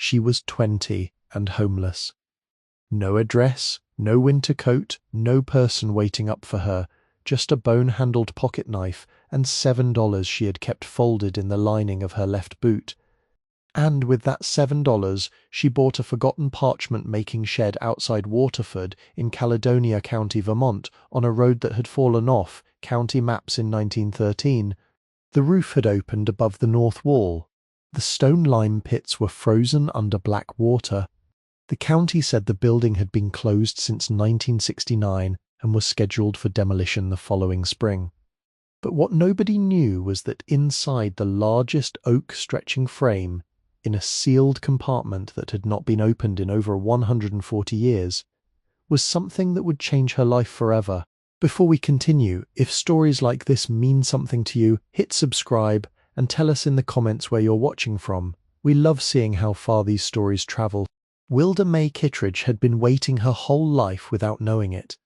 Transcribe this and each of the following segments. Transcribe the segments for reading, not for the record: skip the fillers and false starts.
She was 20 and homeless. No address, no winter coat, no person waiting up for her, just a bone-handled pocket knife and $7 she had kept folded in the lining of her left boot. And with that $7, she bought a forgotten parchment-making shed outside Waterford in Caledonia County, Vermont, on a road that had fallen off county maps in 1913. The roof had opened above the north wall. The stone lime pits were frozen under black water. The county said the building had been closed since 1969 and was scheduled for demolition the following spring. But what nobody knew was that inside the largest oak-stretching frame, in a sealed compartment that had not been opened in over 140 years, was something that would change her life forever. Before we continue, if stories like this mean something to you, hit subscribe and tell us in the comments where you're watching from. We love seeing how far these stories travel. Wilda Mae Kittredge had been waiting her whole life without knowing it.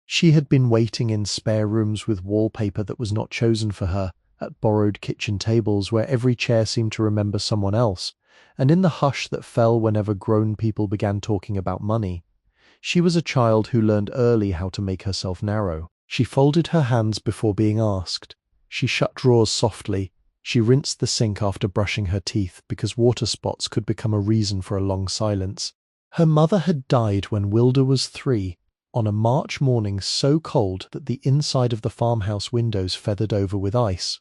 She had been waiting in spare rooms with wallpaper that was not chosen for her, at borrowed kitchen tables where every chair seemed to remember someone else, and in the hush that fell whenever grown people began talking about money. She was a child who learned early how to make herself narrow. She folded her hands before being asked. She shut drawers softly. She rinsed the sink after brushing her teeth because water spots could become a reason for a long silence. Her mother had died when Wilda was 3, on a March morning so cold that the inside of the farmhouse windows feathered over with ice.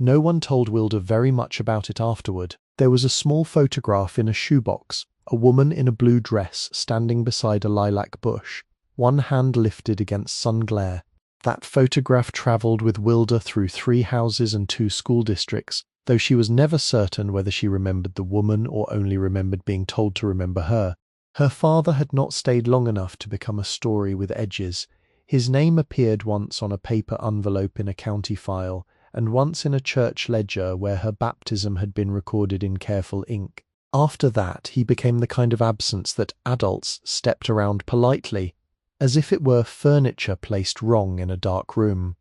No one told Wilda very much about it afterward. There was a small photograph in a shoebox, a woman in a blue dress standing beside a lilac bush, one hand lifted against sun glare. That photograph travelled with Wilda through 3 houses and 2 school districts, though she was never certain whether she remembered the woman or only remembered being told to remember her. Her father had not stayed long enough to become a story with edges. His name appeared once on a paper envelope in a county file, and once in a church ledger where her baptism had been recorded in careful ink. After that, he became the kind of absence that adults stepped around politely, as if it were furniture placed wrong in a dark room.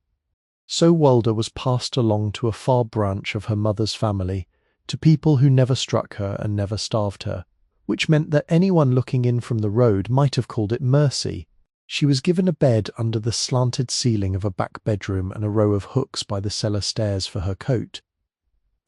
So Wilda was passed along to a far branch of her mother's family, to people who never struck her and never starved her, which meant that anyone looking in from the road might have called it mercy. She was given a bed under the slanted ceiling of a back bedroom and a row of hooks by the cellar stairs for her coat.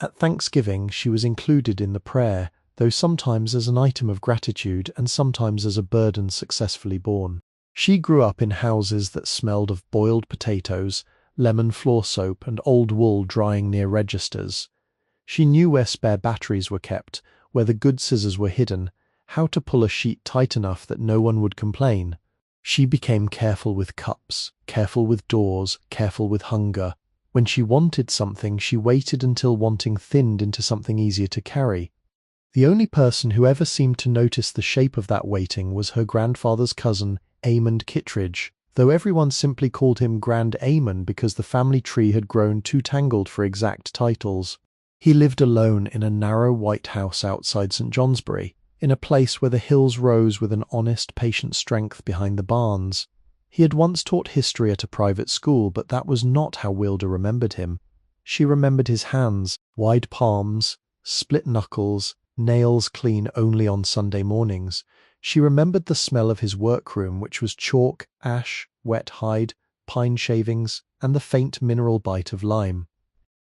At Thanksgiving, she was included in the prayer, though sometimes as an item of gratitude and sometimes as a burden successfully borne. She grew up in houses that smelled of boiled potatoes, lemon floor soap, and old wool drying near registers. She knew where spare batteries were kept, where the good scissors were hidden, how to pull a sheet tight enough that no one would complain. She became careful with cups, careful with doors, careful with hunger. When she wanted something, she waited until wanting thinned into something easier to carry. The only person who ever seemed to notice the shape of that waiting was her grandfather's cousin, Wilda Kittredge, though everyone simply called him Grand Eamon because the family tree had grown too tangled for exact titles. He lived alone in a narrow white house outside St. Johnsbury, in a place where the hills rose with an honest, patient strength behind the barns. He had once taught history at a private school, but that was not how Wilda remembered him. She remembered his hands, wide palms, split knuckles, nails clean only on Sunday mornings. She remembered the smell of his workroom, which was chalk, ash, wet hide, pine shavings, and the faint mineral bite of lime.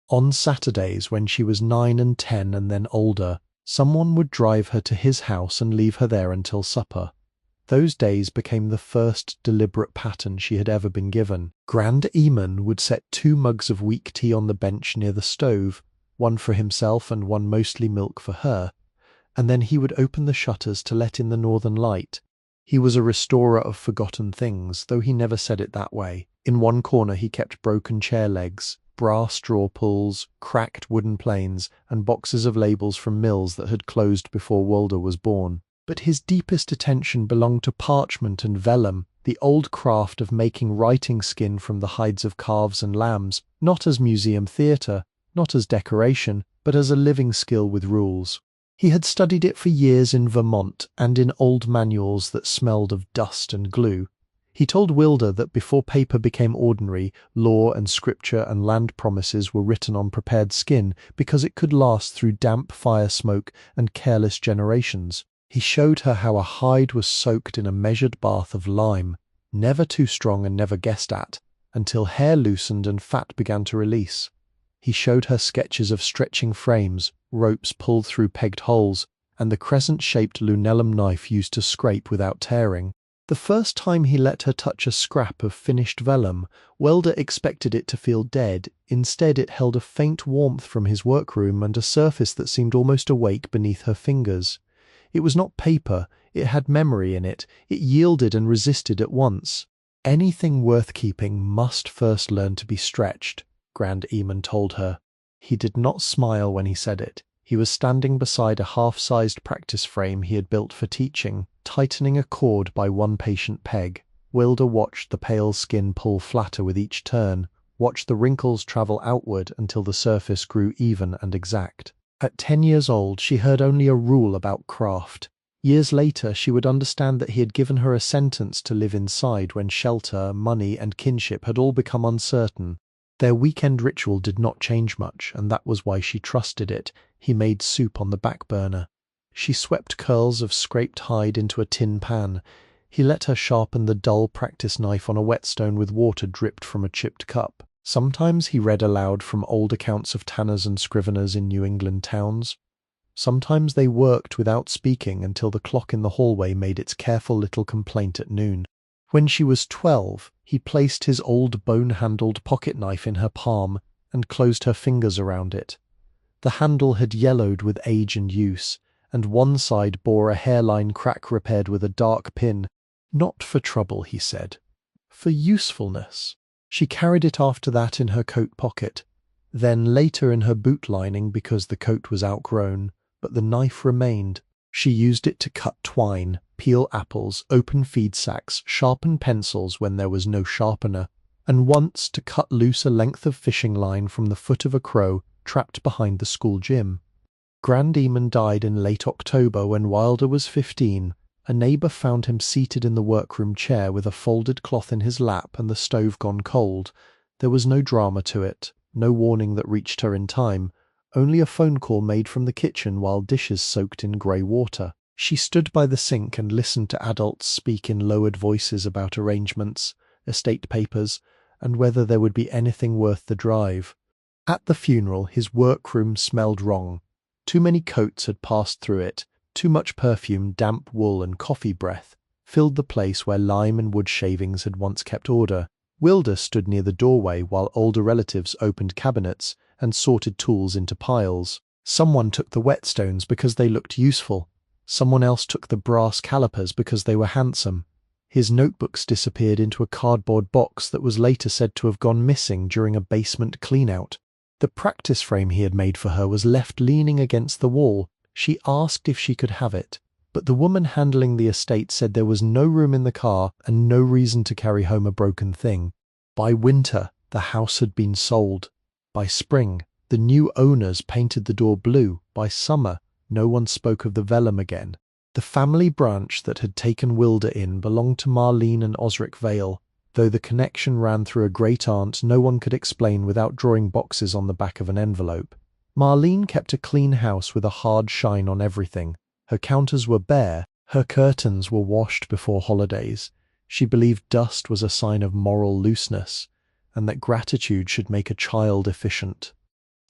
On Saturdays, when she was 9 and 10 and then older, someone would drive her to his house and leave her there until supper. Those days became the first deliberate pattern she had ever been given. Grand Eamon would set 2 mugs of weak tea on the bench near the stove, one for himself and one mostly milk for her, and then he would open the shutters to let in the northern light. He was a restorer of forgotten things, though he never said it that way. In one corner he kept broken chair legs, brass straw pulls, cracked wooden planes, and boxes of labels from mills that had closed before Wilda was born. But his deepest attention belonged to parchment and vellum, the old craft of making writing skin from the hides of calves and lambs, not as museum theatre, not as decoration, but as a living skill with rules. He had studied it for years in Vermont and in old manuals that smelled of dust and glue. He told Wilda that before paper became ordinary, law and scripture and land promises were written on prepared skin because it could last through damp fire smoke and careless generations. He showed her how a hide was soaked in a measured bath of lime, never too strong and never guessed at, until hair loosened and fat began to release. He showed her sketches of stretching frames, ropes pulled through pegged holes, and the crescent-shaped lunellum knife used to scrape without tearing. The first time he let her touch a scrap of finished vellum, Wilda expected it to feel dead. Instead, it held a faint warmth from his workroom and a surface that seemed almost awake beneath her fingers. It was not paper, it had memory in it. It yielded and resisted at once. Anything worth keeping must first learn to be stretched, Grand Eamon told her. He did not smile when he said it. He was standing beside a half-sized practice frame he had built for teaching, tightening a cord by one patient peg. Wilda watched the pale skin pull flatter with each turn, watched the wrinkles travel outward until the surface grew even and exact. At 10 years old, she heard only a rule about craft. Years later, she would understand that he had given her a sentence to live inside when shelter, money, and kinship had all become uncertain. Their weekend ritual did not change much, and that was why she trusted it. He made soup on the back burner. She swept curls of scraped hide into a tin pan. He let her sharpen the dull practice knife on a whetstone with water dripped from a chipped cup. Sometimes he read aloud from old accounts of tanners and scriveners in New England towns. Sometimes they worked without speaking until the clock in the hallway made its careful little complaint at noon. When she was 12, he placed his old bone-handled pocket-knife in her palm and closed her fingers around it. The handle had yellowed with age and use, and one side bore a hairline crack repaired with a dark pin. Not for trouble, he said. For usefulness. She carried it after that in her coat pocket, then later in her boot lining because the coat was outgrown, but the knife remained. She used it to cut twine, peel apples, open feed sacks, sharpen pencils when there was no sharpener, and once to cut loose a length of fishing line from the foot of a crow trapped behind the school gym. Grand Eamon died in late October when Wilda was 15. A neighbour found him seated in the workroom chair with a folded cloth in his lap and the stove gone cold. There was no drama to it, no warning that reached her in time, only a phone call made from the kitchen while dishes soaked in grey water. She stood by the sink and listened to adults speak in lowered voices about arrangements, estate papers, and whether there would be anything worth the drive. At the funeral, his workroom smelled wrong. Too many coats had passed through it. Too much perfume, damp wool, and coffee breath filled the place where lime and wood shavings had once kept order. Wilda stood near the doorway while older relatives opened cabinets and sorted tools into piles. Someone took the whetstones because they looked useful. Someone else took the brass calipers because they were handsome. His notebooks disappeared into a cardboard box that was later said to have gone missing during a basement clean-out. The practice frame he had made for her was left leaning against the wall. She asked if she could have it, but the woman handling the estate said there was no room in the car and no reason to carry home a broken thing. By winter, the house had been sold. By spring, the new owners painted the door blue. By summer, no one spoke of the vellum again. The family branch that had taken Wilda in belonged to Marlene and Osric Vale. Though the connection ran through a great-aunt, no one could explain without drawing boxes on the back of an envelope. Marlene kept a clean house with a hard shine on everything. Her counters were bare, her curtains were washed before holidays. She believed dust was a sign of moral looseness, and that gratitude should make a child efficient.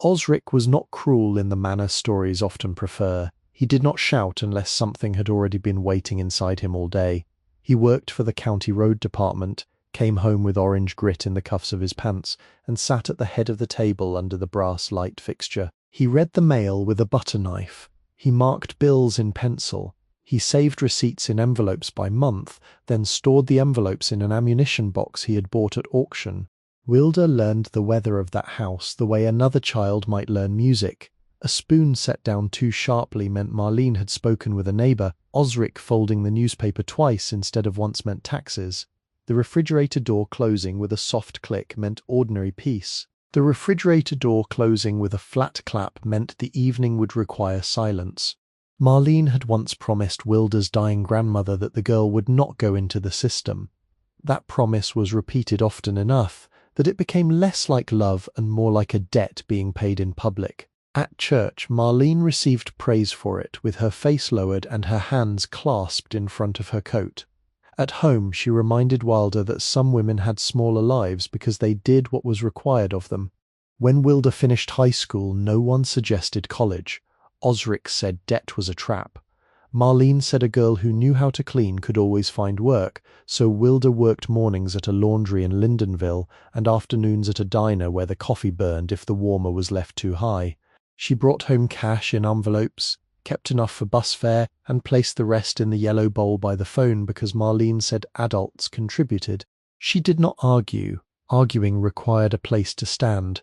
Osric was not cruel in the manner stories often prefer. He did not shout unless something had already been waiting inside him all day. He worked for the county road department, came home with orange grit in the cuffs of his pants, and sat at the head of the table under the brass light fixture. He read the mail with a butter knife. He marked bills in pencil. He saved receipts in envelopes by month, then stored the envelopes in an ammunition box he had bought at auction. Wilda learned the weather of that house the way another child might learn music. A spoon set down too sharply meant Marlene had spoken with a neighbour. Osric folding the newspaper twice instead of once meant taxes. The refrigerator door closing with a soft click meant ordinary peace. The refrigerator door closing with a flat clap meant the evening would require silence. Marlene had once promised Wilda's dying grandmother that the girl would not go into the system. That promise was repeated often enough that it became less like love and more like a debt being paid in public. At church, Marlene received praise for it, with her face lowered and her hands clasped in front of her coat. At home, she reminded Wilda that some women had smaller lives because they did what was required of them. When Wilda finished high school, no one suggested college. Osric said debt was a trap. Marlene said a girl who knew how to clean could always find work, so Wilda worked mornings at a laundry in Lindenville and afternoons at a diner where the coffee burned if the warmer was left too high. She brought home cash in envelopes, kept enough for bus fare, and placed the rest in the yellow bowl by the phone because Marlene said adults contributed. She did not argue. Arguing required a place to stand.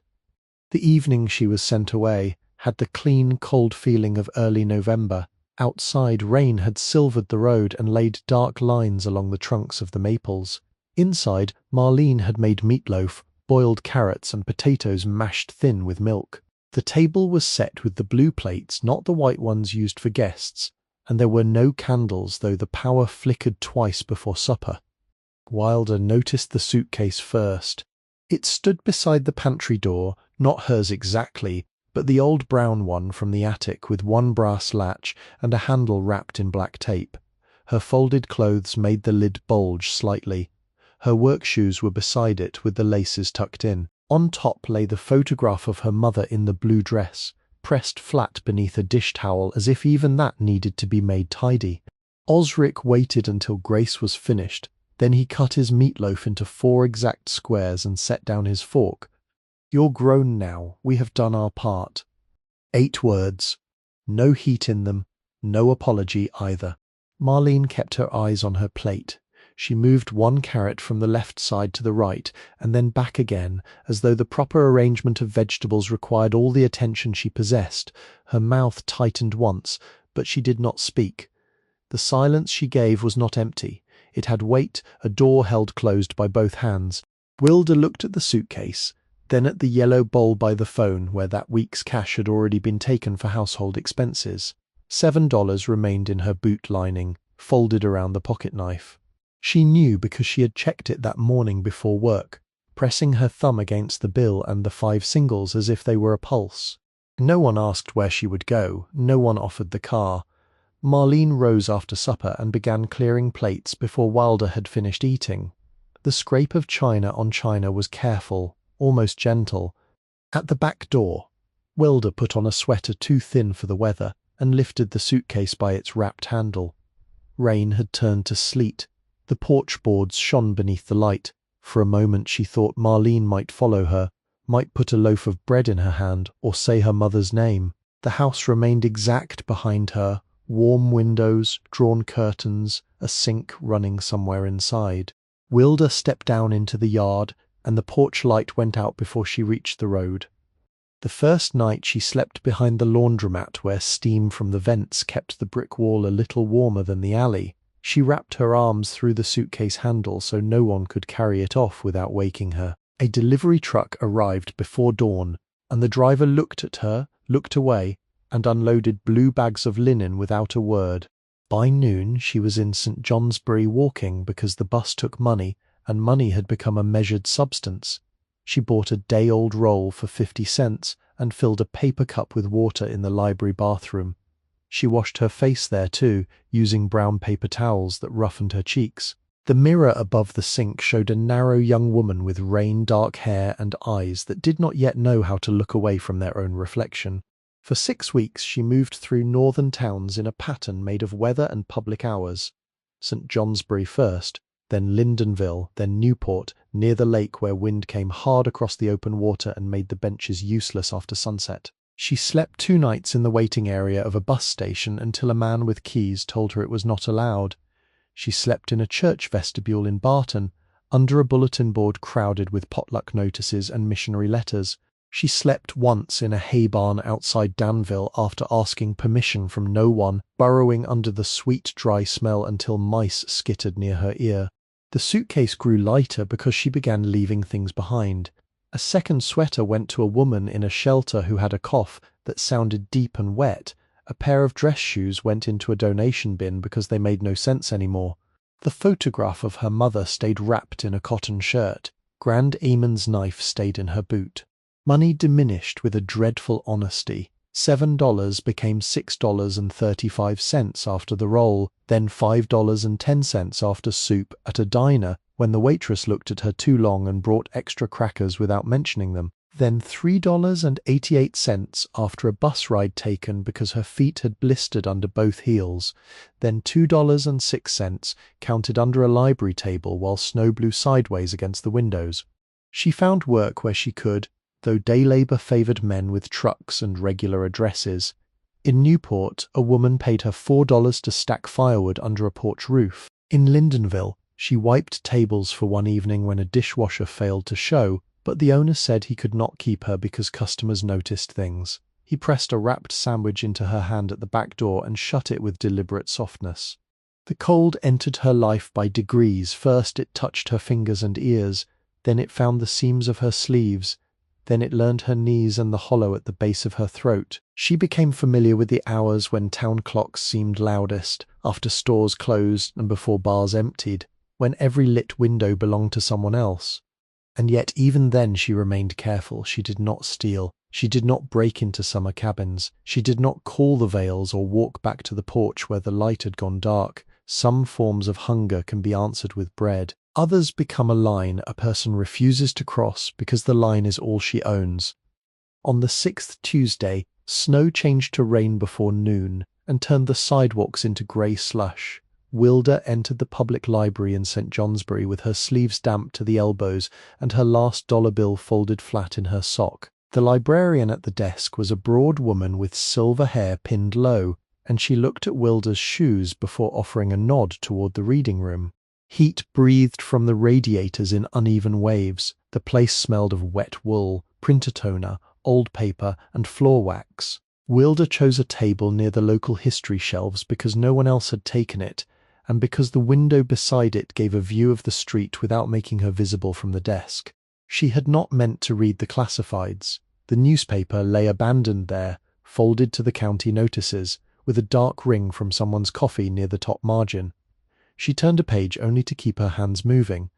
The evening she was sent away had the clean, cold feeling of early November. Outside, rain had silvered the road and laid dark lines along the trunks of the maples. Inside, Marlene had made meatloaf, boiled carrots and potatoes mashed thin with milk. The table was set with the blue plates, not the white ones used for guests, and there were no candles, though the power flickered twice before supper. Wilda noticed the suitcase first. It stood beside the pantry door, not hers exactly, but the old brown one from the attic with one brass latch and a handle wrapped in black tape. Her folded clothes made the lid bulge slightly. Her work shoes were beside it with the laces tucked in. On top lay the photograph of her mother in the blue dress, pressed flat beneath a dish towel as if even that needed to be made tidy. Osric waited until Grace was finished. Then he cut his meatloaf into 4 exact squares and set down his fork. "You're grown now. We have done our part." 8 words. No heat in them. No apology either. Marlene kept her eyes on her plate. She moved 1 carrot from the left side to the right and then back again, as though the proper arrangement of vegetables required all the attention she possessed. Her mouth tightened once, but she did not speak. The silence she gave was not empty. It had weight, a door held closed by both hands. Wilda looked at the suitcase, then at the yellow bowl by the phone where that week's cash had already been taken for household expenses. $7 remained in her boot lining, folded around the pocket knife. She knew because she had checked it that morning before work, pressing her thumb against the bill and the 5 singles as if they were a pulse. No one asked where she would go, no one offered the car. Marlene rose after supper and began clearing plates before Wilda had finished eating. The scrape of china on china was careful, almost gentle. At the back door, Wilda put on a sweater too thin for the weather and lifted the suitcase by its wrapped handle. Rain had turned to sleet. The porch boards shone beneath the light. For a moment she thought Marlene might follow her, might put a loaf of bread in her hand or say her mother's name. The house remained exact behind her, warm windows, drawn curtains, a sink running somewhere inside. Wilda stepped down into the yard, and the porch light went out before she reached the road. The first night she slept behind the laundromat where steam from the vents kept the brick wall a little warmer than the alley. She wrapped her arms through the suitcase handle so no one could carry it off without waking her. A delivery truck arrived before dawn, and the driver looked at her, looked away, and unloaded blue bags of linen without a word. By noon she was in St. Johnsbury walking because the bus took money, and money had become a measured substance. She bought a day-old roll for 50 cents and filled a paper cup with water in the library bathroom. She washed her face there too, using brown paper towels that roughened her cheeks. The mirror above the sink showed a narrow young woman with rain-dark hair and eyes that did not yet know how to look away from their own reflection. For 6 weeks she moved through northern towns in a pattern made of weather and public hours. St. Johnsbury first, then Lindenville, then Newport, near the lake where wind came hard across the open water and made the benches useless after sunset. She slept 2 nights in the waiting area of a bus station until a man with keys told her it was not allowed. She slept in a church vestibule in Barton, under a bulletin board crowded with potluck notices and missionary letters. She slept once in a hay barn outside Danville after asking permission from no one, burrowing under the sweet dry smell until mice skittered near her ear. The suitcase grew lighter because she began leaving things behind. A second sweater went to a woman in a shelter who had a cough that sounded deep and wet. A pair of dress shoes went into a donation bin because they made no sense anymore. The photograph of her mother stayed wrapped in a cotton shirt. Grand Eamon's knife stayed in her boot. Money diminished with a dreadful honesty. $7 became $6.35 after the roll, then $5.10 after soup at a diner when the waitress looked at her too long and brought extra crackers without mentioning them, then $3.88 after a bus ride taken because her feet had blistered under both heels, then $2.06 counted under a library table while snow blew sideways against the windows. She found work where she could, though day labor favored men with trucks and regular addresses. In Newport, a woman paid her $4 to stack firewood under a porch roof. In Lyndonville, she wiped tables for one evening when a dishwasher failed to show, but the owner said he could not keep her because customers noticed things. He pressed a wrapped sandwich into her hand at the back door and shut it with deliberate softness. The cold entered her life by degrees. First it touched her fingers and ears, then it found the seams of her sleeves, then it learned her knees and the hollow at the base of her throat. She became familiar with the hours when town clocks seemed loudest, after stores closed and before bars emptied, when every lit window belonged to someone else. And yet even then she remained careful. She did not steal. She did not break into summer cabins. She did not call the Vales or walk back to the porch where the light had gone dark. Some forms of hunger can be answered with bread. Others become a line a person refuses to cross because the line is all she owns. On the 6th Tuesday, snow changed to rain before noon and turned the sidewalks into grey slush. Wilda entered the public library in St. Johnsbury with her sleeves damp to the elbows and her last dollar bill folded flat in her sock. The librarian at the desk was a broad woman with silver hair pinned low, and she looked at Wilda's shoes before offering a nod toward the reading room. Heat breathed from the radiators in uneven waves. The place smelled of wet wool, printer toner, old paper, and floor wax. Wilda chose a table near the local history shelves because no one else had taken it, and because the window beside it gave a view of the street without making her visible from the desk. She had not meant to read the classifieds. The newspaper lay abandoned there, folded to the county notices, with a dark ring from someone's coffee near the top margin. She turned a page only to keep her hands moving.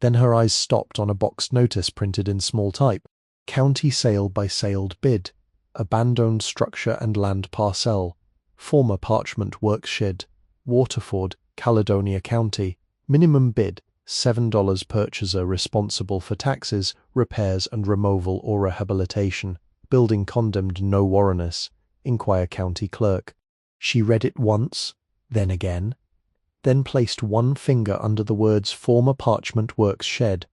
Then her eyes stopped on a boxed notice printed in small type. County sale by sailed bid. Abandoned structure and land parcel. Former Parchment works shed. Waterford, Caledonia County. Minimum bid, $7 purchaser responsible for taxes, repairs and removal or rehabilitation. Building condemned no warranties. Inquire county clerk. She read it once, then again, then placed one finger under the words former Parchment works shed.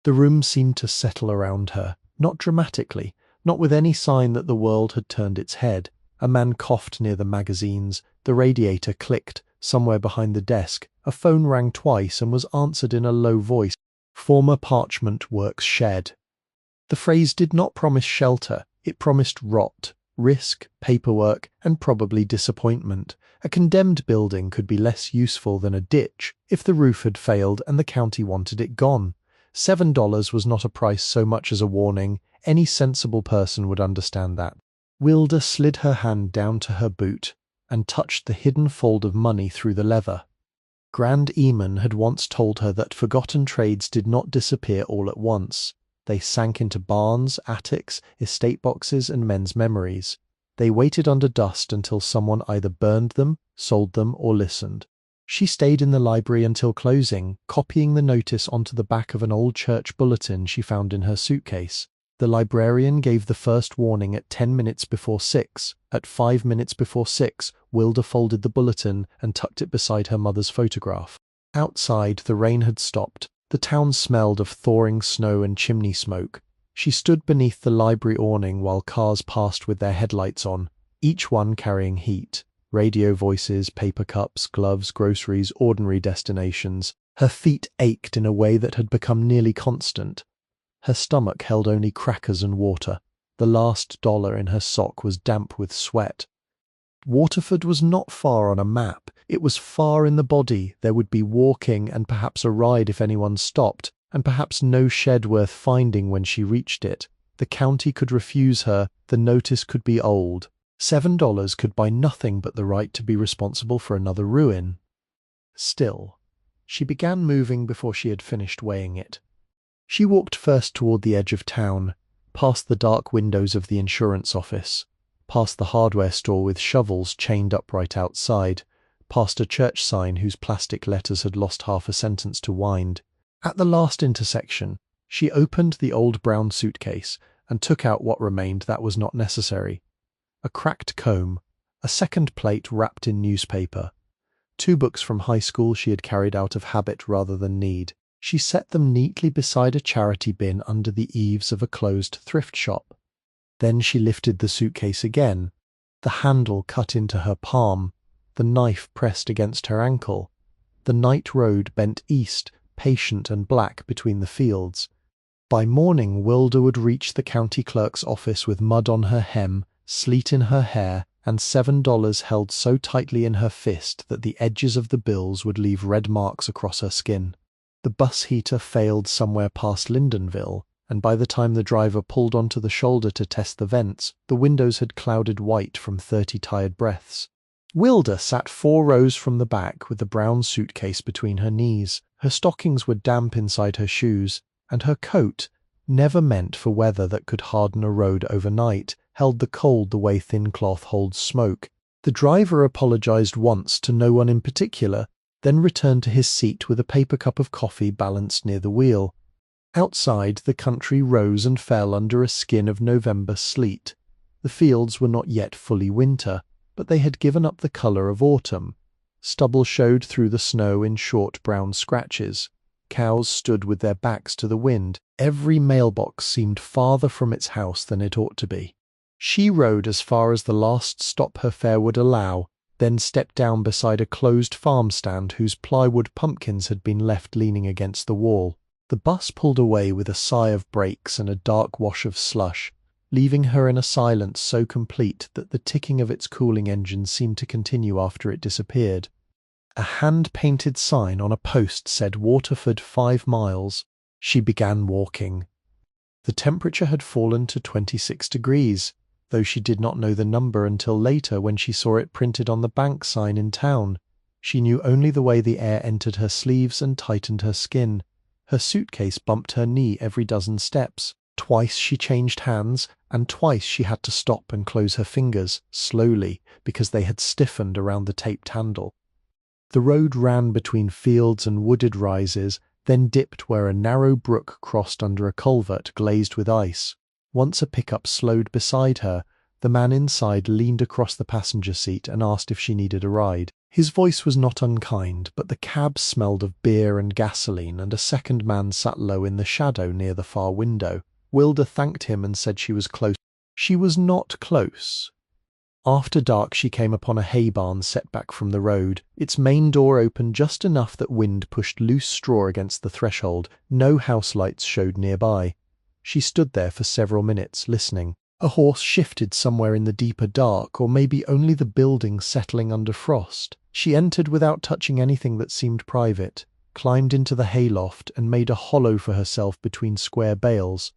The room seemed to settle around her, not dramatically, not with any sign that the world had turned its head. A man coughed near the magazines, the radiator clicked somewhere behind the desk, a phone rang twice and was answered in a low voice. Former Parchment works shed. The phrase did not promise shelter, it promised rot, risk, paperwork, and probably disappointment. A condemned building could be less useful than a ditch if the roof had failed and the county wanted it gone. $7 was not a price so much as a warning. Any sensible person would understand that. Wilda slid her hand down to her boot and touched the hidden fold of money through the leather. Grand Eamon had once told her that forgotten trades did not disappear all at once. They sank into barns, attics, estate boxes, and men's memories. They waited under dust until someone either burned them, sold them, or listened. She stayed in the library until closing, copying the notice onto the back of an old church bulletin she found in her suitcase. The librarian gave the first warning at 10 minutes before 6. At 5 minutes before 6, Wilda folded the bulletin and tucked it beside her mother's photograph. Outside, the rain had stopped. The town smelled of thawing snow and chimney smoke. She stood beneath the library awning while cars passed with their headlights on, each one carrying heat. Radio voices, paper cups, gloves, groceries, ordinary destinations. Her feet ached in a way that had become nearly constant. Her stomach held only crackers and water. The last dollar in her sock was damp with sweat. Waterford was not far on a map. It was far in the body. There would be walking and perhaps a ride if anyone stopped, and perhaps no shed worth finding when she reached it. The county could refuse her. The notice could be old. $7 could buy nothing but the right to be responsible for another ruin. Still, She began moving before she had finished weighing it. She walked first toward the edge of town, past the dark windows of the insurance office, past the hardware store with shovels chained upright outside, past a church sign whose plastic letters had lost half a sentence to wind. At the last intersection, she opened the old brown suitcase and took out what remained that was not necessary. A cracked comb, a second plate wrapped in newspaper, 2 books from high school she had carried out of habit rather than need. She set them neatly beside a charity bin under the eaves of a closed thrift shop. Then she lifted the suitcase again, the handle cut into her palm, the knife pressed against her ankle. The night road bent east, patient and black between the fields. By morning, Wilda would reach the county clerk's office with mud on her hem, sleet in her hair, and $7 held so tightly in her fist that the edges of the bills would leave red marks across her skin. The bus heater failed somewhere past Lindenville, and by the time the driver pulled onto the shoulder to test the vents, the windows had clouded white from 30 tired breaths. Wilda sat 4 rows from the back with the brown suitcase between her knees. Her stockings were damp inside her shoes, and her coat, never meant for weather that could harden a road overnight, held the cold the way thin cloth holds smoke. The driver apologized once to no one in particular, then returned to his seat with a paper cup of coffee balanced near the wheel. Outside, the country rose and fell under a skin of November sleet. The fields were not yet fully winter, but they had given up the colour of autumn. Stubble showed through the snow in short brown scratches. Cows stood with their backs to the wind. Every mailbox seemed farther from its house than it ought to be. She rode as far as the last stop her fare would allow, then stepped down beside a closed farm stand whose plywood pumpkins had been left leaning against the wall. The bus pulled away with a sigh of brakes and a dark wash of slush, leaving her in a silence so complete that the ticking of its cooling engine seemed to continue after it disappeared. A hand-painted sign on a post said Waterford 5 miles. She began walking. The temperature had fallen to 26 degrees, though she did not know the number until later when she saw it printed on the bank sign in town. She knew only the way the air entered her sleeves and tightened her skin. Her suitcase bumped her knee every dozen steps. Twice she changed hands, and twice she had to stop and close her fingers, slowly, because they had stiffened around the taped handle. The road ran between fields and wooded rises, then dipped where a narrow brook crossed under a culvert glazed with ice. Once a pickup slowed beside her, the man inside leaned across the passenger seat and asked if she needed a ride. His voice was not unkind, but the cab smelled of beer and gasoline, and a second man sat low in the shadow near the far window. Wilda thanked him and said she was close. She was not close. After dark she came upon a hay barn set back from the road, its main door open just enough that wind pushed loose straw against the threshold. No house lights showed nearby. She stood there for several minutes, listening. A horse shifted somewhere in the deeper dark, or maybe only the building settling under frost. She entered without touching anything that seemed private, climbed into the hayloft, and made a hollow for herself between square bales.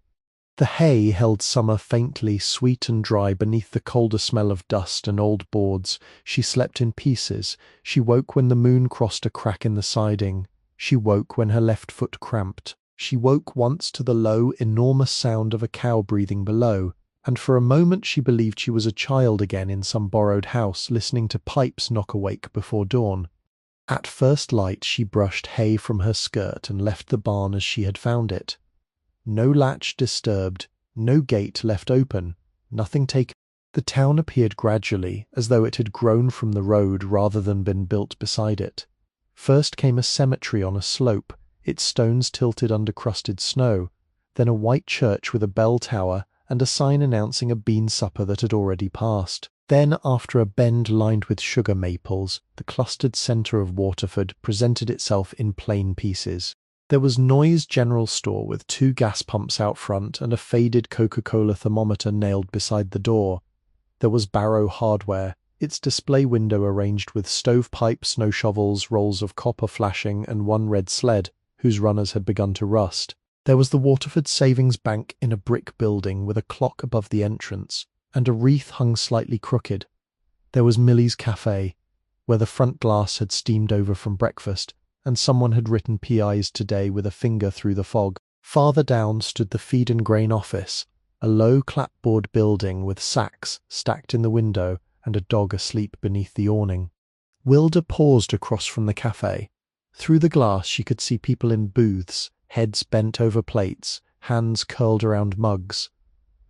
The hay held summer faintly sweet and dry beneath the colder smell of dust and old boards. She slept in pieces. She woke when the moon crossed a crack in the siding. She woke when her left foot cramped. She woke once to the low, enormous sound of a cow breathing below, and for a moment she believed she was a child again in some borrowed house, listening to pipes knock awake before dawn. At first light she brushed hay from her skirt and left the barn as she had found it. No latch disturbed, no gate left open, nothing taken. The town appeared gradually, as though it had grown from the road rather than been built beside it. First came a cemetery on a slope, its stones tilted under crusted snow, then a white church with a bell tower and a sign announcing a bean supper that had already passed. Then, after a bend lined with sugar maples, the clustered centre of Waterford presented itself in plain pieces. There was Noyes General Store with 2 gas pumps out front and a faded Coca-Cola thermometer nailed beside the door. There was Barrow Hardware, its display window arranged with stovepipes, snow shovels, rolls of copper flashing, and 1 red sled, whose runners had begun to rust. There was the Waterford Savings Bank in a brick building with a clock above the entrance, and a wreath hung slightly crooked. There was Millie's Cafe, where the front glass had steamed over from breakfast, and someone had written PIs today with a finger through the fog. Farther down stood the feed and grain office, a low clapboard building with sacks stacked in the window and a dog asleep beneath the awning. Wilda paused across from the cafe. Through the glass she could see people in booths, heads bent over plates, hands curled around mugs.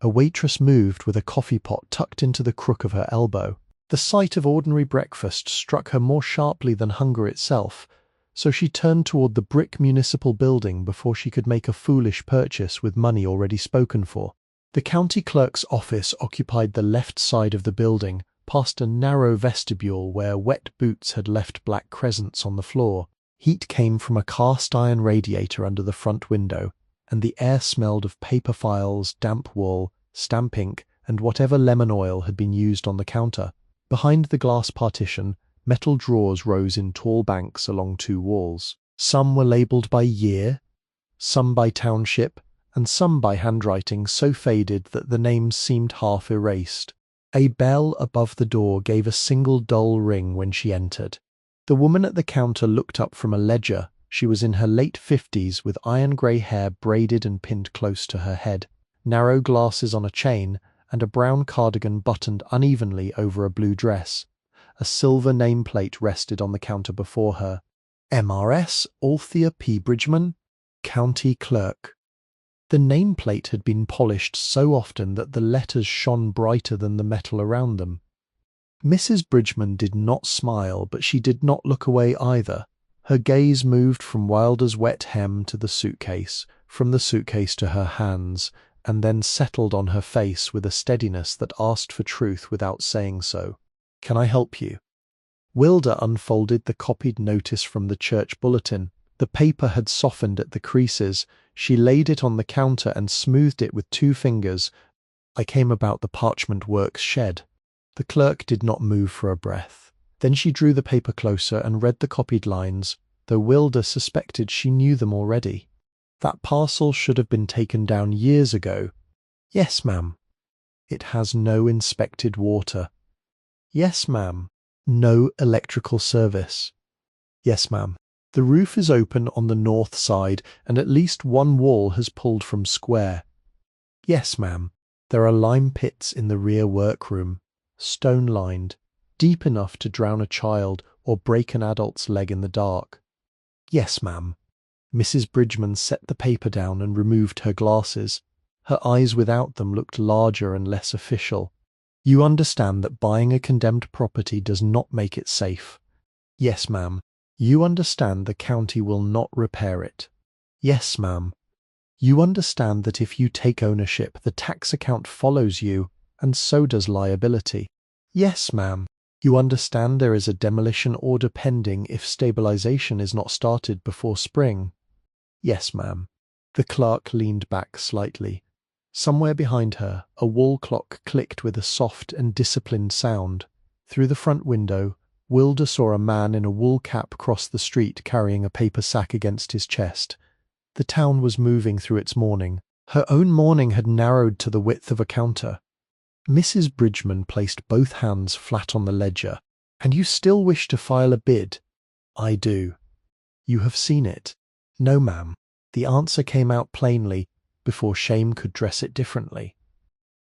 A waitress moved with a coffee pot tucked into the crook of her elbow. The sight of ordinary breakfast struck her more sharply than hunger itself, so she turned toward the brick municipal building before she could make a foolish purchase with money already spoken for. The county clerk's office occupied the left side of the building, past a narrow vestibule where wet boots had left black crescents on the floor. Heat came from a cast-iron radiator under the front window, and the air smelled of paper files, damp wool, stamp ink, and whatever lemon oil had been used on the counter. Behind the glass partition, metal drawers rose in tall banks along two walls. Some were labelled by year, some by township, and some by handwriting so faded that the names seemed half erased. A bell above the door gave a single dull ring when she entered. The woman at the counter looked up from a ledger. She was in her late 50s with iron-grey hair braided and pinned close to her head, narrow glasses on a chain, and a brown cardigan buttoned unevenly over a blue dress. A silver nameplate rested on the counter before her. MRS Althea P. Bridgman, County Clerk. The nameplate had been polished so often that the letters shone brighter than the metal around them. Mrs. Bridgman did not smile, but she did not look away either. Her gaze moved from Wilda's wet hem to the suitcase, from the suitcase to her hands, and then settled on her face with a steadiness that asked for truth without saying so. "Can I help you?" Wilda unfolded the copied notice from the church bulletin. The paper had softened at the creases. She laid it on the counter and smoothed it with 2 fingers. "I came about the Parchment Works shed." The clerk did not move for a breath. Then she drew the paper closer and read the copied lines, though Wilda suspected she knew them already. "That parcel should have been taken down years ago." "Yes, ma'am." "It has no inspected water." "Yes, ma'am." "No electrical service." "Yes, ma'am." "The roof is open on the north side, and at least one wall has pulled from square." "Yes, ma'am." "There are lime pits in the rear workroom, stone-lined, deep enough to drown a child or break an adult's leg in the dark." "Yes, ma'am." Mrs. Bridgman set the paper down and removed her glasses. Her eyes without them looked larger and less official. "You understand that buying a condemned property does not make it safe." "Yes, ma'am." "You understand the county will not repair it." "Yes, ma'am." "You understand that if you take ownership, the tax account follows you, and so does liability." "Yes, ma'am." "You understand there is a demolition order pending if stabilization is not started before spring." "Yes, ma'am." The clerk leaned back slightly. Somewhere behind her, a wall clock clicked with a soft and disciplined sound. Through the front window, Wilda saw a man in a wool cap cross the street carrying a paper sack against his chest. The town was moving through its mourning. Her own mourning had narrowed to the width of a counter. Mrs. Bridgman placed both hands flat on the ledger. "And you still wish to file a bid?" "I do." "You have seen it?" "No, ma'am." The answer came out plainly, before shame could dress it differently.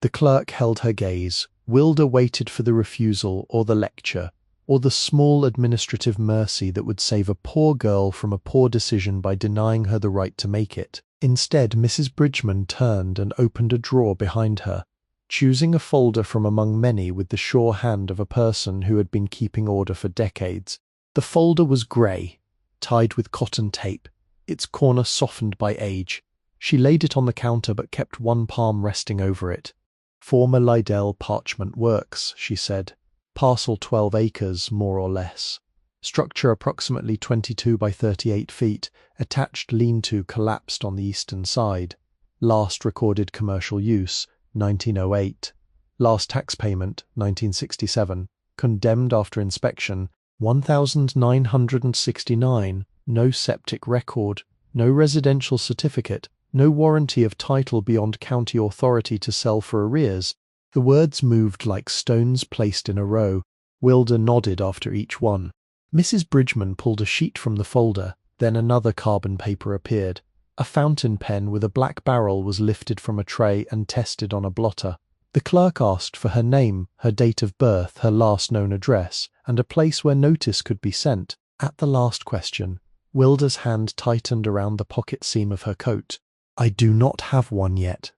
The clerk held her gaze. Wilda waited for the refusal or the lecture, or the small administrative mercy that would save a poor girl from a poor decision by denying her the right to make it. Instead, Mrs. Bridgman turned and opened a drawer behind her, choosing a folder from among many with the sure hand of a person who had been keeping order for decades. The folder was grey, tied with cotton tape, its corner softened by age. She laid it on the counter but kept one palm resting over it. "Former Liddell Parchment Works," she said. "Parcel 12 acres, more or less. Structure approximately 22 by 38 feet. Attached lean-to collapsed on the eastern side. Last recorded commercial use, 1908. Last tax payment, 1967. Condemned after inspection, 1969. No septic record. No residential certificate. No warranty of title beyond county authority to sell for arrears." The words moved like stones placed in a row. Wilda nodded after each one. Mrs. Bridgman pulled a sheet from the folder. Then another carbon paper appeared. A fountain pen with a black barrel was lifted from a tray and tested on a blotter. The clerk asked for her name, her date of birth, her last known address, and a place where notice could be sent. At the last question, Wilda's hand tightened around the pocket seam of her coat. "I do not have one yet."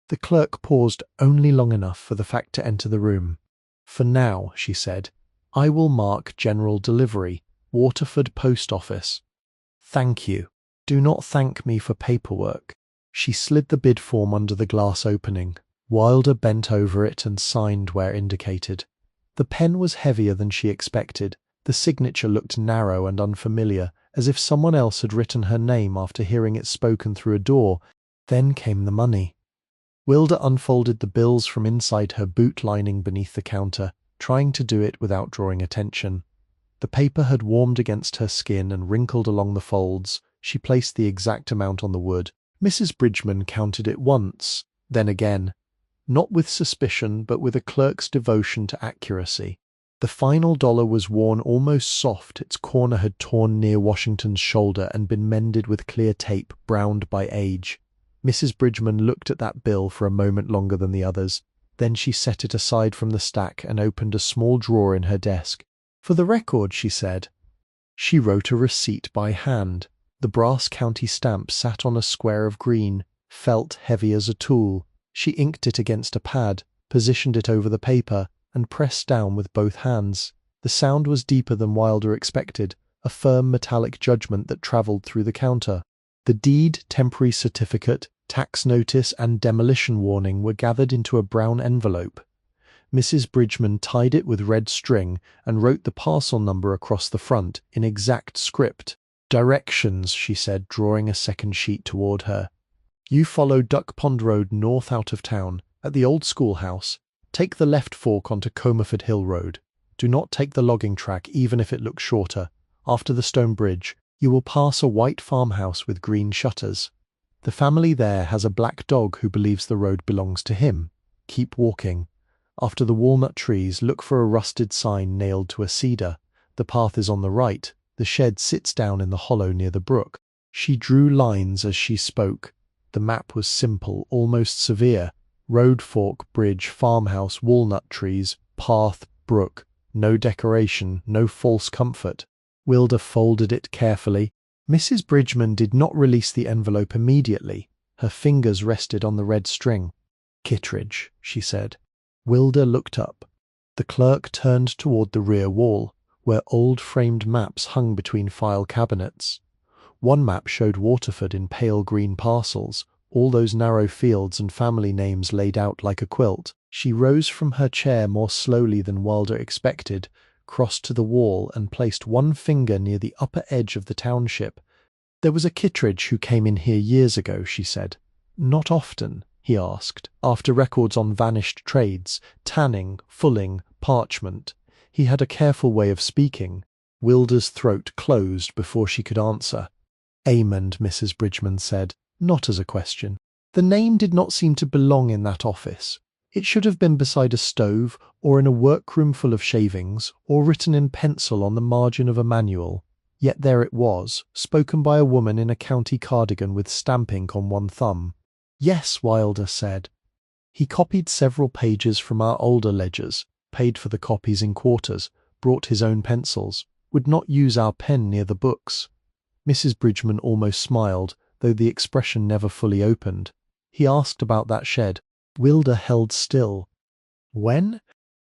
The clerk paused only long enough for the fact to enter the room. "For now," she said, "I will mark general delivery, Waterford Post Office." "Thank you. Do not thank me for paperwork." She slid the bid form under the glass opening. Wilda bent over it and signed where indicated. The pen was heavier than she expected. The signature looked narrow and unfamiliar, as if someone else had written her name after hearing it spoken through a door. Then came the money. Wilda unfolded the bills from inside her boot lining beneath the counter, trying to do it without drawing attention. The paper had warmed against her skin and wrinkled along the folds. She placed the exact amount on the wood. Mrs. Bridgman counted it once, then again, not with suspicion but with a clerk's devotion to accuracy. The final dollar was worn almost soft. Its corner had torn near Washington's shoulder and been mended with clear tape, browned by age. Mrs. Bridgman looked at that bill for a moment longer than the others. Then she set it aside from the stack and opened a small drawer in her desk. "For the record," she said. She wrote a receipt by hand. The brass county stamp sat on a square of green, felt heavy as a tool. She inked it against a pad, positioned it over the paper, and pressed down with both hands. The sound was deeper than Wilda expected, a firm metallic judgment that travelled through the counter. The deed, temporary certificate, tax notice, and demolition warning were gathered into a brown envelope. Mrs. Bridgman tied it with red string and wrote the parcel number across the front in exact script. "Directions," she said, drawing a second sheet toward her. "You follow Duck Pond Road north out of town, at the old schoolhouse. Take the left fork onto Comerford Hill Road. Do not take the logging track even if it looks shorter. After the stone bridge, you will pass a white farmhouse with green shutters. The family there has a black dog who believes the road belongs to him. Keep walking. After the walnut trees, look for a rusted sign nailed to a cedar. The path is on the right. The shed sits down in the hollow near the brook." She drew lines as she spoke. The map was simple, almost severe. Road, fork, bridge, farmhouse, walnut trees, path, brook. No decoration, no false comfort. Wilda folded it carefully. Mrs. Bridgman did not release the envelope immediately. Her fingers rested on the red string. "Kittredge," she said. Wilda looked up. The clerk turned toward the rear wall, where old framed maps hung between file cabinets. One map showed Waterford in pale green parcels, all those narrow fields and family names laid out like a quilt. She rose from her chair more slowly than Wilda expected, crossed to the wall and placed one finger near the upper edge of the township. "There was a Kittredge who came in here years ago," she said. "Not often?" he asked, after records on vanished trades, tanning, fulling, parchment. He had a careful way of speaking. Wilda's throat closed before she could answer. "Amen," Mrs. Bridgman said, not as a question. "The name did not seem to belong in that office. It should have been beside a stove, or in a workroom full of shavings, or written in pencil on the margin of a manual. Yet there it was, spoken by a woman in a county cardigan with stamp ink on one thumb." "Yes," Wilda said. He copied several pages from our older ledgers, paid for the copies in quarters, brought his own pencils, would not use our pen near the books. Mrs. Bridgman almost smiled, though the expression never fully opened. He asked about that shed. Wilda held still. "When?"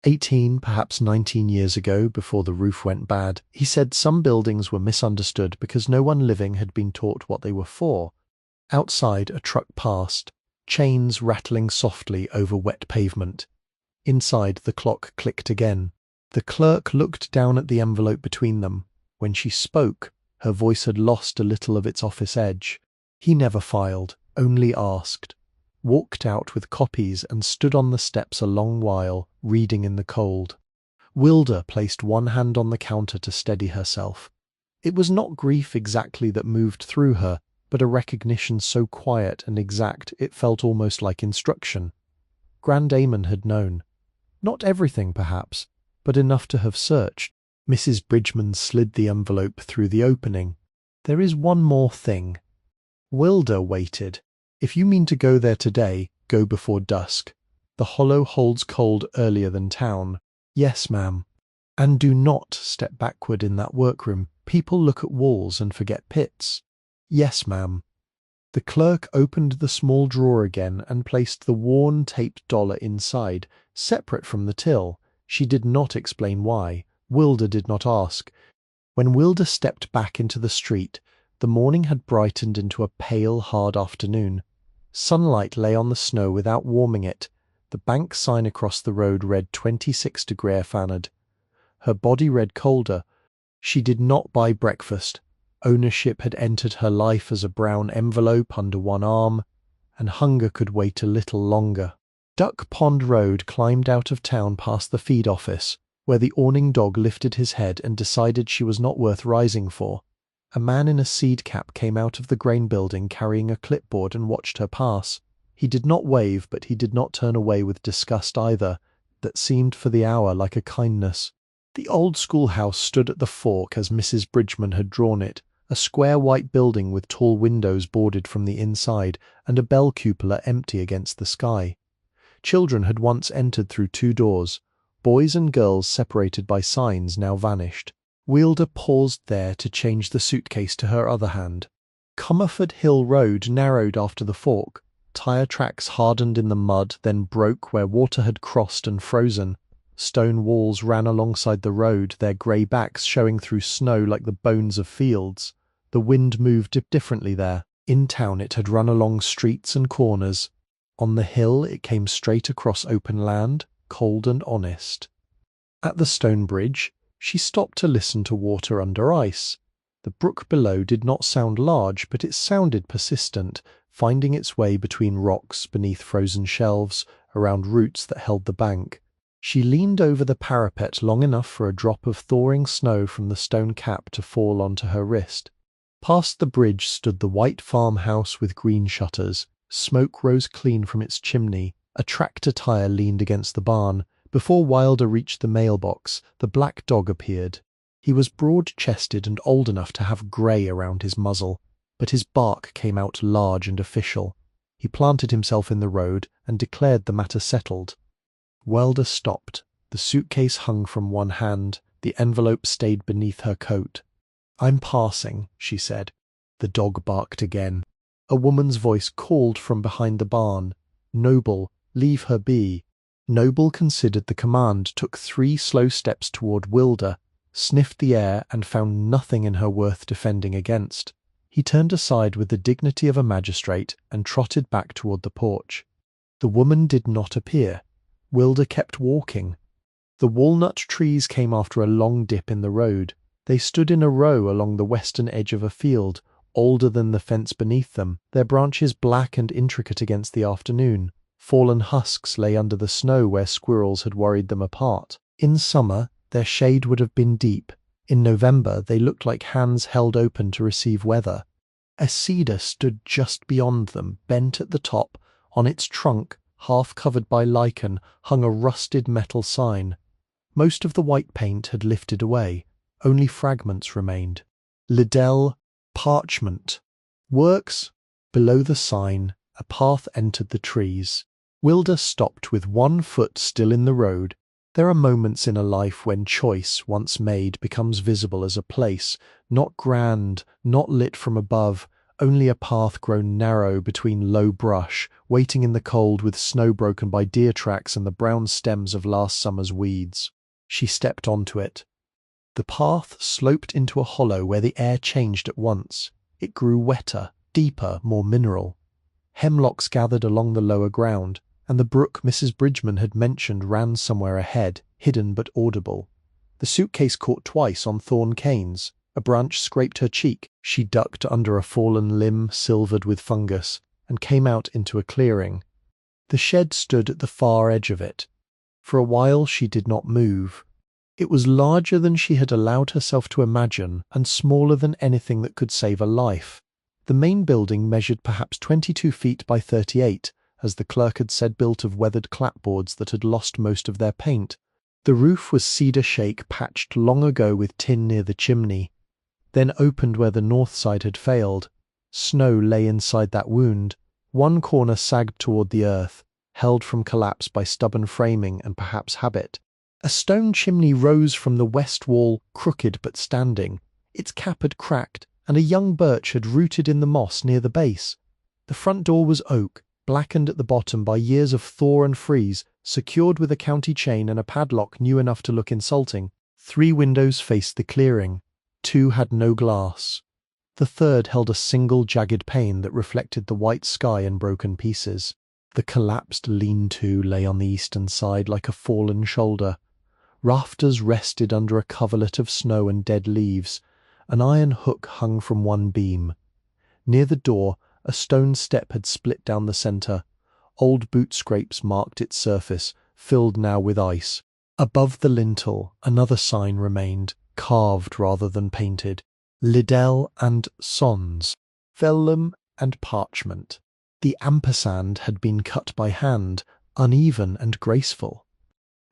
18, perhaps 19 years ago, before the roof went bad. He said some buildings were misunderstood because no one living had been taught what they were for. Outside, a truck passed, chains rattling softly over wet pavement. Inside, the clock clicked again. The clerk looked down at the envelope between them. When she spoke, her voice had lost a little of its office edge. He never filed, only asked. Walked out with copies and stood on the steps a long while, reading in the cold. Wilda placed one hand on the counter to steady herself. It was not grief exactly that moved through her, but a recognition so quiet and exact it felt almost like instruction. Grand Amon had known. Not everything, perhaps, but enough to have searched. Mrs. Bridgman slid the envelope through the opening. "There is one more thing." Wilda waited. "If you mean to go there today, go before dusk. The hollow holds cold earlier than town." "Yes, ma'am." "And do not step backward in that workroom. People look at walls and forget pits." "Yes, ma'am." The clerk opened the small drawer again and placed the worn taped dollar inside, separate from the till. She did not explain why. Wilda did not ask. When Wilda stepped back into the street, the morning had brightened into a pale, hard afternoon. Sunlight lay on the snow without warming it. The bank sign across the road read 26 degrees Fahrenheit. Her body read colder. She did not buy breakfast. Ownership had entered her life as a brown envelope under one arm, and hunger could wait a little longer. Duck Pond Road climbed out of town past the feed office, where the awning dog lifted his head and decided she was not worth rising for. A man in a seed cap came out of the grain building carrying a clipboard and watched her pass. He did not wave, but he did not turn away with disgust either. That seemed for the hour like a kindness. The old schoolhouse stood at the fork as Mrs. Bridgman had drawn it, a square white building with tall windows boarded from the inside and a bell cupola empty against the sky. Children had once entered through 2 doors. Boys and girls separated by signs now vanished. Wilda paused there to change the suitcase to her other hand. Comerford Hill Road narrowed after the fork. Tire tracks hardened in the mud, then broke where water had crossed and frozen. Stone walls ran alongside the road, their grey backs showing through snow like the bones of fields. The wind moved differently there. In town it had run along streets and corners. On the hill it came straight across open land, cold and honest. At the stone bridge, she stopped to listen to water under ice. The brook below did not sound large, but it sounded persistent, finding its way between rocks, beneath frozen shelves, around roots that held the bank. She leaned over the parapet long enough for a drop of thawing snow from the stone cap to fall onto her wrist. Past the bridge stood the white farmhouse with green shutters. Smoke rose clean from its chimney. A tractor tire leaned against the barn. Before Wilda reached the mailbox, the black dog appeared. He was broad-chested and old enough to have grey around his muzzle, but his bark came out large and official. He planted himself in the road and declared the matter settled. Wilda stopped. The suitcase hung from one hand. The envelope stayed beneath her coat. "I'm passing," she said. The dog barked again. A woman's voice called from behind the barn. "Noble, leave her be." Noble considered the command, took 3 slow steps toward Wilda, sniffed the air and found nothing in her worth defending against. He turned aside with the dignity of a magistrate and trotted back toward the porch. The woman did not appear. Wilda kept walking. The walnut trees came after a long dip in the road. They stood in a row along the western edge of a field, older than the fence beneath them, their branches black and intricate against the afternoon. Fallen husks lay under the snow where squirrels had worried them apart. In summer, their shade would have been deep. In November, they looked like hands held open to receive weather. A cedar stood just beyond them, bent at the top. On its trunk, half covered by lichen, hung a rusted metal sign. Most of the white paint had lifted away. Only fragments remained. Liddell, Parchment. Works. Below the sign, a path entered the trees. Wilda stopped with one foot still in the road. There are moments in a life when choice, once made, becomes visible as a place, not grand, not lit from above, only a path grown narrow between low brush, waiting in the cold with snow broken by deer tracks and the brown stems of last summer's weeds. She stepped onto it. The path sloped into a hollow where the air changed at once. It grew wetter, deeper, more mineral. Hemlocks gathered along the lower ground, and the brook Mrs. Bridgman had mentioned ran somewhere ahead, hidden but audible. The suitcase caught twice on thorn canes. A branch scraped her cheek. She ducked under a fallen limb silvered with fungus, and came out into a clearing. The shed stood at the far edge of it. For a while she did not move. It was larger than she had allowed herself to imagine, and smaller than anything that could save a life. The main building measured perhaps 22 feet by 38, as the clerk had said, built of weathered clapboards that had lost most of their paint. The roof was cedar shake patched long ago with tin near the chimney. then opened where the north side had failed. Snow lay inside that wound. One corner sagged toward the earth, held from collapse by stubborn framing and perhaps habit. A stone chimney rose from the west wall, crooked but standing. Its cap had cracked, and a young birch had rooted in the moss near the base. The front door was oak, blackened at the bottom by years of thaw and freeze, secured with a county chain and a padlock new enough to look insulting. 3 windows faced the clearing. 2 had no glass. The third held a single jagged pane that reflected the white sky in broken pieces. The collapsed lean-to lay on the eastern side like a fallen shoulder. Rafters rested under a coverlet of snow and dead leaves. An iron hook hung from one beam. Near the door, a stone step had split down the centre. Old boot scrapes marked its surface, filled now with ice. Above the lintel, another sign remained, carved rather than painted. Liddell and Sons, vellum and parchment. The ampersand had been cut by hand, uneven and graceful.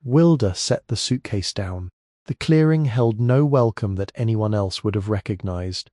Wilda set the suitcase down. The clearing held no welcome that anyone else would have recognized.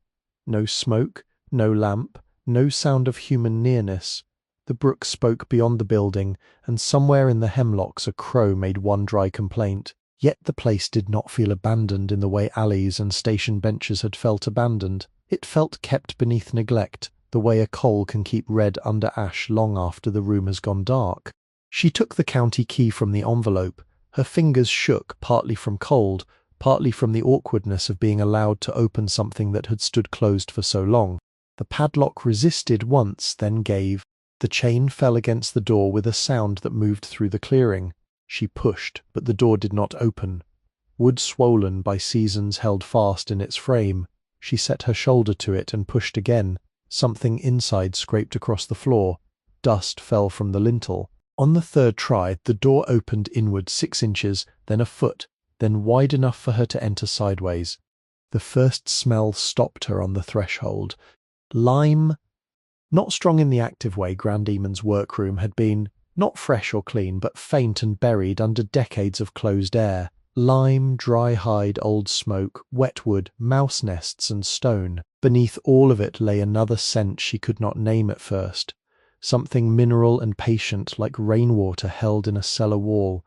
No smoke, no lamp, no sound of human nearness. The brook spoke beyond the building, and somewhere in the hemlocks a crow made one dry complaint. Yet the place did not feel abandoned in the way alleys and station benches had felt abandoned. It felt kept beneath neglect, the way a coal can keep red under ash long after the room has gone dark. She took the county key from the envelope. Her fingers shook, partly from cold, partly from the awkwardness of being allowed to open something that had stood closed for so long. The padlock resisted once, then gave. The chain fell against the door with a sound that moved through the clearing. She pushed, but the door did not open. Wood swollen by seasons held fast in its frame. She set her shoulder to it and pushed again. Something inside scraped across the floor. Dust fell from the lintel. On the third try, the door opened inward 6 inches, then a foot, then wide enough for her to enter sideways. The first smell stopped her on the threshold. Lime. Not strong in the active way Grand Demon's workroom had been, not fresh or clean, but faint and buried under decades of closed air. Lime, dry hide, old smoke, wet wood, mouse nests and stone. Beneath all of it lay another scent she could not name at first. Something mineral and patient like rainwater held in a cellar wall.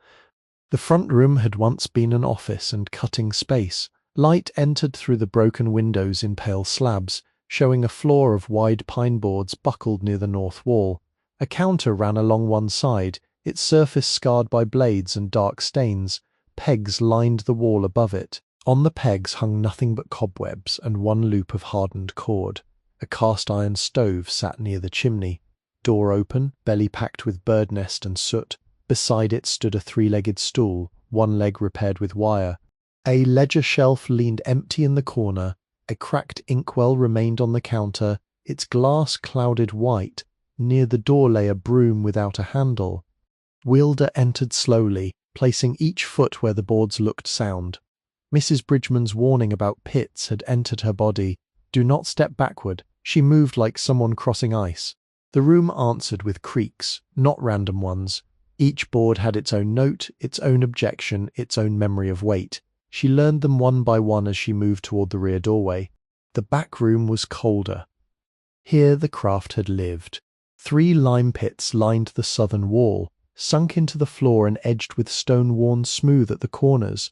The front room had once been an office and cutting space. Light entered through the broken windows in pale slabs, showing a floor of wide pine boards buckled near the north wall. A counter ran along one side, its surface scarred by blades and dark stains. Pegs lined the wall above it. On the pegs hung nothing but cobwebs and one loop of hardened cord. A cast-iron stove sat near the chimney. Door open, belly packed with bird nest and soot. Beside it stood a 3-legged stool, one leg repaired with wire. A ledger shelf leaned empty in the corner. A cracked inkwell remained on the counter, its glass clouded white. Near the door lay a broom without a handle. Wilda entered slowly, placing each foot where the boards looked sound. Mrs. Bridgman's warning about pits had entered her body. Do not step backward. She moved like someone crossing ice. The room answered with creaks, not random ones. Each board had its own note, its own objection, its own memory of weight. She learned them one by one as she moved toward the rear doorway. The back room was colder. Here the craft had lived. 3 lime pits lined the southern wall, sunk into the floor and edged with stone worn smooth at the corners.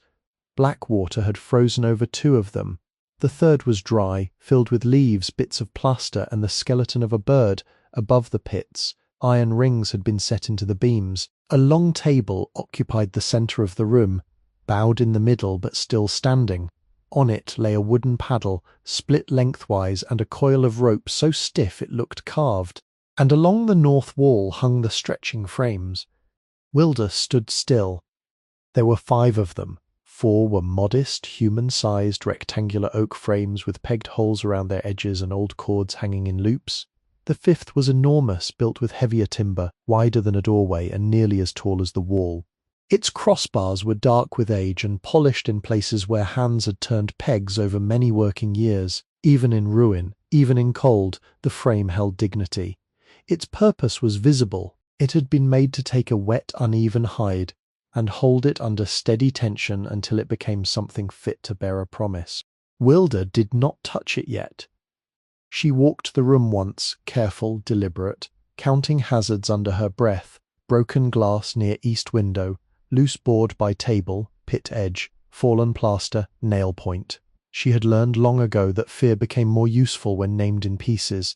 Black water had frozen over 2 of them. The third was dry, filled with leaves, bits of plaster, and the skeleton of a bird. Above the pits, iron rings had been set into the beams. A long table occupied the centre of the room, bowed in the middle but still standing. On it lay a wooden paddle, split lengthwise, and a coil of rope so stiff it looked carved. And along the north wall hung the stretching frames. Wilda stood still. There were 5 of them. 4 were modest, human-sized rectangular oak frames with pegged holes around their edges and old cords hanging in loops. The 5th was enormous, built with heavier timber, wider than a doorway and nearly as tall as the wall. Its crossbars were dark with age and polished in places where hands had turned pegs over many working years. Even in ruin, even in cold, the frame held dignity. Its purpose was visible. It had been made to take a wet, uneven hide and hold it under steady tension until it became something fit to bear a promise. Wilda did not touch it yet. She walked the room once, careful, deliberate, counting hazards under her breath: broken glass near east window, loose board by table, pit edge, fallen plaster, nail point. She had learned long ago that fear became more useful when named in pieces.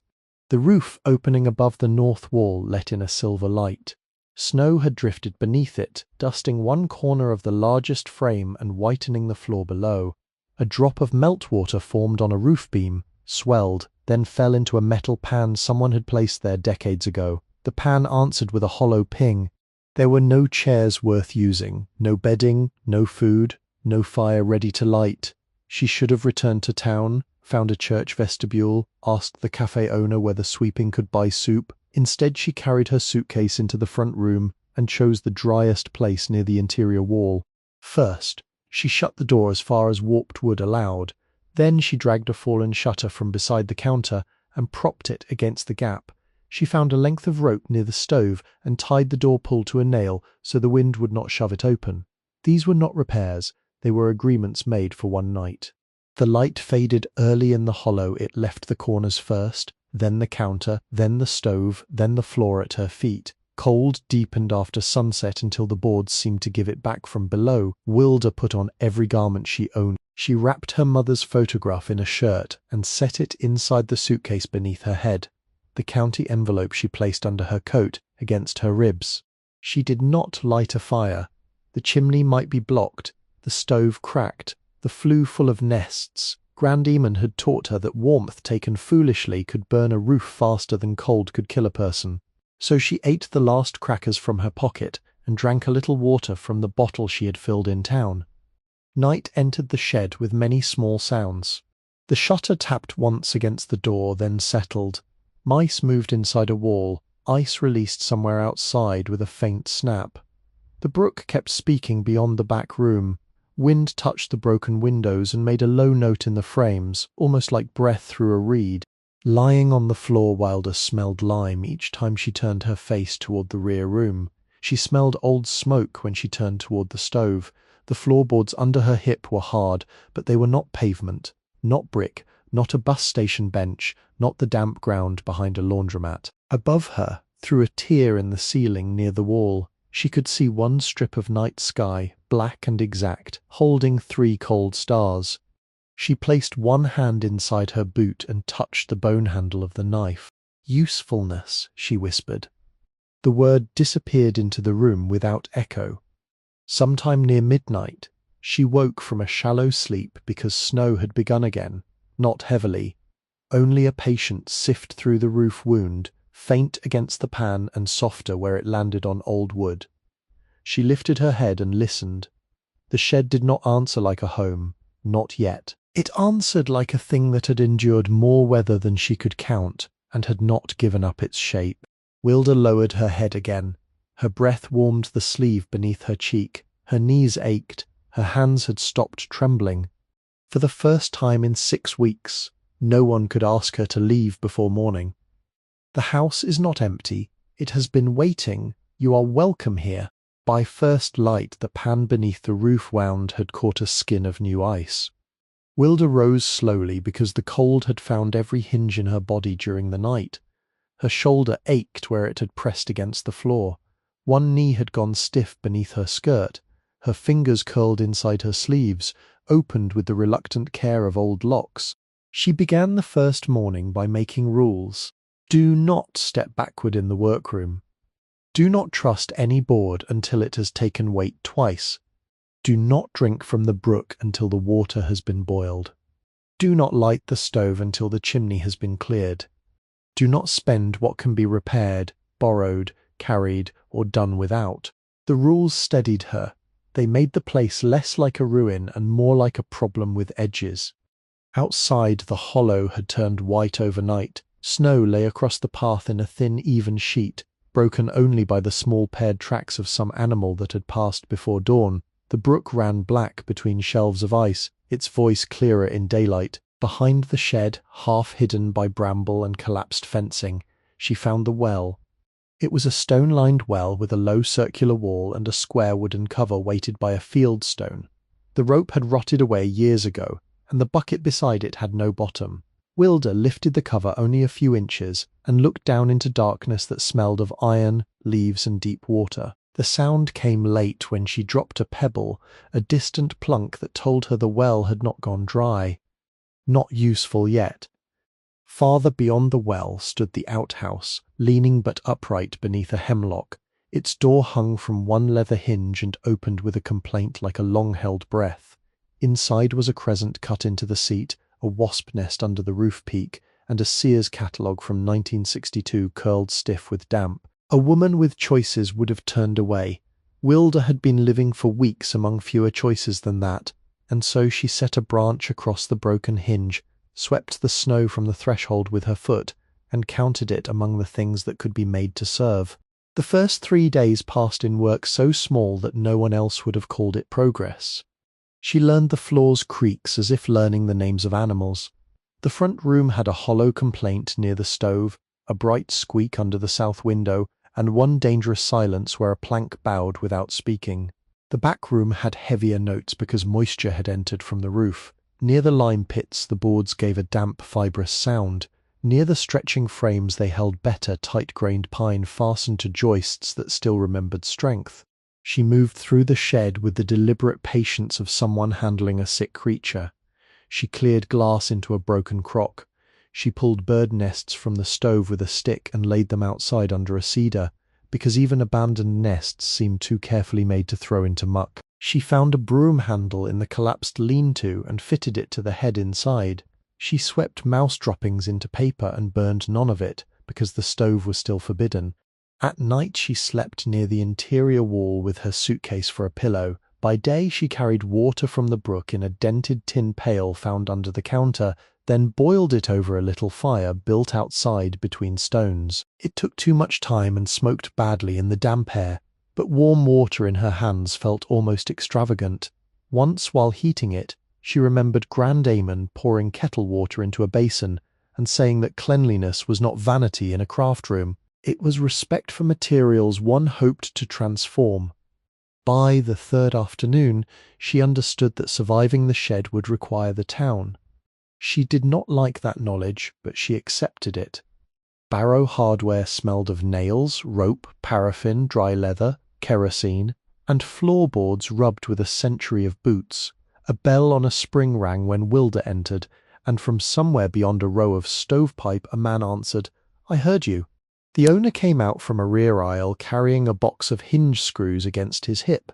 The roof opening above the north wall let in a silver light. Snow had drifted beneath it, dusting one corner of the largest frame and whitening the floor below. A drop of meltwater formed on a roof beam, swelled, then fell into a metal pan someone had placed there decades ago. The pan answered with a hollow ping. There were no chairs worth using, no bedding, no food, no fire ready to light. She should have returned to town, found a church vestibule, asked the cafe owner whether sweeping could buy soup. Instead, she carried her suitcase into the front room and chose the driest place near the interior wall. First, she shut the door as far as warped wood allowed. Then she dragged a fallen shutter from beside the counter and propped it against the gap. She found a length of rope near the stove and tied the door pull to a nail so the wind would not shove it open. These were not repairs, they were agreements made for one night. The light faded early in the hollow. It left the corners first, then the counter, then the stove, then the floor at her feet. Cold deepened after sunset until the boards seemed to give it back from below. Wilda put on every garment she owned. She wrapped her mother's photograph in a shirt and set it inside the suitcase beneath her head. The county envelope she placed under her coat, against her ribs. She did not light a fire. The chimney might be blocked, the stove cracked, the flue full of nests. Grand Eamon had taught her that warmth taken foolishly could burn a roof faster than cold could kill a person. So she ate the last crackers from her pocket and drank a little water from the bottle she had filled in town. Night entered the shed with many small sounds. The shutter tapped once against the door, then settled. Mice moved inside a wall, ice released somewhere outside with a faint snap. The brook kept speaking beyond the back room. Wind touched the broken windows and made a low note in the frames, almost like breath through a reed. Lying on the floor, Wilda smelled lime each time she turned her face toward the rear room. She smelled old smoke when she turned toward the stove. The floorboards under her hip were hard, but they were not pavement, not brick, not a bus station bench, not the damp ground behind a laundromat. Above her, through a tear in the ceiling near the wall, she could see one strip of night sky, black and exact, holding 3 cold stars. She placed one hand inside her boot and touched the bone handle of the knife. "Usefulness," she whispered. The word disappeared into the room without echo. Sometime near midnight, she woke from a shallow sleep because snow had begun again, not heavily. Only a patient sift through the roof wound, faint against the pan and softer where it landed on old wood. She lifted her head and listened. The shed did not answer like a home, not yet. It answered like a thing that had endured more weather than she could count and had not given up its shape. Wilda lowered her head again. Her breath warmed the sleeve beneath her cheek. Her knees ached. Her hands had stopped trembling. For the first time in 6 weeks, no one could ask her to leave before morning. "The house is not empty. It has been waiting. You are welcome here." By first light, the pan beneath the roof wound had caught a skin of new ice. Wilda rose slowly because the cold had found every hinge in her body during the night. Her shoulder ached where it had pressed against the floor. One knee had gone stiff beneath her skirt. Her fingers curled inside her sleeves, opened with the reluctant care of old locks. She began the first morning by making rules. Do not step backward in the workroom. Do not trust any board until it has taken weight twice. Do not drink from the brook until the water has been boiled. Do not light the stove until the chimney has been cleared. Do not spend what can be repaired, borrowed, carried, or done without. The rules steadied her. They made the place less like a ruin and more like a problem with edges. Outside, the hollow had turned white overnight. Snow lay across the path in a thin, even sheet, broken only by the small paired tracks of some animal that had passed before dawn. The brook ran black between shelves of ice, its voice clearer in daylight. Behind the shed, half hidden by bramble and collapsed fencing, she found the well. It was a stone-lined well with a low circular wall and a square wooden cover weighted by a field stone. The rope had rotted away years ago, and the bucket beside it had no bottom. Wilda lifted the cover only a few inches and looked down into darkness that smelled of iron, leaves, and deep water. The sound came late when she dropped a pebble, a distant plunk that told her the well had not gone dry. Not useful yet. Farther beyond the well stood the outhouse, leaning but upright beneath a hemlock. Its door hung from one leather hinge and opened with a complaint like a long-held breath. Inside was a crescent cut into the seat, a wasp nest under the roof peak, and a Sears catalogue from 1962 curled stiff with damp. A woman with choices would have turned away. Wilda had been living for weeks among fewer choices than that, and so she set a branch across the broken hinge, swept the snow from the threshold with her foot, and counted it among the things that could be made to serve. The first 3 days passed in work so small that no one else would have called it progress. She learned the floor's creaks as if learning the names of animals. The front room had a hollow complaint near the stove, a bright squeak under the south window, and one dangerous silence where a plank bowed without speaking. The back room had heavier notes because moisture had entered from the roof. Near the lime pits the boards gave a damp, fibrous sound. Near the stretching frames they held better, tight-grained pine fastened to joists that still remembered strength. She moved through the shed with the deliberate patience of someone handling a sick creature. She cleared glass into a broken crock. She pulled bird nests from the stove with a stick and laid them outside under a cedar, because even abandoned nests seemed too carefully made to throw into muck. She found a broom handle in the collapsed lean-to and fitted it to the head inside. She swept mouse droppings into paper and burned none of it, because the stove was still forbidden. At night she slept near the interior wall with her suitcase for a pillow. By day she carried water from the brook in a dented tin pail found under the counter, then boiled it over a little fire built outside between stones. It took too much time and smoked badly in the damp air, but warm water in her hands felt almost extravagant. Once, while heating it, she remembered Grand Amon pouring kettle water into a basin and saying that cleanliness was not vanity in a craft room. It was respect for materials one hoped to transform. By the third afternoon, she understood that surviving the shed would require the town. She did not like that knowledge, but she accepted it. Barrow hardware smelled of nails, rope, paraffin, dry leather, kerosene, and floorboards rubbed with a century of boots. A bell on a spring rang when Wilda entered, and from somewhere beyond a row of stovepipe a man answered, "I heard you." The owner came out from a rear aisle carrying a box of hinge screws against his hip.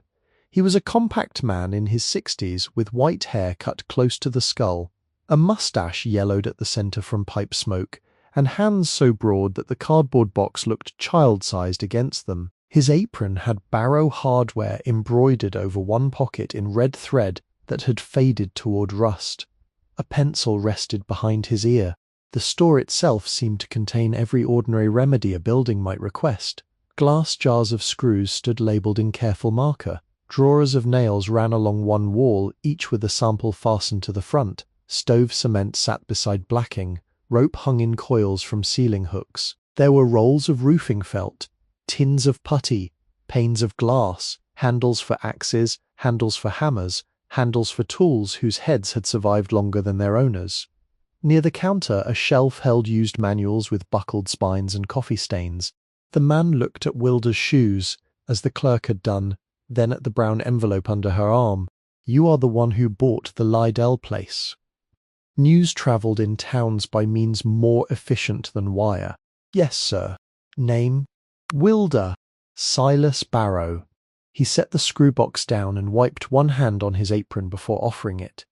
He was a compact man in his 60s with white hair cut close to the skull, a moustache yellowed at the centre from pipe smoke, and hands so broad that the cardboard box looked child-sized against them. His apron had Barrow hardware embroidered over one pocket in red thread that had faded toward rust. A pencil rested behind his ear. The store itself seemed to contain every ordinary remedy a building might request. Glass jars of screws stood labelled in careful marker. Drawers of nails ran along one wall, each with a sample fastened to the front. Stove cement sat beside blacking. Rope hung in coils from ceiling hooks. There were rolls of roofing felt, tins of putty, panes of glass, handles for axes, handles for hammers, handles for tools whose heads had survived longer than their owners. Near the counter, a shelf held used manuals with buckled spines and coffee stains. The man looked at Wilda's shoes, as the clerk had done, then at the brown envelope under her arm. "You are the one who bought the Liddell place." News travelled in towns by means more efficient than wire. "Yes, sir." "Name?" "Wilda. Silas Barrow." He set the screw box down and wiped one hand on his apron before offering it.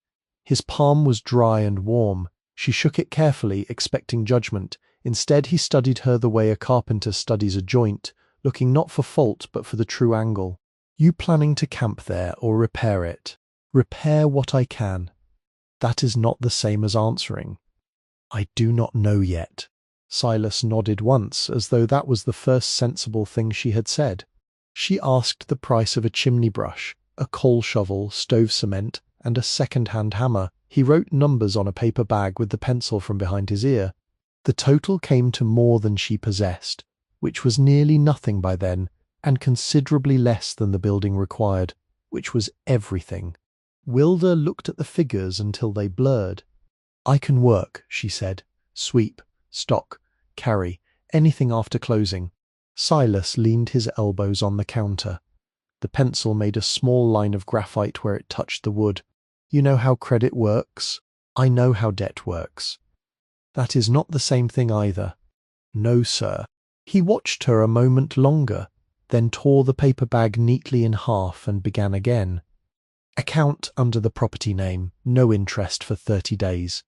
His palm was dry and warm. She shook it carefully, expecting judgment. Instead he studied her the way a carpenter studies a joint, looking not for fault but for the true angle. "You planning to camp there or repair it?" "Repair what I can." "That is not the same as answering." "I do not know yet." Silas nodded once, as though that was the first sensible thing she had said. She asked the price of a chimney brush, a coal shovel, stove cement, and a second-hand hammer. He wrote numbers on a paper bag with the pencil from behind his ear. The total came to more than she possessed, which was nearly nothing by then, and considerably less than the building required, which was everything. Wilda looked at the figures until they blurred. "I can work," she said. "Sweep, stock, carry, anything after closing." Silas leaned his elbows on the counter. The pencil made a small line of graphite where it touched the wood. "You know how credit works? I know how debt works." "That is not the same thing either." "No, sir." He watched her a moment longer, then tore the paper bag neatly in half and began again. "Account under the property name, no interest for 30 days.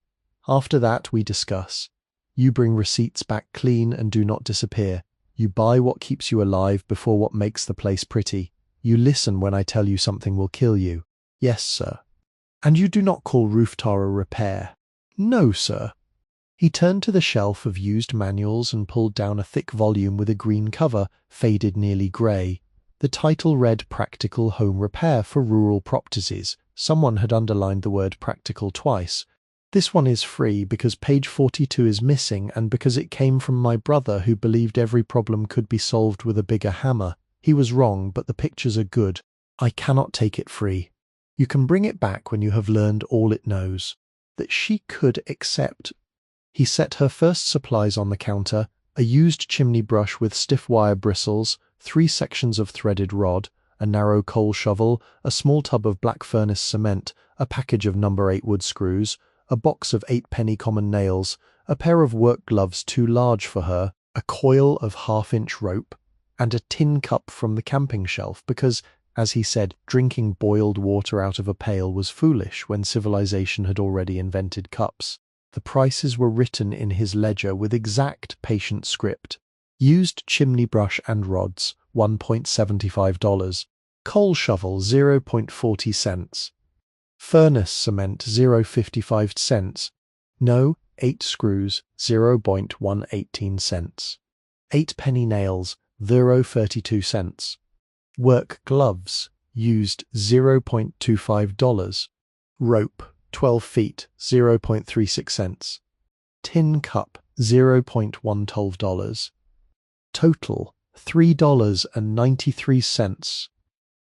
After that we discuss. You bring receipts back clean and do not disappear. You buy what keeps you alive before what makes the place pretty. You listen when I tell you something will kill you." "Yes, sir." "And you do not call roof tar a repair." "No, sir." He turned to the shelf of used manuals and pulled down a thick volume with a green cover, faded nearly grey. The title read Practical Home Repair for Rural Properties. Someone had underlined the word practical twice. "This one is free because page 42 is missing and because it came from my brother who believed every problem could be solved with a bigger hammer. He was wrong, but the pictures are good. I cannot take it free. You can bring it back when you have learned all it knows." That she could accept. He set her first supplies on the counter, a used chimney brush with stiff wire bristles, 3 sections of threaded rod, a narrow coal shovel, a small tub of black furnace cement, a package of No. 8 wood screws, a box of 8-penny common nails, a pair of work gloves too large for her, a coil of 1/2-inch rope, and a tin cup from the camping shelf because, as he said, drinking boiled water out of a pail was foolish when civilization had already invented cups. The prices were written in his ledger with exact patient script. Used chimney brush and rods, $1.75. Coal shovel, 0.40 cents. Furnace cement, 0.55 cents. No, 8 screws, 0.118 cents. 8-penny nails, 0.32 cents. Work gloves, used, $0.25. Rope, 12 feet, 0.36 cents. Tin cup, $0.112. Total, $3.93.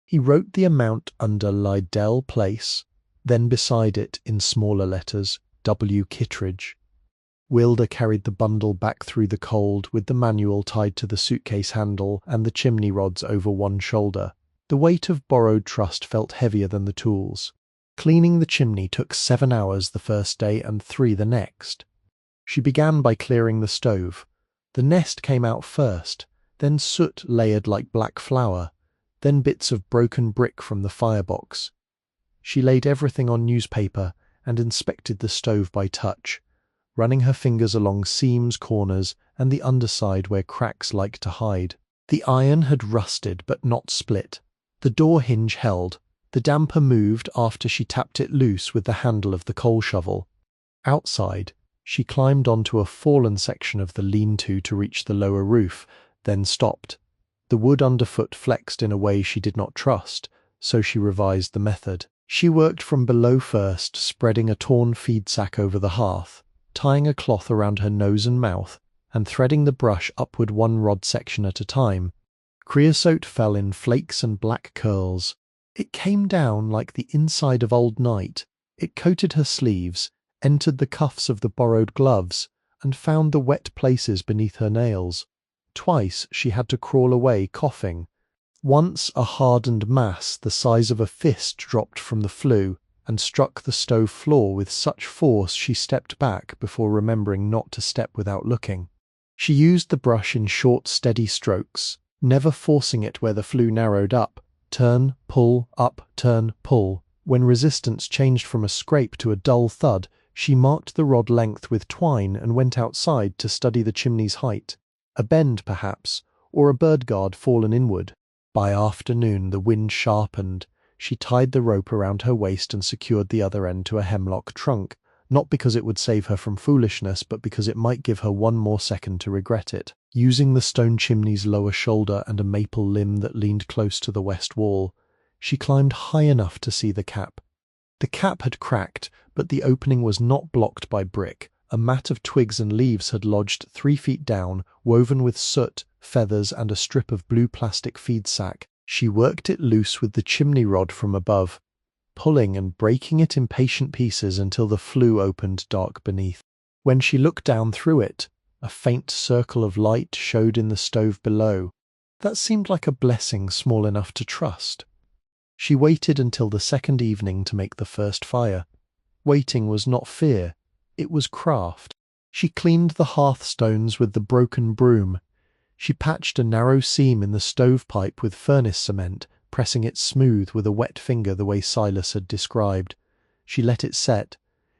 He wrote the amount under Liddell Place, then beside it, in smaller letters, W. Kittredge. Wilda carried the bundle back through the cold with the manual tied to the suitcase handle and the chimney rods over one shoulder. The weight of borrowed trust felt heavier than the tools. Cleaning the chimney took 7 hours the first day and 3 the next. She began by clearing the stove. The nest came out first, then soot layered like black flour, then bits of broken brick from the firebox. She laid everything on newspaper and inspected the stove by touch, running her fingers along seams, corners, and the underside where cracks like to hide. The iron had rusted but not split. The door hinge held. The damper moved after she tapped it loose with the handle of the coal shovel. Outside, she climbed onto a fallen section of the lean-to to reach the lower roof, then stopped. The wood underfoot flexed in a way she did not trust, so she revised the method. She worked from below first, spreading a torn feed sack over the hearth, tying a cloth around her nose and mouth, and threading the brush upward 1 rod section at a time. Creosote fell in flakes and black curls. It came down like the inside of old night. It coated her sleeves, entered the cuffs of the borrowed gloves, and found the wet places beneath her nails. Twice she had to crawl away coughing. Once a hardened mass the size of a fist dropped from the flue and struck the stove floor with such force she stepped back before remembering not to step without looking. She used the brush in short, steady strokes, never forcing it where the flue narrowed up. Turn, pull, up, turn, pull. When resistance changed from a scrape to a dull thud, she marked the rod length with twine and went outside to study the chimney's height. A bend, perhaps, or a bird guard fallen inward. By afternoon the wind sharpened. She tied the rope around her waist and secured the other end to a hemlock trunk, not because it would save her from foolishness, but because it might give her 1 more second to regret it. Using the stone chimney's lower shoulder and a maple limb that leaned close to the west wall, she climbed high enough to see the cap. The cap had cracked, but the opening was not blocked by brick. A mat of twigs and leaves had lodged 3 feet down, woven with soot, feathers, and a strip of blue plastic feed sack. She worked it loose with the chimney rod from above. pulling and breaking it in patient pieces until the flue opened dark beneath. When she looked down through it, a faint circle of light showed in the stove below. That seemed like a blessing small enough to trust. She waited until the second evening to make the first fire. Waiting was not fear, it was craft. She cleaned the hearthstones with the broken broom. She patched a narrow seam in the stovepipe with furnace cement, pressing it smooth with a wet finger the way Silas had described. She let it set.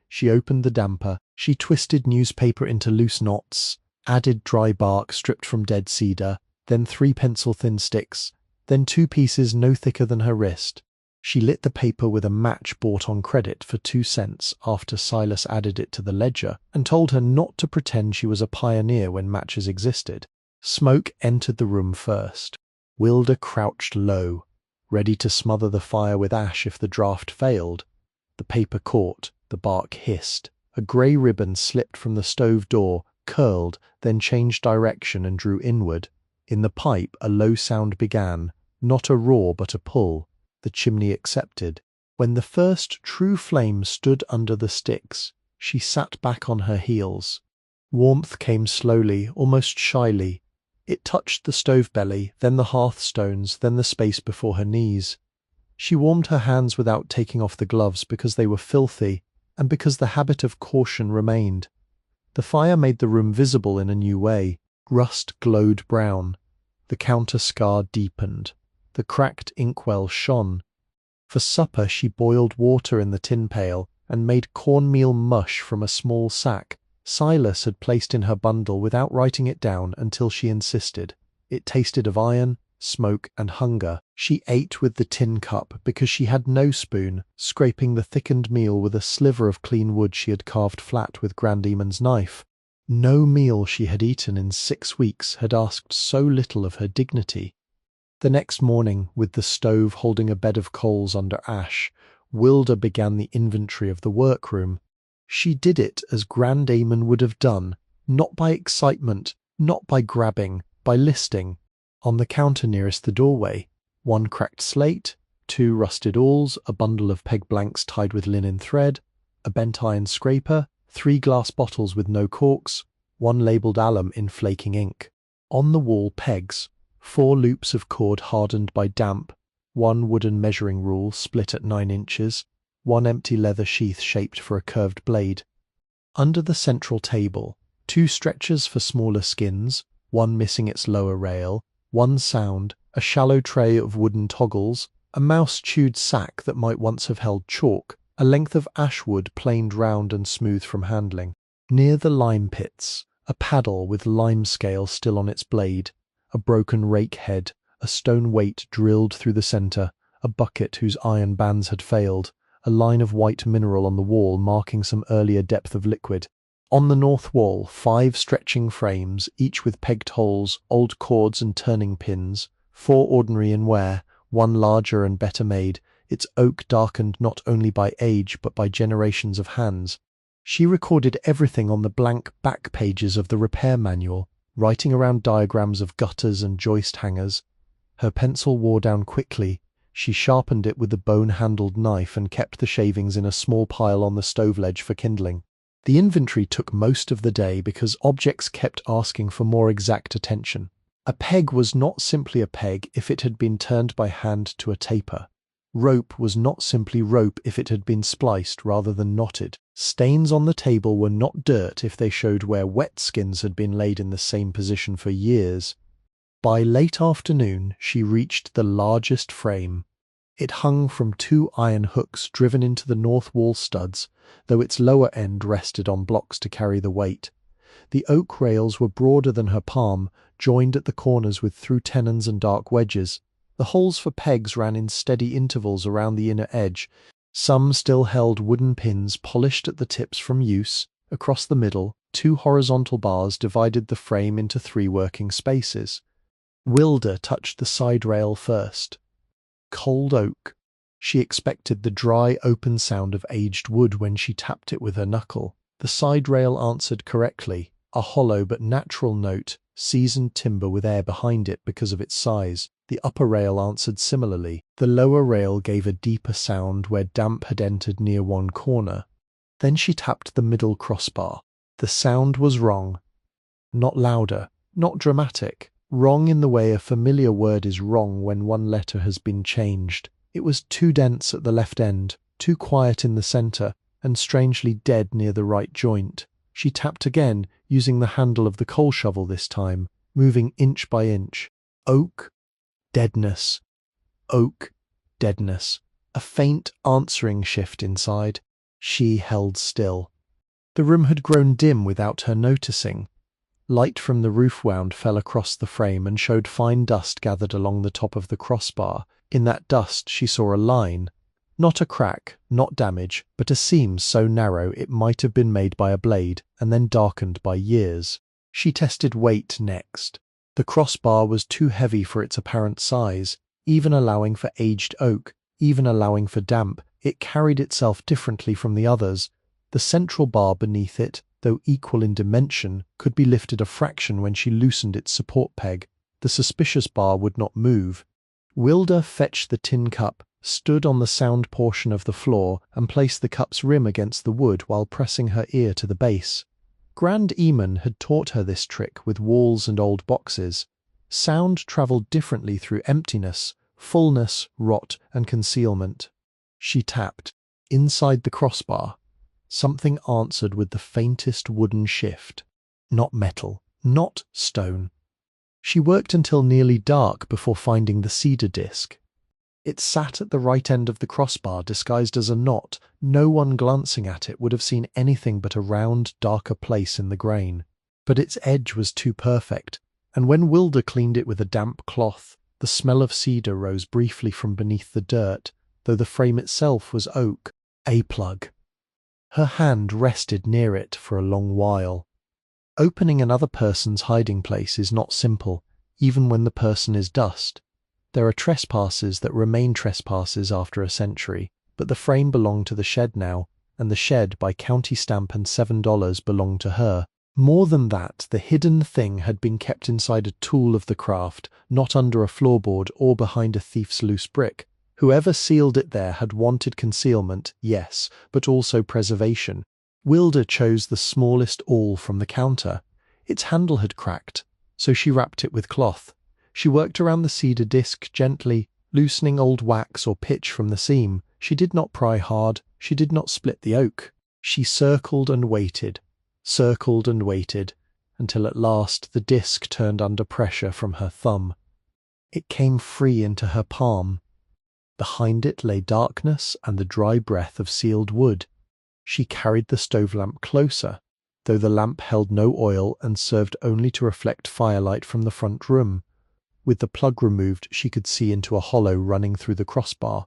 She opened the damper. She twisted newspaper into loose knots, added dry bark stripped from dead cedar, then 3 pencil-thin sticks, then 2 pieces no thicker than her wrist. She lit the paper with a match bought on credit for 2 cents after Silas added it to the ledger and told her not to pretend she was a pioneer when matches existed. Smoke entered the room first. Wilda crouched low, ready to smother the fire with ash if the draught failed. The paper caught, the bark hissed. A grey ribbon slipped from the stove door, curled, then changed direction and drew inward. In the pipe a low sound began, not a roar but a pull. The chimney accepted. When the first true flame stood under the sticks, she sat back on her heels. Warmth came slowly, almost shyly. It touched the stove belly, then the hearthstones, then the space before her knees. She warmed her hands without taking off the gloves because they were filthy, and because the habit of caution remained. The fire made the room visible in a new way. Rust glowed brown. The counter scar deepened. The cracked inkwell shone. For supper she boiled water in the tin pail and made cornmeal mush from a small sack Silas had placed in her bundle without writing it down until she insisted. It tasted of iron, smoke, and hunger. She ate with the tin cup because she had no spoon, scraping the thickened meal with a sliver of clean wood she had carved flat with Grandemon's knife. No meal she had eaten in 6 weeks had asked so little of her dignity. The next morning, with the stove holding a bed of coals under ash, Wilda began the inventory of the workroom. She did it as Grandamon would have done, not by excitement, not by grabbing, by listing. On the counter nearest the doorway, 1 cracked slate, 2 rusted awls, a bundle of peg blanks tied with linen thread, a bent iron scraper, 3 glass bottles with no corks, 1 labelled alum in flaking ink. On the wall pegs, 4 loops of cord hardened by damp, 1 wooden measuring rule split at 9 inches, 1 empty leather sheath shaped for a curved blade. Under the central table, 2 stretchers for smaller skins, 1 missing its lower rail, 1 sound, a shallow tray of wooden toggles, a mouse-chewed sack that might once have held chalk, a length of ash wood planed round and smooth from handling. Near the lime pits, a paddle with lime scale still on its blade, a broken rake head, a stone weight drilled through the centre, a bucket whose iron bands had failed, a line of white mineral on the wall marking some earlier depth of liquid. On the north wall, 5 stretching frames, each with pegged holes, old cords and turning pins, 4 ordinary in wear, 1 larger and better made, its oak darkened not only by age but by generations of hands. She recorded everything on the blank back pages of the repair manual, writing around diagrams of gutters and joist hangers. Her pencil wore down quickly. She sharpened it with the bone-handled knife and kept the shavings in a small pile on the stove ledge for kindling. The inventory took most of the day because objects kept asking for more exact attention. A peg was not simply a peg if it had been turned by hand to a taper. Rope was not simply rope if it had been spliced rather than knotted. Stains on the table were not dirt if they showed where wet skins had been laid in the same position for years. By late afternoon, she reached the largest frame. It hung from 2 iron hooks driven into the north wall studs, though its lower end rested on blocks to carry the weight. The oak rails were broader than her palm, joined at the corners with through tenons and dark wedges. The holes for pegs ran in steady intervals around the inner edge. Some still held wooden pins polished at the tips from use. Across the middle, 2 horizontal bars divided the frame into 3 working spaces. Wilda touched the side rail first. Cold oak. She expected the dry, open sound of aged wood when she tapped it with her knuckle. The side rail answered correctly, a hollow but natural note, seasoned timber with air behind it because of its size. The upper rail answered similarly. The lower rail gave a deeper sound where damp had entered near one corner. Then she tapped the middle crossbar. The sound was wrong. Not louder, not dramatic. Wrong in the way a familiar word is wrong when one letter has been changed. It was too dense at the left end, too quiet in the centre, and strangely dead near the right joint. She tapped again, using the handle of the coal shovel this time, moving inch by inch. Oak, deadness. Oak, deadness. A faint answering shift inside. She held still. The room had grown dim without her noticing. Light from the roof wound fell across the frame and showed fine dust gathered along the top of the crossbar. In that dust she saw a line. Not a crack, not damage, but a seam so narrow it might have been made by a blade and then darkened by years. She tested weight next. The crossbar was too heavy for its apparent size, even allowing for aged oak, even allowing for damp. It carried itself differently from the others. The central bar beneath it, though equal in dimension, could be lifted a fraction when she loosened its support peg. The suspicious bar would not move. Wilda fetched the tin cup, stood on the sound portion of the floor, and placed the cup's rim against the wood while pressing her ear to the base. Grand Eamon had taught her this trick with walls and old boxes. Sound travelled differently through emptiness, fullness, rot, and concealment. She tapped. Inside the crossbar, something answered with the faintest wooden shift. Not metal, not stone. She worked until nearly dark before finding the cedar disc. It sat at the right end of the crossbar, disguised as a knot. No one glancing at it would have seen anything but a round, darker place in the grain. But its edge was too perfect, and when Wilda cleaned it with a damp cloth, the smell of cedar rose briefly from beneath the dirt, though the frame itself was oak. A plug. Her hand rested near it for a long while. Opening another person's hiding place is not simple, even when the person is dust. There are trespasses that remain trespasses after a century, but the frame belonged to the shed now, and the shed, by county stamp and $7, belonged to her. More than that, the hidden thing had been kept inside a tool of the craft, not under a floorboard or behind a thief's loose brick. Whoever sealed it there had wanted concealment, yes, but also preservation. Wilda chose the smallest awl from the counter. Its handle had cracked, so she wrapped it with cloth. She worked around the cedar disc gently, loosening old wax or pitch from the seam. She did not pry hard. She did not split the oak. She circled and waited, until at last the disc turned under pressure from her thumb. It came free into her palm. Behind it lay darkness and the dry breath of sealed wood. She carried the stove lamp closer, though the lamp held no oil and served only to reflect firelight from the front room. With the plug removed, she could see into a hollow running through the crossbar.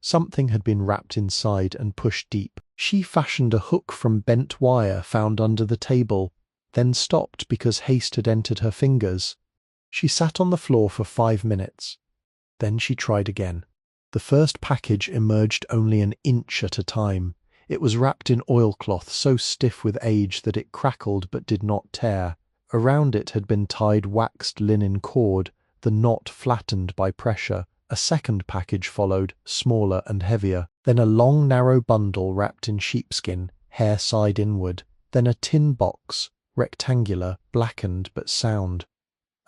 Something had been wrapped inside and pushed deep. She fashioned a hook from bent wire found under the table, then stopped because haste had entered her fingers. She sat on the floor for 5 minutes. Then she tried again. The first package emerged only an inch at a time. It was wrapped in oilcloth so stiff with age that it crackled but did not tear. Around it had been tied waxed linen cord, the knot flattened by pressure. A second package followed, smaller and heavier. Then a long narrow bundle wrapped in sheepskin, hair side inward. Then a tin box, rectangular, blackened but sound.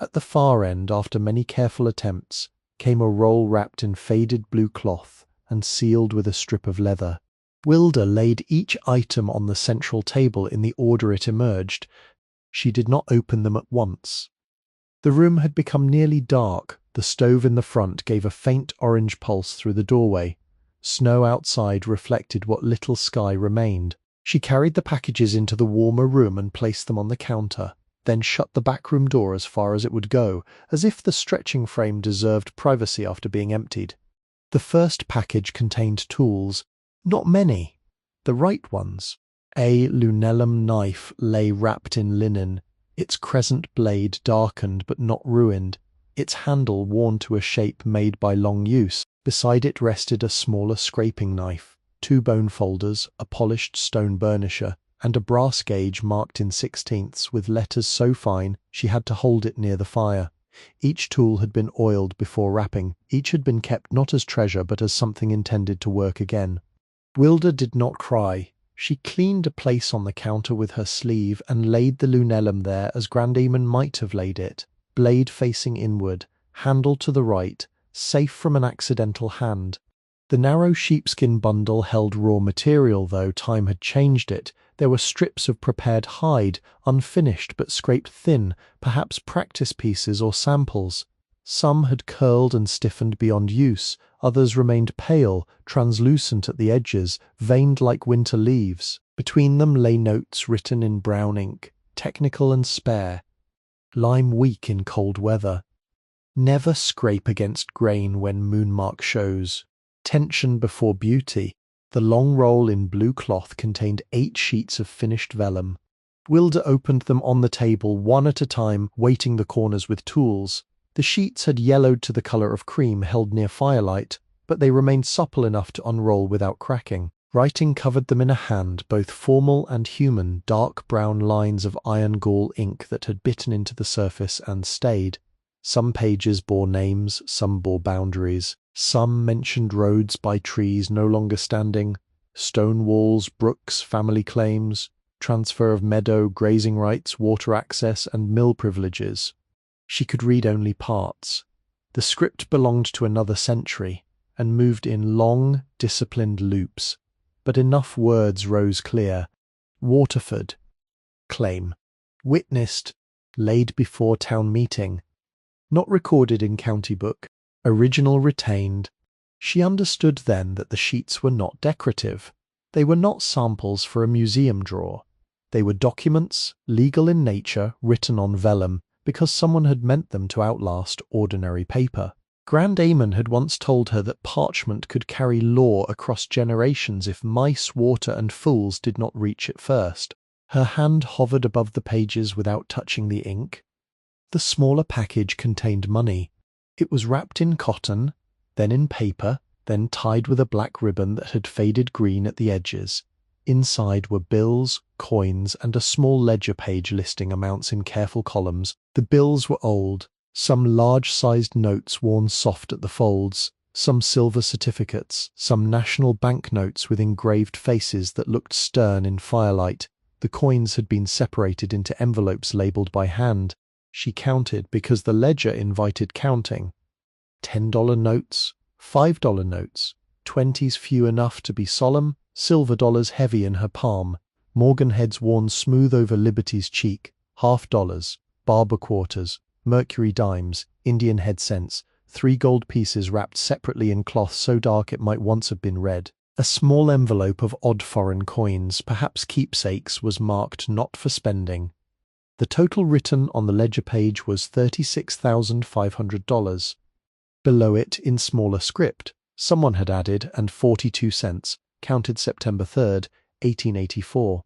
At the far end, after many careful attempts, came a roll wrapped in faded blue cloth and sealed with a strip of leather. Wilda laid each item on the central table in the order it emerged. She did not open them at once. The room had become nearly dark. The stove in the front gave a faint orange pulse through the doorway. Snow outside reflected what little sky remained. She carried the packages into the warmer room and placed them on the counter, then shut the back room door as far as it would go, as if the stretching frame deserved privacy after being emptied. The first package contained tools. Not many. The right ones. A lunellum knife lay wrapped in linen, its crescent blade darkened but not ruined, its handle worn to a shape made by long use. Beside it rested a smaller scraping knife, 2 bone folders, a polished stone burnisher, and a brass gauge marked in 16ths with letters so fine she had to hold it near the fire. Each tool had been oiled before wrapping. Each had been kept not as treasure but as something intended to work again. Wilda did not cry. She cleaned a place on the counter with her sleeve and laid the lunellum there as Grandamon might have laid it, blade facing inward, handle to the right, safe from an accidental hand. The narrow sheepskin bundle held raw material, though time had changed it. There were strips of prepared hide, unfinished but scraped thin, perhaps practice pieces or samples. Some had curled and stiffened beyond use, others remained pale, translucent at the edges, veined like winter leaves. Between them lay notes written in brown ink, technical and spare. Lime weak in cold weather. Never scrape against grain when moonmark shows. Tension before beauty. The long roll in blue cloth contained 8 sheets of finished vellum. Wilda opened them on the table one at a time, weighting the corners with tools. The sheets had yellowed to the colour of cream held near firelight, but they remained supple enough to unroll without cracking. Writing covered them in a hand, both formal and human, dark brown lines of iron gall ink that had bitten into the surface and stayed. Some pages bore names, some bore boundaries. Some mentioned roads by trees no longer standing, stone walls, brooks, family claims, transfer of meadow, grazing rights, water access, and mill privileges. She could read only parts. The script belonged to another century, and moved in long, disciplined loops, but enough words rose clear. Waterford. Claim. Witnessed. Laid before town meeting. Not recorded in county book. Original retained. She understood then that the sheets were not decorative. They were not samples for a museum drawer. They were documents, legal in nature, written on vellum, because someone had meant them to outlast ordinary paper. Grandamon had once told her that parchment could carry law across generations if mice, water, and fools did not reach it first. Her hand hovered above the pages without touching the ink. The smaller package contained money. It was wrapped in cotton, then in paper, then tied with a black ribbon that had faded green at the edges. Inside were bills, coins, and a small ledger page listing amounts in careful columns. The bills were old, some large-sized notes worn soft at the folds, some silver certificates, some national banknotes with engraved faces that looked stern in firelight. The coins had been separated into envelopes labelled by hand. She counted because the ledger invited counting. $10 notes, $5 notes, 20s few enough to be solemn, silver dollars heavy in her palm, Morgan heads worn smooth over Liberty's cheek, $half, barber quarters, Mercury dimes, Indian head cents, 3 gold pieces wrapped separately in cloth so dark it might once have been red. A small envelope of odd foreign coins, perhaps keepsakes, was marked not for spending. The total written on the ledger page was $36,500. Below it, in smaller script, someone had added, and 42 cents, counted September 3rd, 1884.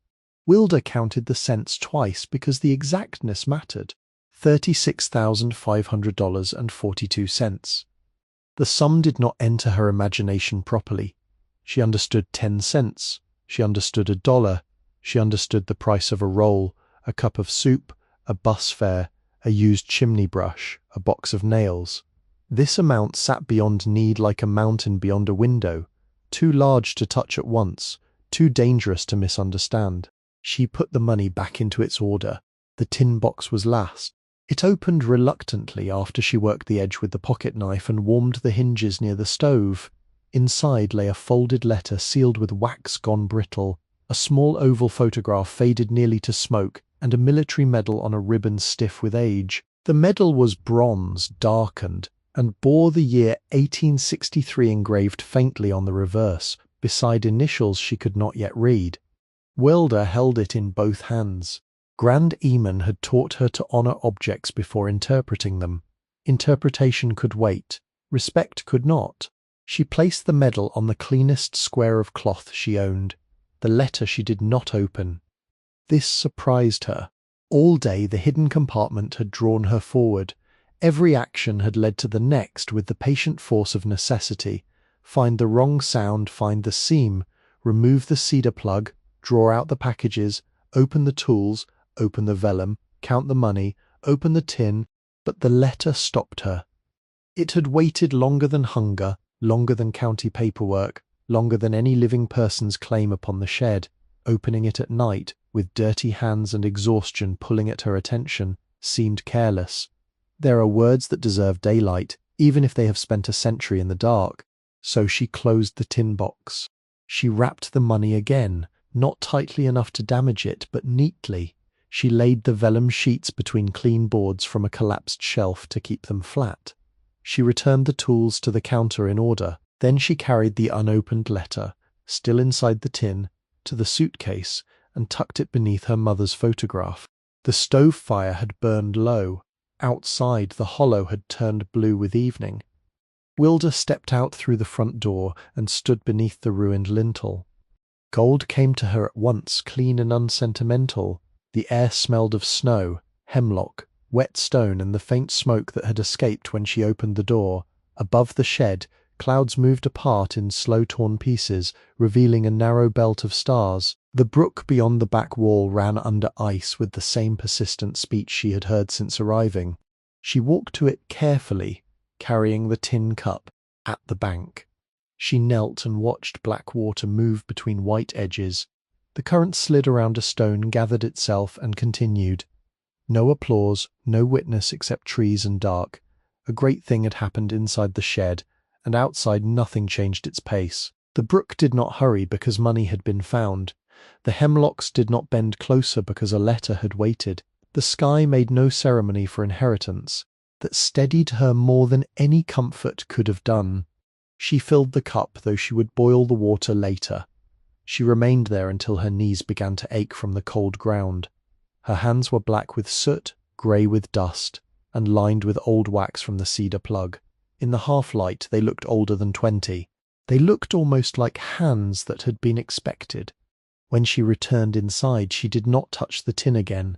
Wilda counted the cents twice because the exactness mattered. $36,500.42. The sum did not enter her imagination properly. She understood 10 cents. She understood $1. She understood the price of a roll, a cup of soup, a bus fare, a used chimney brush, a box of nails. This amount sat beyond need like a mountain beyond a window, too large to touch at once, too dangerous to misunderstand. She put the money back into its order. The tin box was last. It opened reluctantly after she worked the edge with the pocket knife and warmed the hinges near the stove. Inside lay a folded letter sealed with wax gone brittle, a small oval photograph faded nearly to smoke, and a military medal on a ribbon stiff with age. The medal was bronze, darkened, and bore the year 1863 engraved faintly on the reverse, beside initials she could not yet read. Wilda held it in both hands. Grandamon had taught her to honour objects before interpreting them. Interpretation could wait. Respect could not. She placed the medal on the cleanest square of cloth she owned. The letter she did not open. This surprised her. All day the hidden compartment had drawn her forward. Every action had led to the next with the patient force of necessity. Find the wrong sound, find the seam, remove the cedar plug, draw out the packages, open the tools, open the vellum, count the money, open the tin, but the letter stopped her. It had waited longer than hunger, longer than county paperwork, longer than any living person's claim upon the shed. Opening it at night, with dirty hands and exhaustion pulling at her attention, seemed careless. There are words that deserve daylight, even if they have spent a century in the dark. So she closed the tin box. She wrapped the money again, not tightly enough to damage it, but neatly. She laid the vellum sheets between clean boards from a collapsed shelf to keep them flat. She returned the tools to the counter in order. Then she carried the unopened letter, still inside the tin, to the suitcase and tucked it beneath her mother's photograph. The stove fire had burned low. Outside, the hollow had turned blue with evening. Wilda stepped out through the front door and stood beneath the ruined lintel. Gold came to her at once, clean and unsentimental. The air smelled of snow, hemlock, wet stone, and the faint smoke that had escaped when she opened the door. Above the shed, clouds moved apart in slow torn pieces, revealing a narrow belt of stars. The brook beyond the back wall ran under ice with the same persistent speech she had heard since arriving. She walked to it carefully, carrying the tin cup, at the bank. She knelt and watched black water move between white edges. The current slid around a stone, gathered itself, and continued. No applause, no witness except trees and dark. A great thing had happened inside the shed, and outside nothing changed its pace. The brook did not hurry because money had been found. The hemlocks did not bend closer because a letter had waited. The sky made no ceremony for inheritance. That steadied her more than any comfort could have done. She filled the cup, though she would boil the water later. She remained there until her knees began to ache from the cold ground. Her hands were black with soot, grey with dust, and lined with old wax from the cedar plug. In the half-light they looked older than 20. They looked almost like hands that had been expected. When she returned inside, she did not touch the tin again.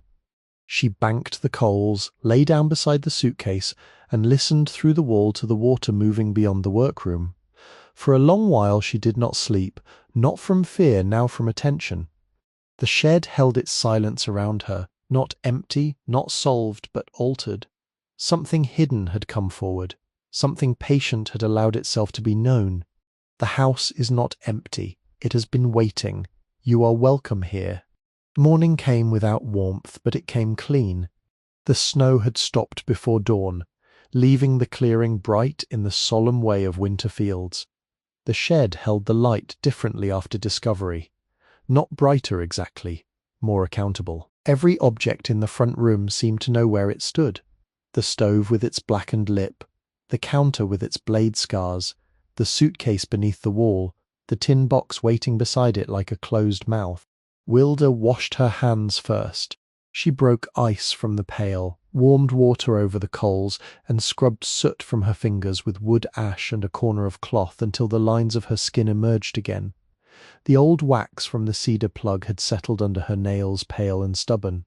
She banked the coals, lay down beside the suitcase, and listened through the wall to the water moving beyond the workroom. For a long while she did not sleep, not from fear, now from attention. The shed held its silence around her, not empty, not solved, but altered. Something hidden had come forward. Something patient had allowed itself to be known. The house is not empty. It has been waiting. You are welcome here. Morning came without warmth, but it came clean. The snow had stopped before dawn, leaving the clearing bright in the solemn way of winter fields. The shed held the light differently after discovery. Not brighter exactly, more accountable. Every object in the front room seemed to know where it stood. The stove with its blackened lip, the counter with its blade scars, the suitcase beneath the wall, the tin box waiting beside it like a closed mouth. Wilda washed her hands first. She broke ice from the pail, warmed water over the coals, and scrubbed soot from her fingers with wood ash and a corner of cloth until the lines of her skin emerged again. The old wax from the cedar plug had settled under her nails, pale and stubborn.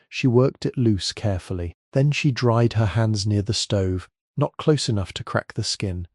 She worked it loose carefully. Then she dried her hands near the stove, not close enough to crack the skin,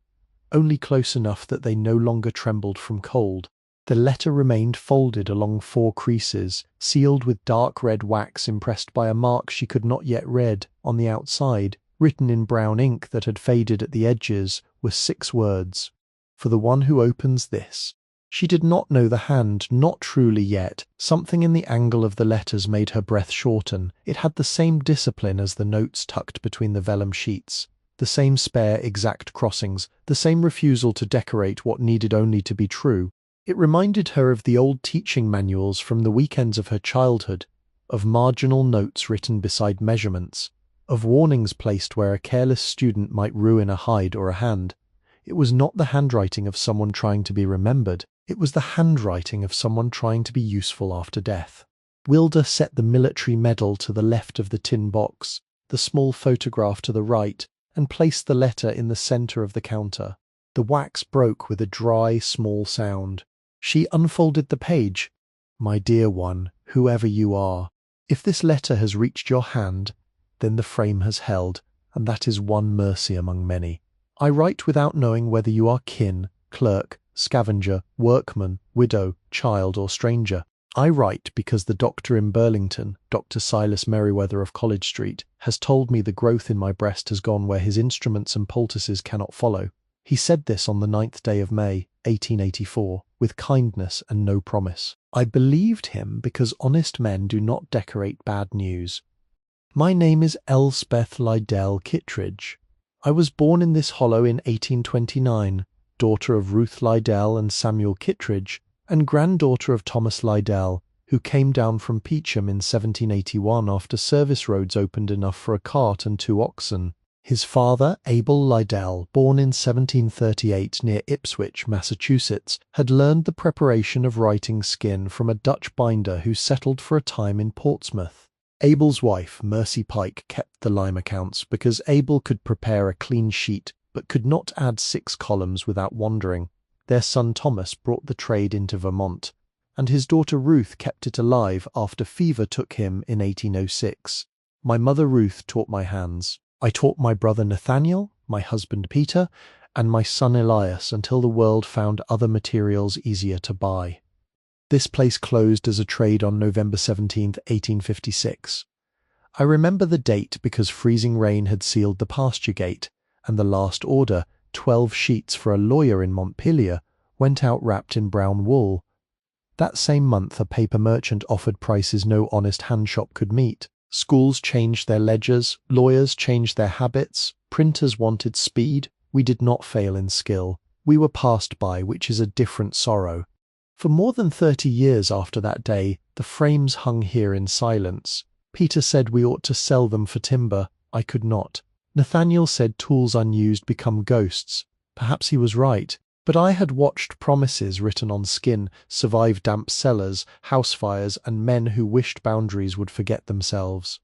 only close enough that they no longer trembled from cold. The letter remained folded along 4 creases, sealed with dark red wax impressed by a mark she could not yet read. On the outside, written in brown ink that had faded at the edges, were 6 words. For the one who opens this. She did not know the hand, not truly yet. Something in the angle of the letters made her breath shorten. It had the same discipline as the notes tucked between the vellum sheets. The same spare, exact crossings, the same refusal to decorate what needed only to be true. It reminded her of the old teaching manuals from the weekends of her childhood, of marginal notes written beside measurements, of warnings placed where a careless student might ruin a hide or a hand. It was not the handwriting of someone trying to be remembered. It was the handwriting of someone trying to be useful after death. Wilda set the military medal to the left of the tin box, the small photograph to the right, and placed the letter in the centre of the counter. The wax broke with a dry, small sound. She unfolded the page. My dear one, whoever you are, if this letter has reached your hand, then the frame has held, and that is one mercy among many. I write without knowing whether you are kin, clerk, scavenger, workman, widow, child, or stranger. I write because the doctor in Burlington, Dr. Silas Merriweather of College Street, has told me the growth in my breast has gone where his instruments and poultices cannot follow. He said this on the 9th day of May, 1884, with kindness and no promise. I believed him because honest men do not decorate bad news. My name is Elspeth Liddell Kittredge. I was born in this hollow in 1829, daughter of Ruth Liddell and Samuel Kittredge, and granddaughter of Thomas Liddell, who came down from Peacham in 1781 after service roads opened enough for a cart and 2 oxen. His father, Abel Liddell, born in 1738 near Ipswich, Massachusetts, had learned the preparation of writing skin from a Dutch binder who settled for a time in Portsmouth. Abel's wife, Mercy Pike, kept the lime accounts because Abel could prepare a clean sheet but could not add 6 columns without wandering. Their son Thomas brought the trade into Vermont, and his daughter Ruth kept it alive after fever took him in 1806. My mother Ruth taught my hands. I taught my brother Nathaniel, my husband Peter, and my son Elias until the world found other materials easier to buy. This place closed as a trade on November 17, 1856. I remember the date because freezing rain had sealed the pasture gate, and the last order, 12 sheets for a lawyer in Montpelier, went out wrapped in brown wool. That same month a paper merchant offered prices no honest handshop could meet. Schools changed their ledgers, lawyers changed their habits, printers wanted speed. We did not fail in skill. We were passed by, which is a different sorrow. For more than 30 years after that day, the frames hung here in silence. Peter said we ought to sell them for timber. I could not. Nathaniel said tools unused become ghosts. Perhaps he was right. But I had watched promises written on skin survive damp cellars, house fires, and men who wished boundaries would forget themselves.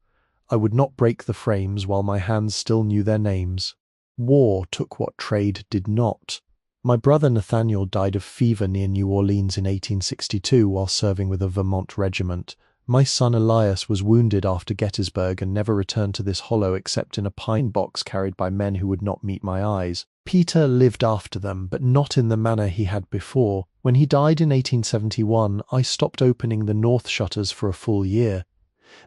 I would not break the frames while my hands still knew their names. War took what trade did not. My brother Nathaniel died of fever near New Orleans in 1862 while serving with a Vermont regiment. My son Elias was wounded after Gettysburg and never returned to this hollow except in a pine box carried by men who would not meet my eyes. Peter lived after them, but not in the manner he had before. When he died in 1871, I stopped opening the north shutters for a full year.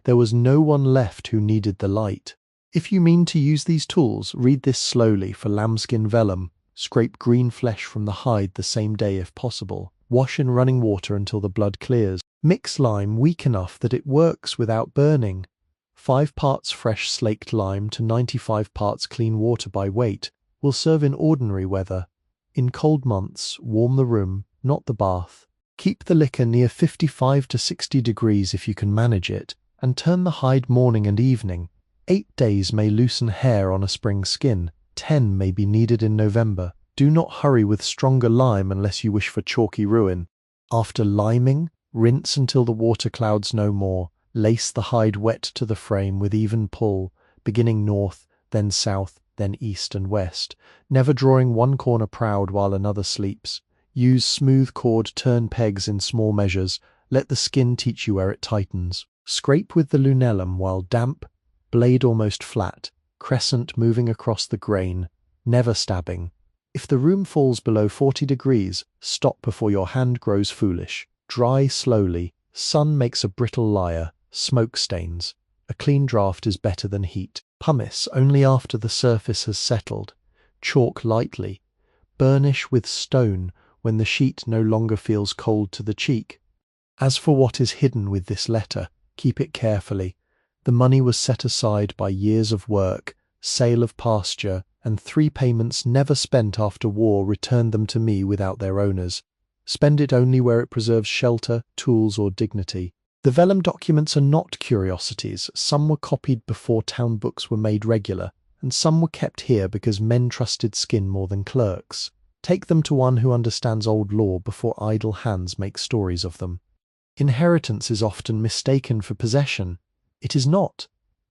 There was no one left who needed the light. If you mean to use these tools, read this slowly for lambskin vellum. Scrape green flesh from the hide the same day if possible. Wash in running water until the blood clears. Mix lime weak enough that it works without burning. 5 parts fresh slaked lime to 95 parts clean water by weight will serve in ordinary weather. In cold months, warm the room, not the bath. Keep the liquor near 55 to 60 degrees if you can manage it, and turn the hide morning and evening. 8 days may loosen hair on a spring skin. 10 may be needed in November. Do not hurry with stronger lime unless you wish for chalky ruin. After liming, rinse until the water clouds no more. Lace the hide wet to the frame with even pull, beginning north, then south, then east and west, never drawing one corner proud while another sleeps. Use smooth cord turn pegs in small measures. Let the skin teach you where it tightens. Scrape with the lunellum while damp, blade almost flat, crescent moving across the grain, never stabbing. If the room falls below 40 degrees, stop before your hand grows foolish. Dry slowly. Sun makes a brittle lyre. Smoke stains. A clean draught is better than heat. Pumice only after the surface has settled. Chalk lightly. Burnish with stone when the sheet no longer feels cold to the cheek. As for what is hidden with this letter, keep it carefully. The money was set aside by years of work, sale of pasture, and 3 payments never spent after war returned them to me without their owners. Spend it only where it preserves shelter, tools, or dignity. The vellum documents are not curiosities. Some were copied before town books were made regular, and some were kept here because men trusted skin more than clerks. Take them to one who understands old law before idle hands make stories of them. Inheritance is often mistaken for possession. It is not.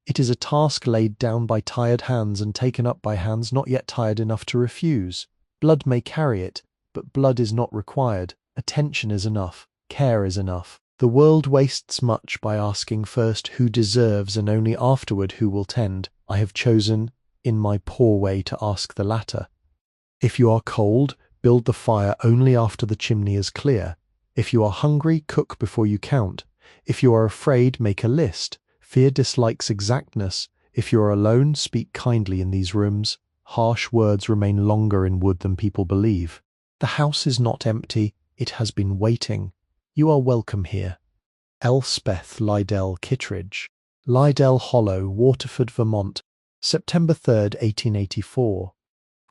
It is a task laid down by tired hands and taken up by hands not yet tired enough to refuse. Blood may carry it, but blood is not required. Attention is enough. Care is enough. The world wastes much by asking first who deserves and only afterward who will tend. I have chosen, in my poor way, to ask the latter. If you are cold, build the fire only after the chimney is clear. If you are hungry, cook before you count. If you are afraid, make a list. Fear dislikes exactness. If you are alone, speak kindly in these rooms. Harsh words remain longer in wood than people believe. The house is not empty. It has been waiting. You are welcome here. Elspeth Lydell Kittredge. Lydell Hollow, Waterford, Vermont, September 3rd, 1884.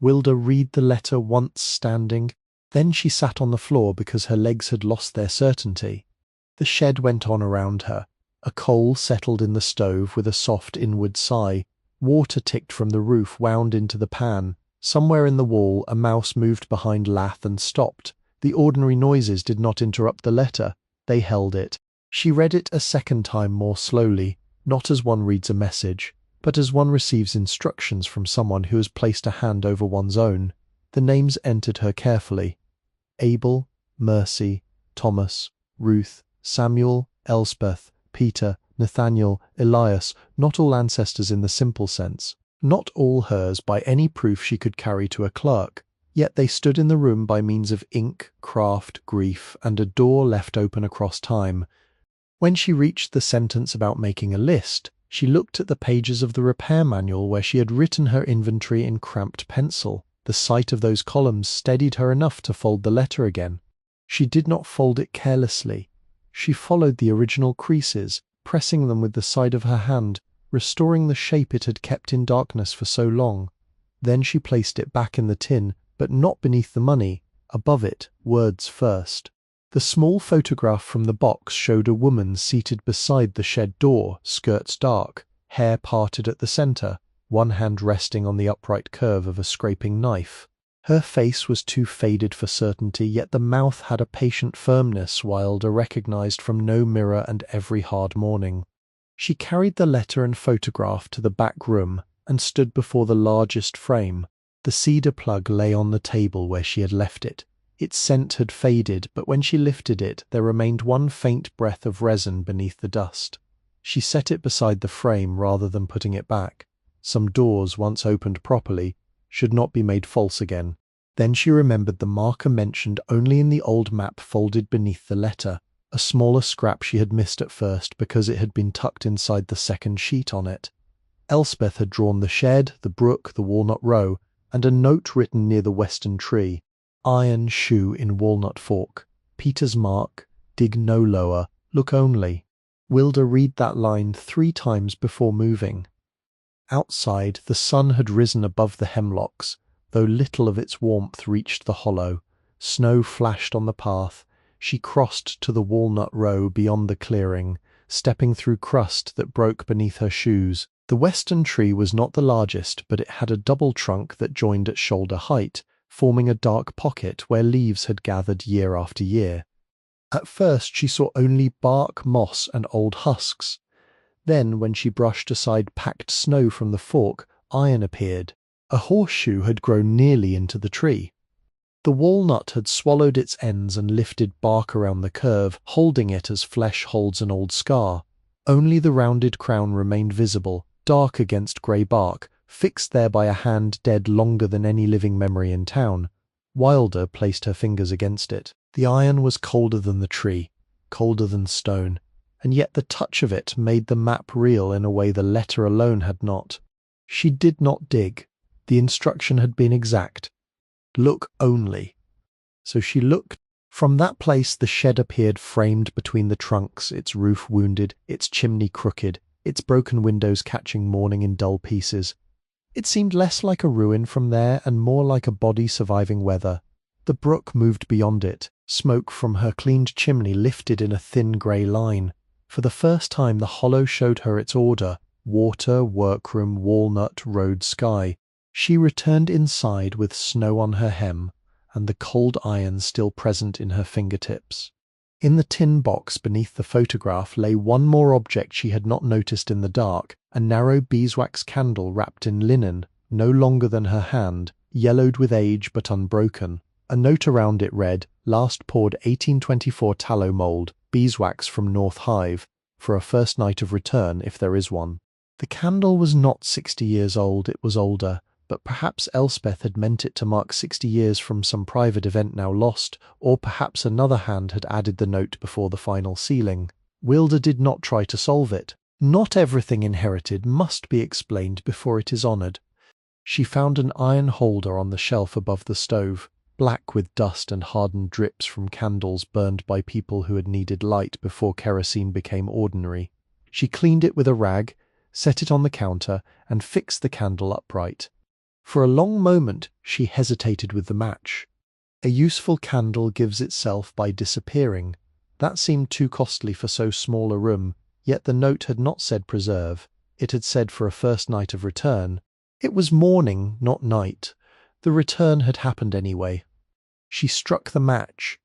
Wilda read the letter once standing. Then she sat on the floor because her legs had lost their certainty. The shed went on around her. A coal settled in the stove with a soft inward sigh. Water ticked from the roof, wound into the pan. Somewhere in the wall a mouse moved behind lath and stopped. The ordinary noises did not interrupt the letter. They held it. She read it a second time more slowly, not as one reads a message, but as one receives instructions from someone who has placed a hand over one's own. The names entered her carefully. Abel, Mercy, Thomas, Ruth, Samuel, Elspeth, Peter, Nathaniel, Elias, not all ancestors in the simple sense, not all hers by any proof she could carry to a clerk, yet they stood in the room by means of ink, craft, grief, and a door left open across time. When she reached the sentence about making a list, she looked at the pages of the repair manual where she had written her inventory in cramped pencil. The sight of those columns steadied her enough to fold the letter again. She did not fold it carelessly. She followed the original creases, pressing them with the side of her hand, restoring the shape it had kept in darkness for so long. Then she placed it back in the tin, but not beneath the money. Above it, words first. The small photograph from the box showed a woman seated beside the shed door, skirts dark, hair parted at the center, one hand resting on the upright curve of a scraping knife. Her face was too faded for certainty, yet the mouth had a patient firmness Wilda recognized from no mirror and every hard morning. She carried the letter and photograph to the back room and stood before the largest frame. The cedar plug lay on the table where she had left it. Its scent had faded, but when she lifted it, there remained one faint breath of resin beneath the dust. She set it beside the frame rather than putting it back. Some doors, once opened properly, should not be made false again. Then she remembered the marker mentioned only in the old map folded beneath the letter, a smaller scrap she had missed at first because it had been tucked inside the second sheet on it. Elspeth had drawn the shed, the brook, the walnut row, and a note written near the western tree. Iron shoe in walnut fork. Peter's mark. Dig no lower. Look only. Wilda read that line 3 times before moving. Outside, the sun had risen above the hemlocks, though little of its warmth reached the hollow. Snow flashed on the path. She crossed to the walnut row beyond the clearing, stepping through crust that broke beneath her shoes. The western tree was not the largest, but it had a double trunk that joined at shoulder height, forming a dark pocket where leaves had gathered year after year. At first she saw only bark, moss, and old husks. Then, when she brushed aside packed snow from the fork, iron appeared. A horseshoe had grown nearly into the tree. The walnut had swallowed its ends and lifted bark around the curve, holding it as flesh holds an old scar. Only the rounded crown remained visible, dark against grey bark, fixed there by a hand dead longer than any living memory in town. Wilda placed her fingers against it. The iron was colder than the tree, colder than stone, and yet the touch of it made the map real in a way the letter alone had not. She did not dig. The instruction had been exact. Look only. So she looked. From that place the shed appeared framed between the trunks, its roof wounded, its chimney crooked, its broken windows catching morning in dull pieces. It seemed less like a ruin from there and more like a body surviving weather. The brook moved beyond it. Smoke from her cleaned chimney lifted in a thin grey line. For the first time the hollow showed her its order: water, workroom, walnut, road, sky. She returned inside with snow on her hem, and the cold iron still present in her fingertips. In the tin box beneath the photograph lay one more object she had not noticed in the dark, a narrow beeswax candle wrapped in linen, no longer than her hand, yellowed with age but unbroken. A note around it read, "Last poured 1824 tallow mould, beeswax from North Hive, for a first night of return if there is one." The candle was not 60 years old, it was older. but perhaps Elspeth had meant it to mark 60 years from some private event now lost, or perhaps another hand had added the note before the final sealing. Wilda did not try to solve it. Not everything inherited must be explained before it is honoured. She found an iron holder on the shelf above the stove, black with dust and hardened drips from candles burned by people who had needed light before kerosene became ordinary. She cleaned it with a rag, set it on the counter, and fixed the candle upright. For a long moment she hesitated with the match. A useful candle gives itself by disappearing. That seemed too costly for so small a room, yet the note had not said preserve. It had said for a first night of return. It was morning, not night. The return had happened anyway. She struck the match.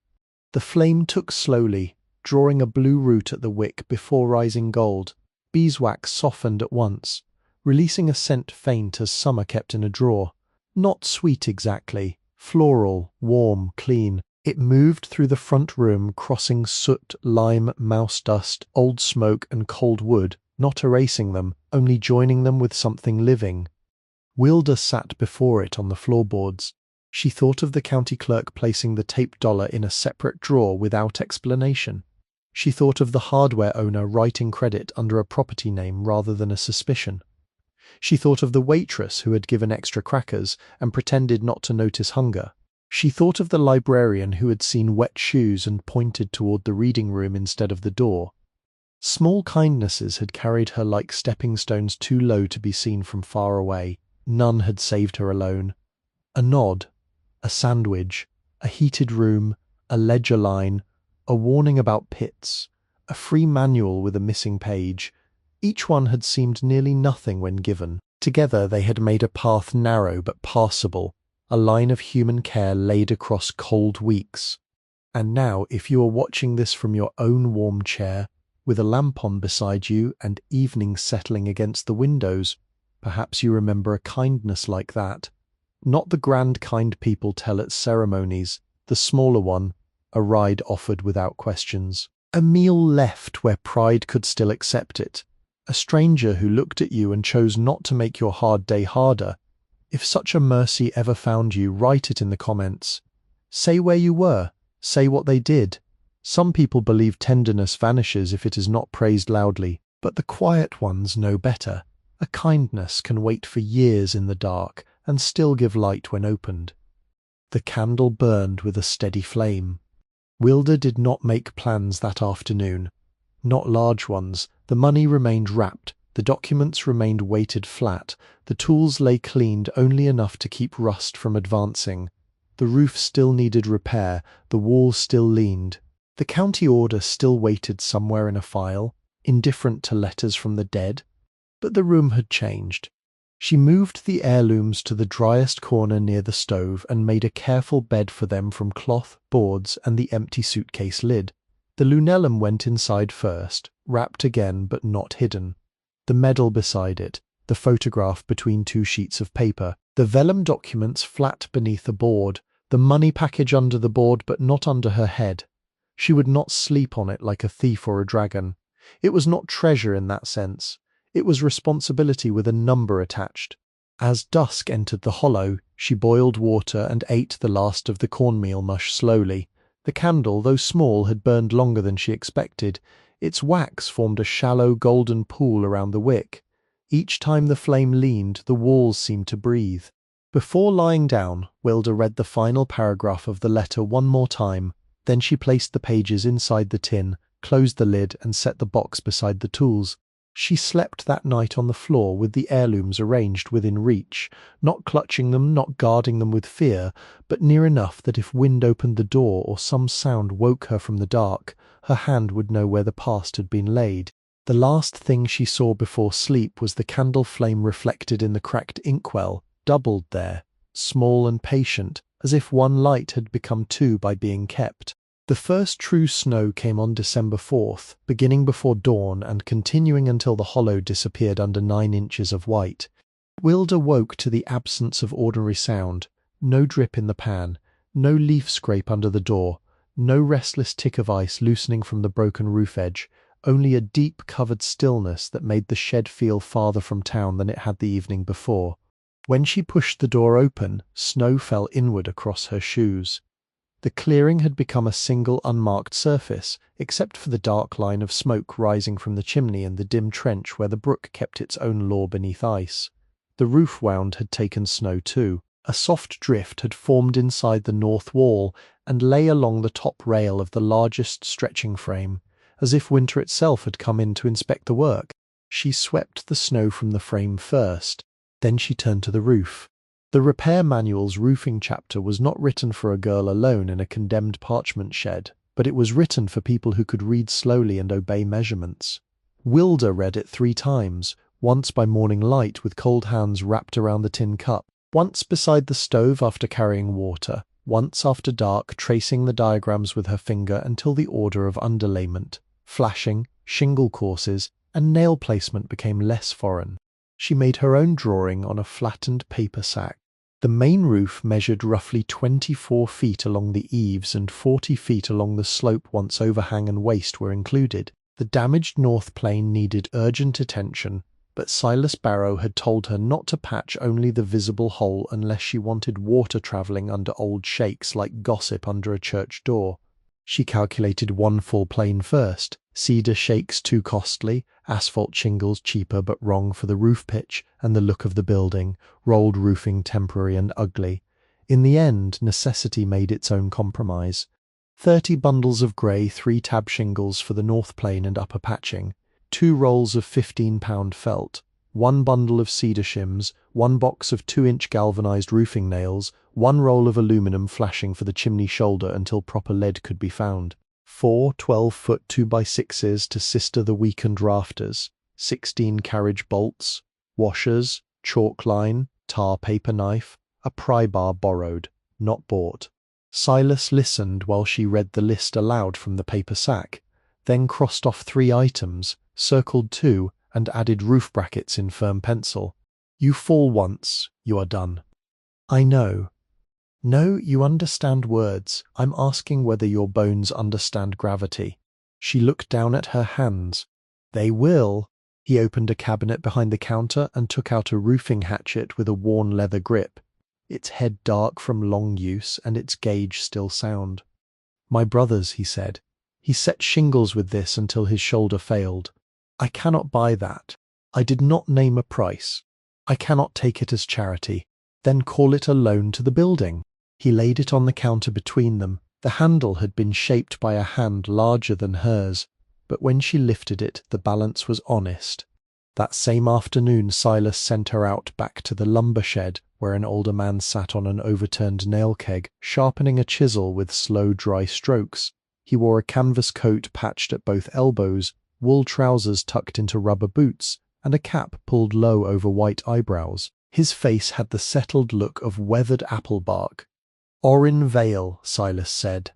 The flame took slowly, drawing a blue root at the wick before rising gold. Beeswax softened at once, releasing a scent faint as summer kept in a drawer. Not sweet exactly, floral, warm, clean. It moved through the front room, crossing soot, lime, mouse dust, old smoke and cold wood, not erasing them, only joining them with something living. Wilda sat before it on the floorboards. She thought of the county clerk placing the taped dollar in a separate drawer without explanation. She thought of the hardware owner writing credit under a property name rather than a suspicion. She thought of the waitress who had given extra crackers and pretended not to notice hunger. She thought of the librarian who had seen wet shoes and pointed toward the reading room instead of the door. Small kindnesses had carried her like stepping stones too low to be seen from far away. None had saved her alone. A nod, a sandwich, a heated room, a ledger line, a warning about pits, a free manual with a missing page. Each one had seemed nearly nothing when given. Together they had made a path narrow but passable, a line of human care laid across cold weeks. And now, if you are watching this from your own warm chair, with a lamp on beside you and evening settling against the windows, perhaps you remember a kindness like that. Not the grand kind people tell at ceremonies, the smaller one, a ride offered without questions. A meal left where pride could still accept it. A stranger who looked at you and chose not to make your hard day harder. If such a mercy ever found you, write it in the comments. Say where you were. Say what they did. Some people believe tenderness vanishes if it is not praised loudly, but the quiet ones know better. A kindness can wait for years in the dark and still give light when opened. The candle burned with a steady flame. Wilda did not make plans that afternoon. Not large ones. The money remained wrapped. The documents remained weighted flat. The tools lay cleaned only enough to keep rust from advancing. The roof still needed repair. The walls still leaned. The county order still waited somewhere in a file, indifferent to letters from the dead. But the room had changed. She moved the heirlooms to the driest corner near the stove and made a careful bed for them from cloth, boards, and the empty suitcase lid. The lunellum went inside first, wrapped again but not hidden. The medal beside it, the photograph between two sheets of paper, the vellum documents flat beneath a board, the money package under the board but not under her head. She would not sleep on it like a thief or a dragon. It was not treasure in that sense. It was responsibility with a number attached. As dusk entered the hollow, she boiled water and ate the last of the cornmeal mush slowly. The candle, though small, had burned longer than she expected. Its wax formed a shallow golden pool around the wick. Each time the flame leaned, the walls seemed to breathe. Before lying down, Wilda read the final paragraph of the letter one more time. Then she placed the pages inside the tin, closed the lid, and set the box beside the tools. She slept that night on the floor with the heirlooms arranged within reach, not clutching them, not guarding them with fear, but near enough that if wind opened the door or some sound woke her from the dark, her hand would know where the past had been laid. The last thing she saw before sleep was the candle flame reflected in the cracked inkwell, doubled there, small and patient, as if one light had become two by being kept. The first true snow came on December 4th, beginning before dawn and continuing until the hollow disappeared under 9 inches of white. Wilda woke to the absence of ordinary sound. No drip in the pan, no leaf scrape under the door, no restless tick of ice loosening from the broken roof edge, only a deep covered stillness that made the shed feel farther from town than it had the evening before. When she pushed the door open, snow fell inward across her shoes. The clearing had become a single unmarked surface, except for the dark line of smoke rising from the chimney and the dim trench where the brook kept its own law beneath ice. The roof wound had taken snow too. A soft drift had formed inside the north wall and lay along the top rail of the largest stretching frame, as if winter itself had come in to inspect the work. She swept the snow from the frame first, then she turned to the roof. The repair manual's roofing chapter was not written for a girl alone in a condemned parchment shed, but it was written for people who could read slowly and obey measurements. Wilda read it 3 times, once by morning light with cold hands wrapped around the tin cup, once beside the stove after carrying water, once after dark tracing the diagrams with her finger until the order of underlayment, flashing, shingle courses, and nail placement became less foreign. She made her own drawing on a flattened paper sack. The main roof measured roughly 24 feet along the eaves and 40 feet along the slope once overhang and waste were included. The damaged north plane needed urgent attention, but Silas Barrow had told her not to patch only the visible hole unless she wanted water travelling under old shakes like gossip under a church door. She calculated 1 full plane first, cedar shakes too costly, asphalt shingles cheaper but wrong for the roof pitch and the look of the building, rolled roofing temporary and ugly. In the end, necessity made its own compromise. 30 bundles of grey 3-tab shingles for the north plane and upper patching, 2 rolls of 15-pound felt, 1 bundle of cedar shims, 1 box of 2-inch galvanized roofing nails, 1 roll of aluminum flashing for the chimney shoulder until proper lead could be found, 4 12-foot 2x6s to sister the weakened rafters, 16 carriage bolts, washers, chalk line, tar paper knife, a pry bar borrowed, not bought. Silas listened while she read the list aloud from the paper sack, then crossed off 3 items, circled 2, and added roof brackets in firm pencil. You fall once, you are done. I know. No, you understand words. I'm asking whether your bones understand gravity. She looked down at her hands. They will. He opened a cabinet behind the counter and took out a roofing hatchet with a worn leather grip, its head dark from long use and its gauge still sound. My brother's, he said. He set shingles with this until his shoulder failed. I cannot buy that. I did not name a price. I cannot take it as charity. Then call it a loan to the building. He laid it on the counter between them. The handle had been shaped by a hand larger than hers, but when she lifted it, the balance was honest. That same afternoon, Silas sent her out back to the lumber shed, where an older man sat on an overturned nail keg, sharpening a chisel with slow, dry strokes. He wore a canvas coat patched at both elbows, wool trousers tucked into rubber boots, and a cap pulled low over white eyebrows. His face had the settled look of weathered apple bark. Orrin Vale, Silas said.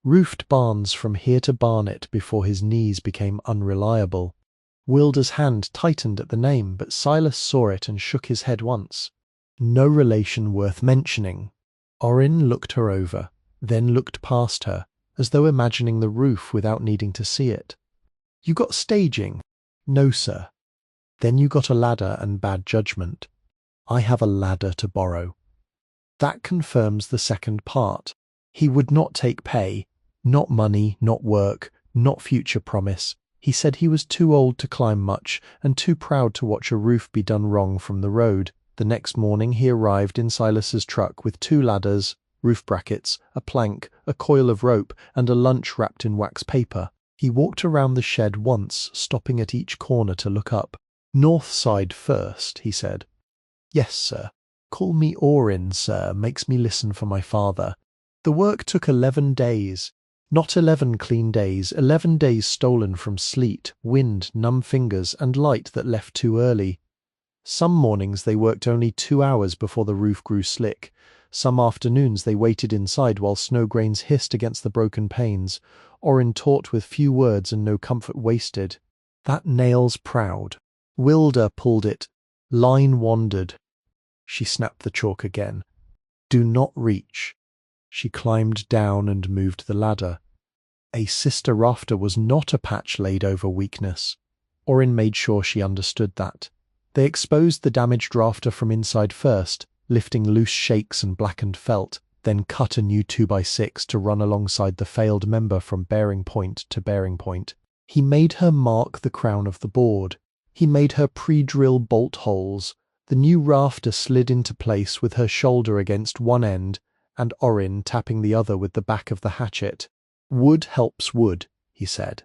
Roofed barns from here to Barnet before his knees became unreliable. Wilda's hand tightened at the name, but Silas saw it and shook his head once. No relation worth mentioning. Orrin looked her over, then looked past her, as though imagining the roof without needing to see it. You got staging? No, sir. Then you got a ladder and bad judgment. I have a ladder to borrow. That confirms the second part. He would not take pay, not money, not work, not future promise. He said he was too old to climb much and too proud to watch a roof be done wrong from the road. The next morning he arrived in Silas's truck with 2 ladders, roof brackets, a plank, a coil of rope, and a lunch wrapped in wax paper. He walked around the shed once, stopping at each corner to look up. North side first, he said. Yes, sir. Call me Orrin, sir, makes me listen for my father. The work took 11 days. Not 11 clean days, 11 days stolen from sleet, wind, numb fingers, and light that left too early. Some mornings they worked only 2 hours before the roof grew slick. Some afternoons they waited inside while snow grains hissed against the broken panes. Orrin taught with few words and no comfort wasted. That nail's proud. Wilda pulled it. Line wandered. She snapped the chalk again. Do not reach. She climbed down and moved the ladder. A sister rafter was not a patch laid over weakness. Orrin made sure she understood that. They exposed the damaged rafter from inside first, lifting loose shakes and blackened felt, then cut a new 2x6 to run alongside the failed member from bearing point to bearing point. He made her mark the crown of the board. He made her pre-drill bolt holes. The new rafter slid into place with her shoulder against one end and Orrin tapping the other with the back of the hatchet. "Wood helps wood," he said.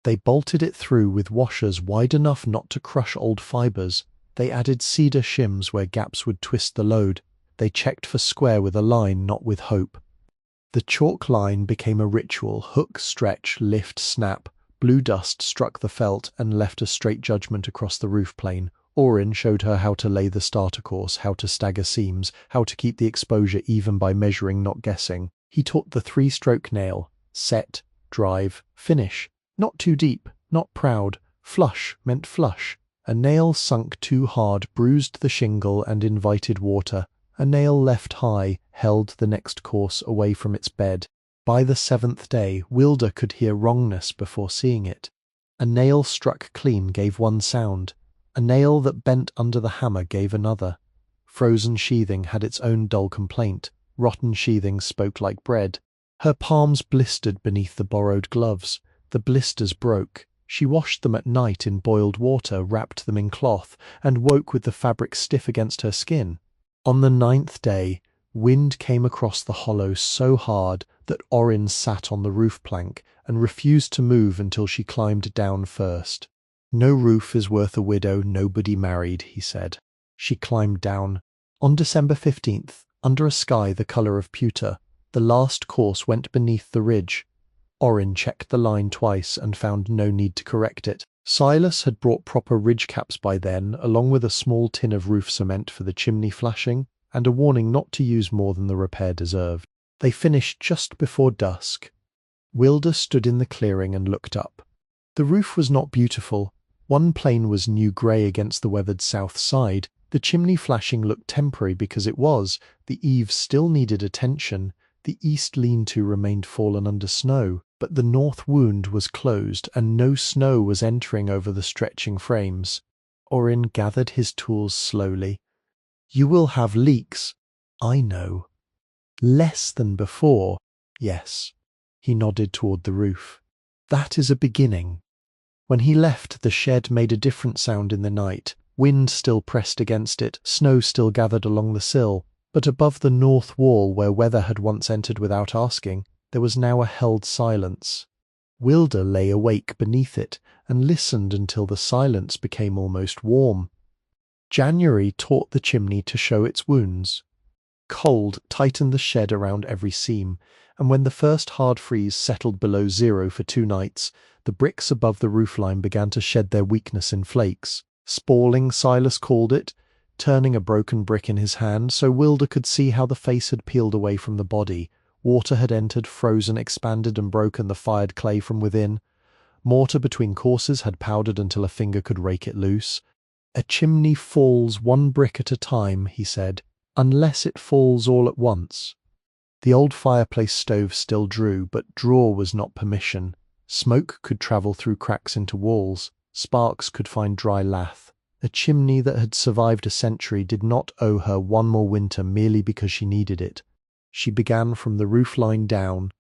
They bolted it through with washers wide enough not to crush old fibres. They added cedar shims where gaps would twist the load. They checked for square with a line, not with hope. The chalk line became a ritual: hook, stretch, lift, snap. Blue dust struck the felt and left a straight judgment across the roof plane. Orrin showed her how to lay the starter course, how to stagger seams, how to keep the exposure even by measuring, not guessing. He taught the 3-stroke nail: set, drive, finish. Not too deep, not proud. Flush meant flush. A nail sunk too hard bruised the shingle and invited water. A nail left high held the next course away from its bed. By the 7th day, Wilda could hear wrongness before seeing it. A nail struck clean gave one sound. A nail that bent under the hammer gave another. Frozen sheathing had its own dull complaint. Rotten sheathing spoke like bread. Her palms blistered beneath the borrowed gloves. The blisters broke. She washed them at night in boiled water, wrapped them in cloth, and woke with the fabric stiff against her skin. On the 9th day, wind came across the hollow so hard that Orrin sat on the roof plank and refused to move until she climbed down first. "No roof is worth a widow, nobody married," he said. She climbed down. On December 15th, under a sky the colour of pewter, the last course went beneath the ridge. Orrin checked the line twice and found no need to correct it. Silas had brought proper ridge caps by then, along with a small tin of roof cement for the chimney flashing, and a warning not to use more than the repair deserved. They finished just before dusk. Wilda stood in the clearing and looked up. The roof was not beautiful. One plane was new grey against the weathered south side. The chimney flashing looked temporary because it was. The eaves still needed attention. The east lean-to remained fallen under snow, but the north wound was closed and no snow was entering over the stretching frames. Orrin gathered his tools slowly. "You will have leaks." "I know." "Less than before." "Yes." He nodded toward the roof. "That is a beginning." When he left, the shed made a different sound in the night. Wind still pressed against it, snow still gathered along the sill, but above the north wall where weather had once entered without asking, there was now a held silence. Wilda lay awake beneath it and listened until the silence became almost warm. January taught the chimney to show its wounds. Cold tightened the shed around every seam, and when the first hard freeze settled below 0 for 2 nights, the bricks above the roofline began to shed their weakness in flakes. Spalling, Silas called it, turning a broken brick in his hand so Wilda could see how the face had peeled away from the body. Water had entered, frozen, expanded and broken the fired clay from within. Mortar between courses had powdered until a finger could rake it loose. "A chimney falls one brick at a time," he said, "unless it falls all at once." The old fireplace stove still drew, but draw was not permission. Smoke could travel through cracks into walls. Sparks could find dry lath. A chimney that had survived a century did not owe her one more winter merely because she needed it. She began from the roofline down.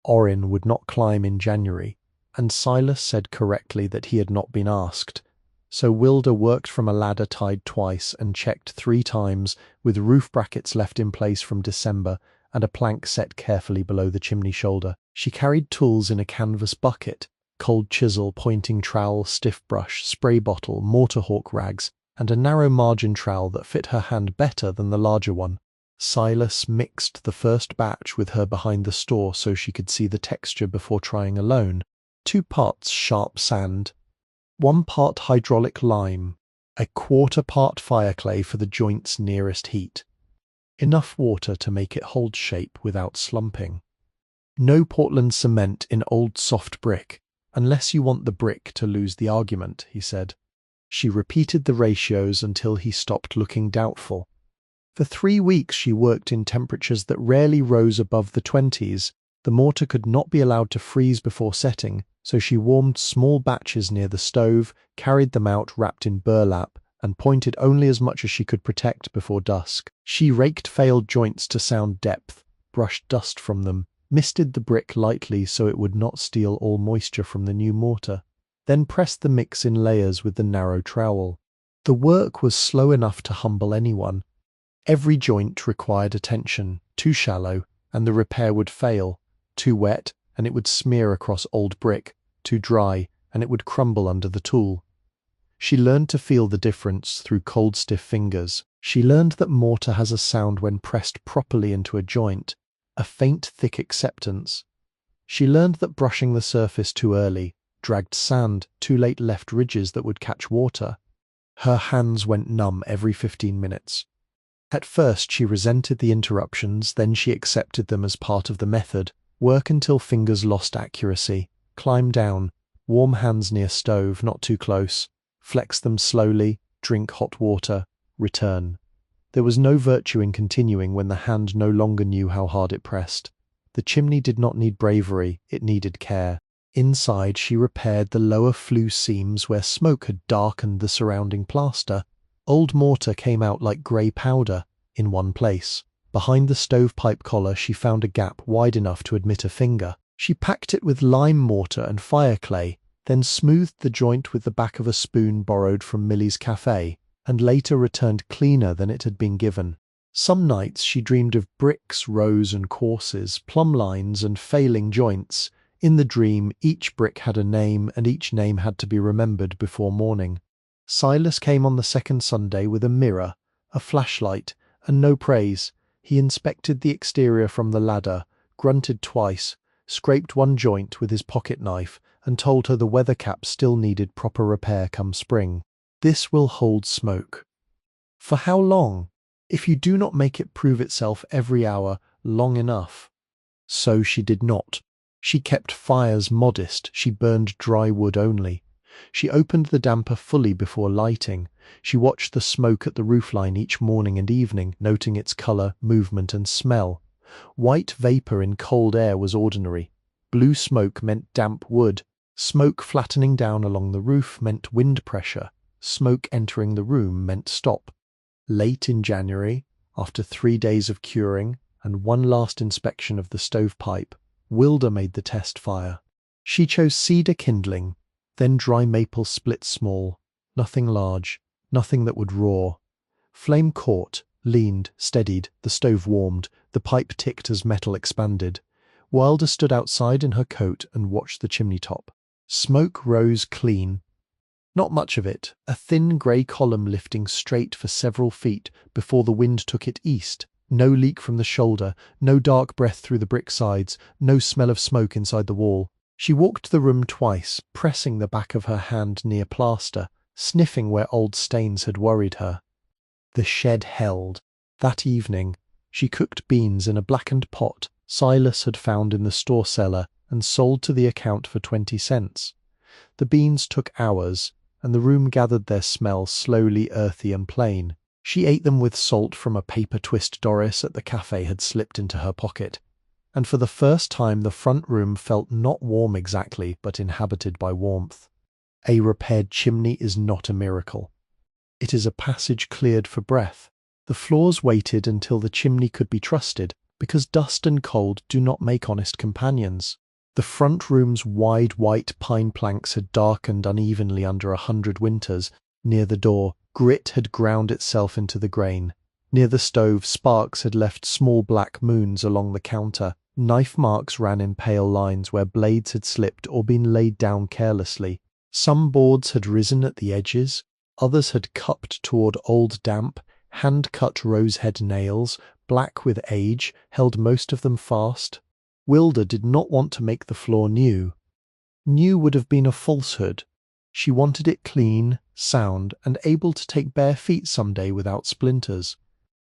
Orrin would not climb in January, and Silas said correctly that he had not been asked. So Wilda worked from a ladder tied twice and checked 3 times, with roof brackets left in place from December and a plank set carefully below the chimney shoulder. She carried tools in a canvas bucket: cold chisel, pointing trowel, stiff brush, spray bottle, mortar hawk rags, and a narrow margin trowel that fit her hand better than the larger one. Silas mixed the first batch with her behind the store so she could see the texture before trying alone. 2 parts sharp sand, 1 part hydraulic lime, a 1/4 part fireclay for the joint's nearest heat. Enough water to make it hold shape without slumping. No Portland cement in old soft brick, unless you want the brick to lose the argument, he said. She repeated the ratios until he stopped looking doubtful. For 3 weeks she worked in temperatures that rarely rose above the 20s. The mortar could not be allowed to freeze before setting, so she warmed small batches near the stove, carried them out wrapped in burlap, and pointed only as much as she could protect before dusk. She raked failed joints to sound depth, brushed dust from them, misted the brick lightly so it would not steal all moisture from the new mortar, then pressed the mix in layers with the narrow trowel. The work was slow enough to humble anyone. Every joint required attention. Too shallow, and the repair would fail. Too wet, and it would smear across old brick. Too dry, and it would crumble under the tool. She learned to feel the difference through cold, stiff fingers. She learned that mortar has a sound when pressed properly into a joint, a faint, thick acceptance. She learned that brushing the surface too early, dragged sand, too late left ridges that would catch water. Her hands went numb every 15 minutes. At first she resented the interruptions, then she accepted them as part of the method. Work until fingers lost accuracy. Climb down. Warm hands near stove, not too close. Flex them slowly. Drink hot water. Return. There was no virtue in continuing when the hand no longer knew how hard it pressed. The chimney did not need bravery, it needed care. Inside she repaired the lower flue seams where smoke had darkened the surrounding plaster. Old mortar came out like grey powder, in one place. Behind the stovepipe collar she found a gap wide enough to admit a finger. She packed it with lime mortar and fire clay, then smoothed the joint with the back of a spoon borrowed from Millie's cafe, and later returned cleaner than it had been given. Some nights she dreamed of bricks, rows and courses, plumb lines and failing joints. In the dream, each brick had a name, and each name had to be remembered before morning. Silas came on the second Sunday with a mirror, a flashlight, and no praise. He inspected the exterior from the ladder, grunted twice, scraped one joint with his pocket knife, and told her the weather cap still needed proper repair come spring. This will hold smoke. For how long? If you do not make it prove itself every hour, long enough. So she did not. She kept fires modest, she burned dry wood only. She opened the damper fully before lighting. She watched the smoke at the roofline each morning and evening, noting its colour, movement and smell. White vapour in cold air was ordinary. Blue smoke meant damp wood. Smoke flattening down along the roof meant wind pressure. Smoke entering the room meant stop. Late in January, after 3 days of curing and one last inspection of the stovepipe, Wilda made the test fire. She chose cedar kindling, then dry maple split small, nothing large, nothing that would roar. Flame caught, leaned, steadied, the stove warmed, the pipe ticked as metal expanded. Wilda stood outside in her coat and watched the chimney top. Smoke rose clean. Not much of it, a thin grey column lifting straight for several feet before the wind took it east. No leak from the shoulder, no dark breath through the brick sides, no smell of smoke inside the wall. She walked the room twice, pressing the back of her hand near plaster, sniffing where old stains had worried her. The shed held. That evening, she cooked beans in a blackened pot Silas had found in the store cellar and sold to the account for 20 cents. The beans took hours, and the room gathered their smell slowly earthy and plain. She ate them with salt from a paper twist Doris at the cafe had slipped into her pocket. And for the first time the front room felt not warm exactly, but inhabited by warmth. A repaired chimney is not a miracle. It is a passage cleared for breath. The floors waited until the chimney could be trusted, because dust and cold do not make honest companions. The front room's wide white pine planks had darkened unevenly under 100 winters. Near the door, grit had ground itself into the grain. Near the stove, sparks had left small black moons along the counter. Knife marks ran in pale lines where blades had slipped or been laid down carelessly. Some boards had risen at the edges, others had cupped toward old damp. Hand-cut rosehead nails, black with age, held most of them fast. Wilda did not want to make the floor new. New would have been a falsehood. She wanted it clean, sound, and able to take bare feet someday without splinters.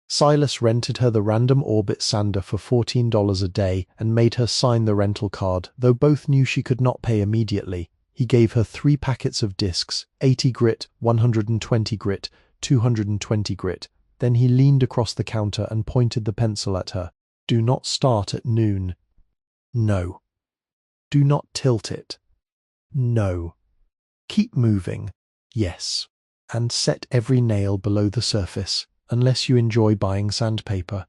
Silas rented her the random orbit sander for $14 a day and made her sign the rental card, though both knew she could not pay immediately. He gave her 3 packets of discs, 80 grit, 120 grit, 220 grit. Then he leaned across the counter and pointed the pencil at her. Do not start at noon. No. Do not tilt it. No. Keep moving. Yes. and set every nail below the surface, unless you enjoy buying sandpaper.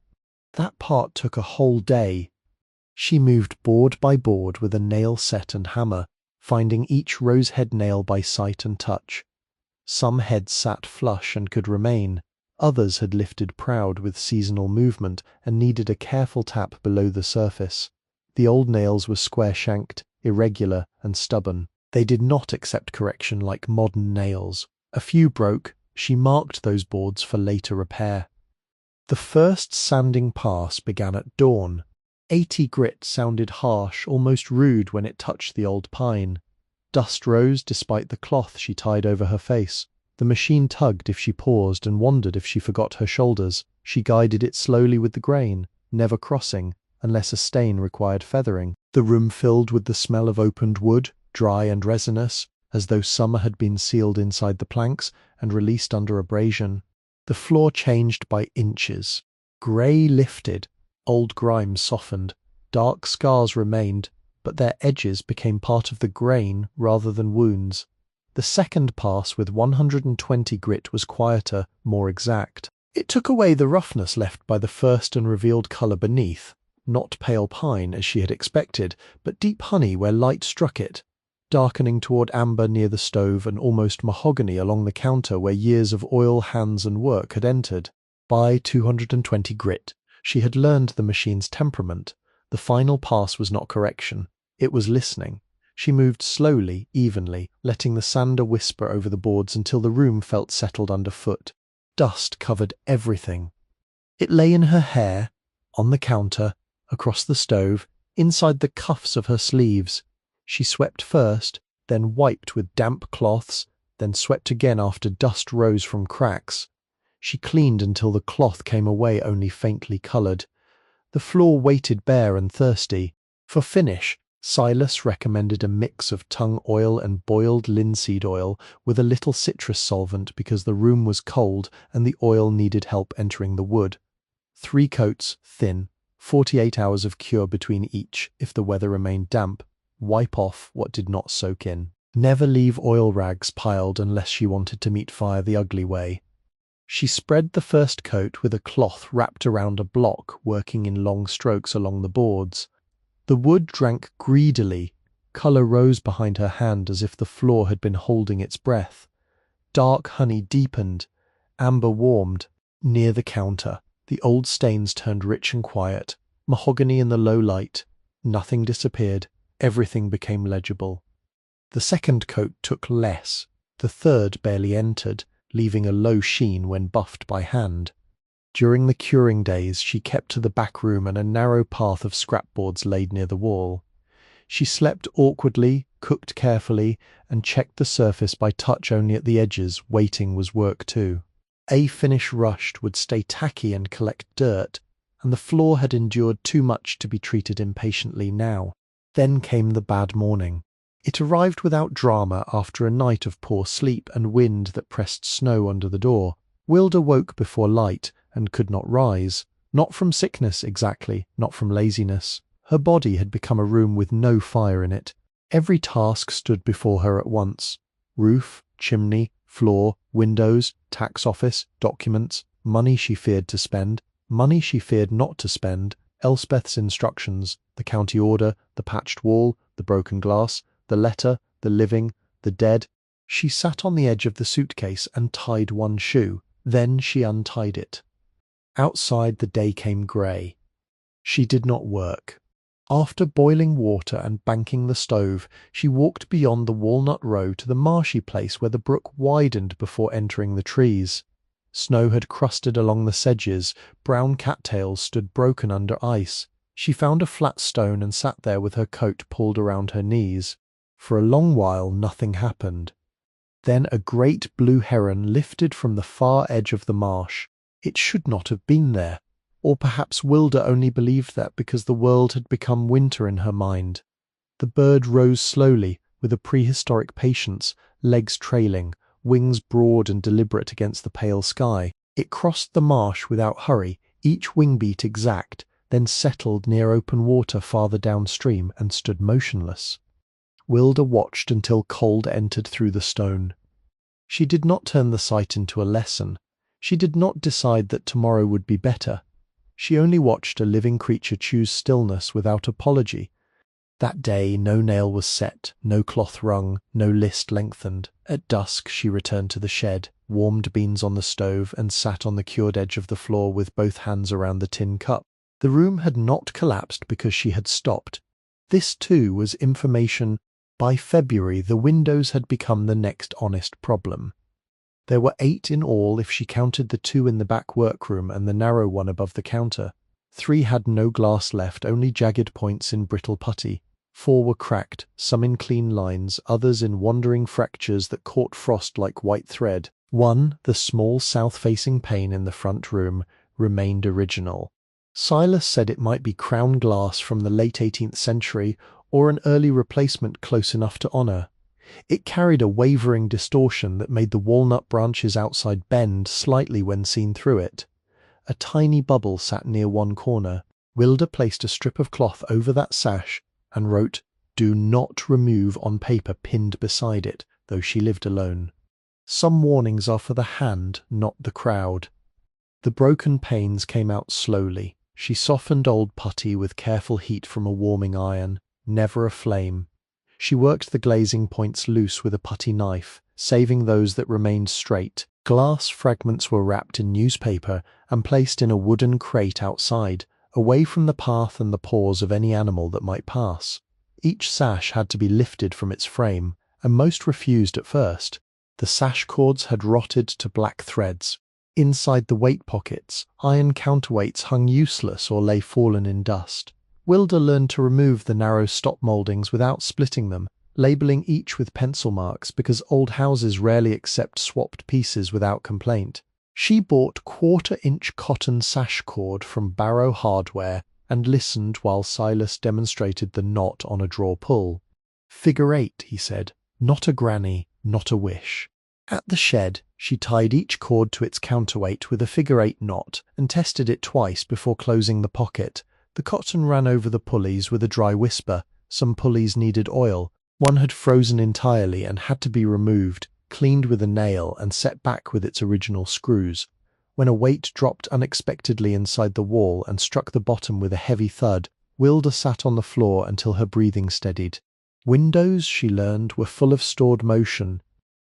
That part took a whole day. She moved board by board with a nail set and hammer, finding each rosehead nail by sight and touch. Some heads sat flush and could remain. Others had lifted proud with seasonal movement and needed a careful tap below the surface. The old nails were square-shanked, irregular, and stubborn. They did not accept correction like modern nails. A few broke. She marked those boards for later repair. The first sanding pass began at dawn. 80 grit sounded harsh, almost rude when it touched the old pine. Dust rose despite the cloth she tied over her face. The machine tugged if she paused and wondered if she forgot her shoulders. She guided it slowly with the grain, never crossing, unless a stain required feathering. The room filled with the smell of opened wood, dry and resinous, as though summer had been sealed inside the planks and released under abrasion. The floor changed by inches. Grey lifted, old grime softened, dark scars remained, but their edges became part of the grain rather than wounds. The second pass with 120 grit was quieter, more exact. It took away the roughness left by the first and revealed colour beneath, not pale pine as she had expected, but deep honey where light struck it, darkening toward amber near the stove and almost mahogany along the counter where years of oil, hands and work had entered. By 220 grit, she had learned the machine's temperament. The final pass was not correction. It was listening. She moved slowly, evenly, letting the sander whisper over the boards until the room felt settled underfoot. Dust covered everything. It lay in her hair, on the counter, across the stove, inside the cuffs of her sleeves. She swept first, then wiped with damp cloths, then swept again after dust rose from cracks. She cleaned until the cloth came away only faintly coloured. The floor waited bare and thirsty. For finish, Silas recommended a mix of tung oil and boiled linseed oil with a little citrus solvent because the room was cold and the oil needed help entering the wood. 3 coats, thin, 48 hours of cure between each if the weather remained damp. Wipe off what did not soak in. Never leave oil rags piled unless she wanted to meet fire the ugly way. She spread the first coat with a cloth wrapped around a block, working in long strokes along the boards. The wood drank greedily. Colour rose behind her hand as if the floor had been holding its breath. Dark honey deepened. Amber warmed. Near the counter, the old stains turned rich and quiet. Mahogany in the low light. Nothing disappeared. Everything became legible. The second coat took less. The third barely entered, leaving a low sheen when buffed by hand. During the curing days, she kept to the back room and a narrow path of scrapboards laid near the wall. She slept awkwardly, cooked carefully, and checked the surface by touch only at the edges. Waiting was work too. A finish rushed would stay tacky and collect dirt, and the floor had endured too much to be treated impatiently now. Then came the bad morning. It arrived without drama after a night of poor sleep and wind that pressed snow under the door. Wilda woke before light and could not rise. Not from sickness exactly, not from laziness. Her body had become a room with no fire in it. Every task stood before her at once. Roof, chimney, floor, windows, tax office, documents, money she feared to spend, money she feared not to spend, Elspeth's instructions, the county order, the patched wall, the broken glass, the letter, the living, the dead. She sat on the edge of the suitcase and tied one shoe. Then she untied it. Outside the day came grey. She did not work. After boiling water and banking the stove, she walked beyond the walnut row to the marshy place where the brook widened before entering the trees. Snow had crusted along the sedges, brown cattails stood broken under ice. She found a flat stone and sat there with her coat pulled around her knees. For a long while nothing happened. Then a great blue heron lifted from the far edge of the marsh. It should not have been there. Or perhaps Wilda only believed that because the world had become winter in her mind. The bird rose slowly, with a prehistoric patience, legs trailing, wings broad and deliberate against the pale sky. It crossed the marsh without hurry, each wing beat exact, then settled near open water farther downstream and stood motionless. Wilda watched until cold entered through the stone. She did not turn the sight into a lesson. She did not decide that tomorrow would be better. She only watched a living creature choose stillness without apology. That day no nail was set, no cloth wrung, no list lengthened. At dusk she returned to the shed, warmed beans on the stove, and sat on the cured edge of the floor with both hands around the tin cup. The room had not collapsed because she had stopped. This too was information. By February the windows had become the next honest problem. There were 8 in all if she counted the 2 in the back workroom and the narrow one above the counter. 3 had no glass left, only jagged points in brittle putty. 4 were cracked, some in clean lines, others in wandering fractures that caught frost like white thread. 1, the small south-facing pane in the front room, remained original. Silas said it might be crown glass from the late 18th century or an early replacement close enough to honour. It carried a wavering distortion that made the walnut branches outside bend slightly when seen through it. A tiny bubble sat near one corner. Wilda placed a strip of cloth over that sash and wrote, "Do not remove," on paper pinned beside it, though she lived alone. Some warnings are for the hand, not the crowd. The broken panes came out slowly. She softened old putty with careful heat from a warming iron, never a flame. She worked the glazing points loose with a putty knife, saving those that remained straight. Glass fragments were wrapped in newspaper and placed in a wooden crate outside, away from the path and the paws of any animal that might pass. Each sash had to be lifted from its frame, and most refused at first. The sash cords had rotted to black threads. Inside the weight pockets, iron counterweights hung useless or lay fallen in dust. Wilda learned to remove the narrow stop mouldings without splitting them, labelling each with pencil marks because old houses rarely accept swapped pieces without complaint. She bought 1/4-inch cotton sash cord from Barrow Hardware and listened while Silas demonstrated the knot on a draw pull. "Figure 8, he said, "not a granny, not a wish." At the shed, she tied each cord to its counterweight with a figure 8 knot and tested it twice before closing the pocket. The cotton ran over the pulleys with a dry whisper. Some pulleys needed oil. One had frozen entirely and had to be removed, cleaned with a nail and set back with its original screws. When a weight dropped unexpectedly inside the wall and struck the bottom with a heavy thud, Wilda sat on the floor until her breathing steadied. Windows, she learned, were full of stored motion.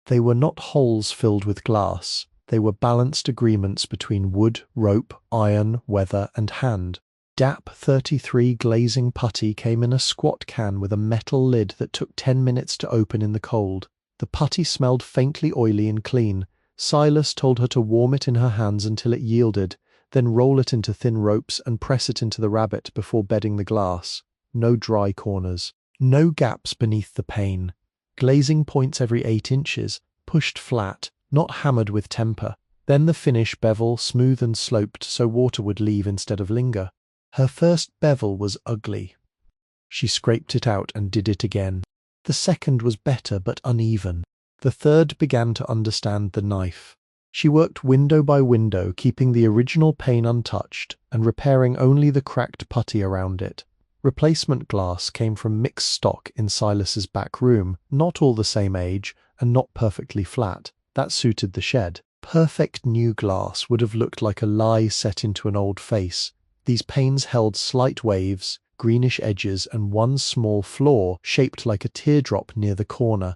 They were not holes filled with glass. They were balanced agreements between wood, rope, iron, weather, and hand. DAP 33 glazing putty came in a squat can with a metal lid that took 10 minutes to open in the cold. The putty smelled faintly oily and clean. Silas told her to warm it in her hands until it yielded, then roll it into thin ropes and press it into the rabbet before bedding the glass. No dry corners. No gaps beneath the pane. Glazing points every 8 inches, pushed flat, not hammered with temper. Then the finish bevel, smooth and sloped so water would leave instead of linger. Her first bevel was ugly. She scraped it out and did it again. The second was better but uneven. The third began to understand the knife. She worked window by window, keeping the original pane untouched and repairing only the cracked putty around it. Replacement glass came from mixed stock in Silas's back room, not all the same age and not perfectly flat. That suited the shed. Perfect new glass would have looked like a lie set into an old face. These panes held slight waves, greenish edges, and one small flaw shaped like a teardrop near the corner.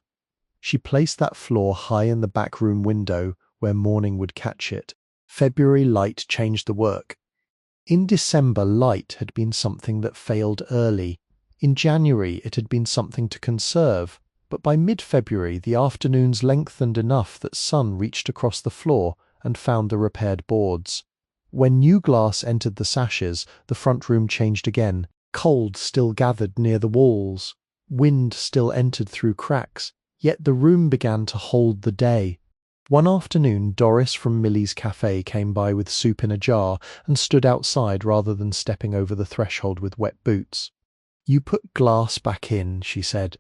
She placed that flaw high in the back room window where morning would catch it. February light changed the work. In December, light had been something that failed early. In January, it had been something to conserve. But by mid-February, the afternoons lengthened enough that sun reached across the floor and found the repaired boards. When new glass entered the sashes, the front room changed again. Cold still gathered near the walls. Wind still entered through cracks. Yet the room began to hold the day. One afternoon, Doris from Millie's Cafe came by with soup in a jar and stood outside rather than stepping over the threshold with wet boots. "You put glass back in," she said.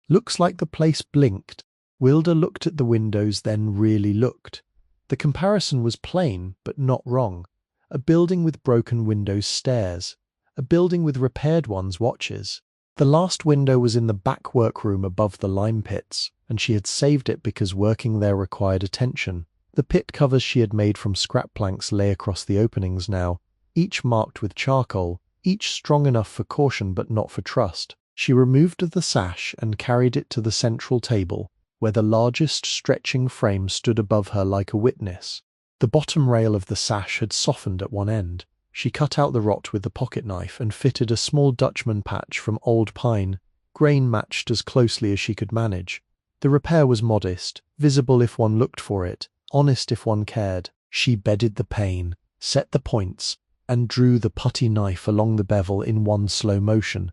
Looks like the place blinked." Wilda looked at the windows, then really looked. The comparison was plain, but not wrong. A building with broken windows stares. A building with repaired ones watches. The last window was in the back workroom above the lime pits, and she had saved it because working there required attention. The pit covers she had made from scrap planks lay across the openings now, each marked with charcoal, each strong enough for caution but not for trust. She removed the sash and carried it to the central table, where the largest stretching frame stood above her like a witness. The bottom rail of the sash had softened at one end. She cut out the rot with the pocket knife and fitted a small Dutchman patch from old pine, grain matched as closely as she could manage. The repair was modest, visible if one looked for it, honest if one cared. She bedded the pane, set the points, and drew the putty knife along the bevel in one slow motion.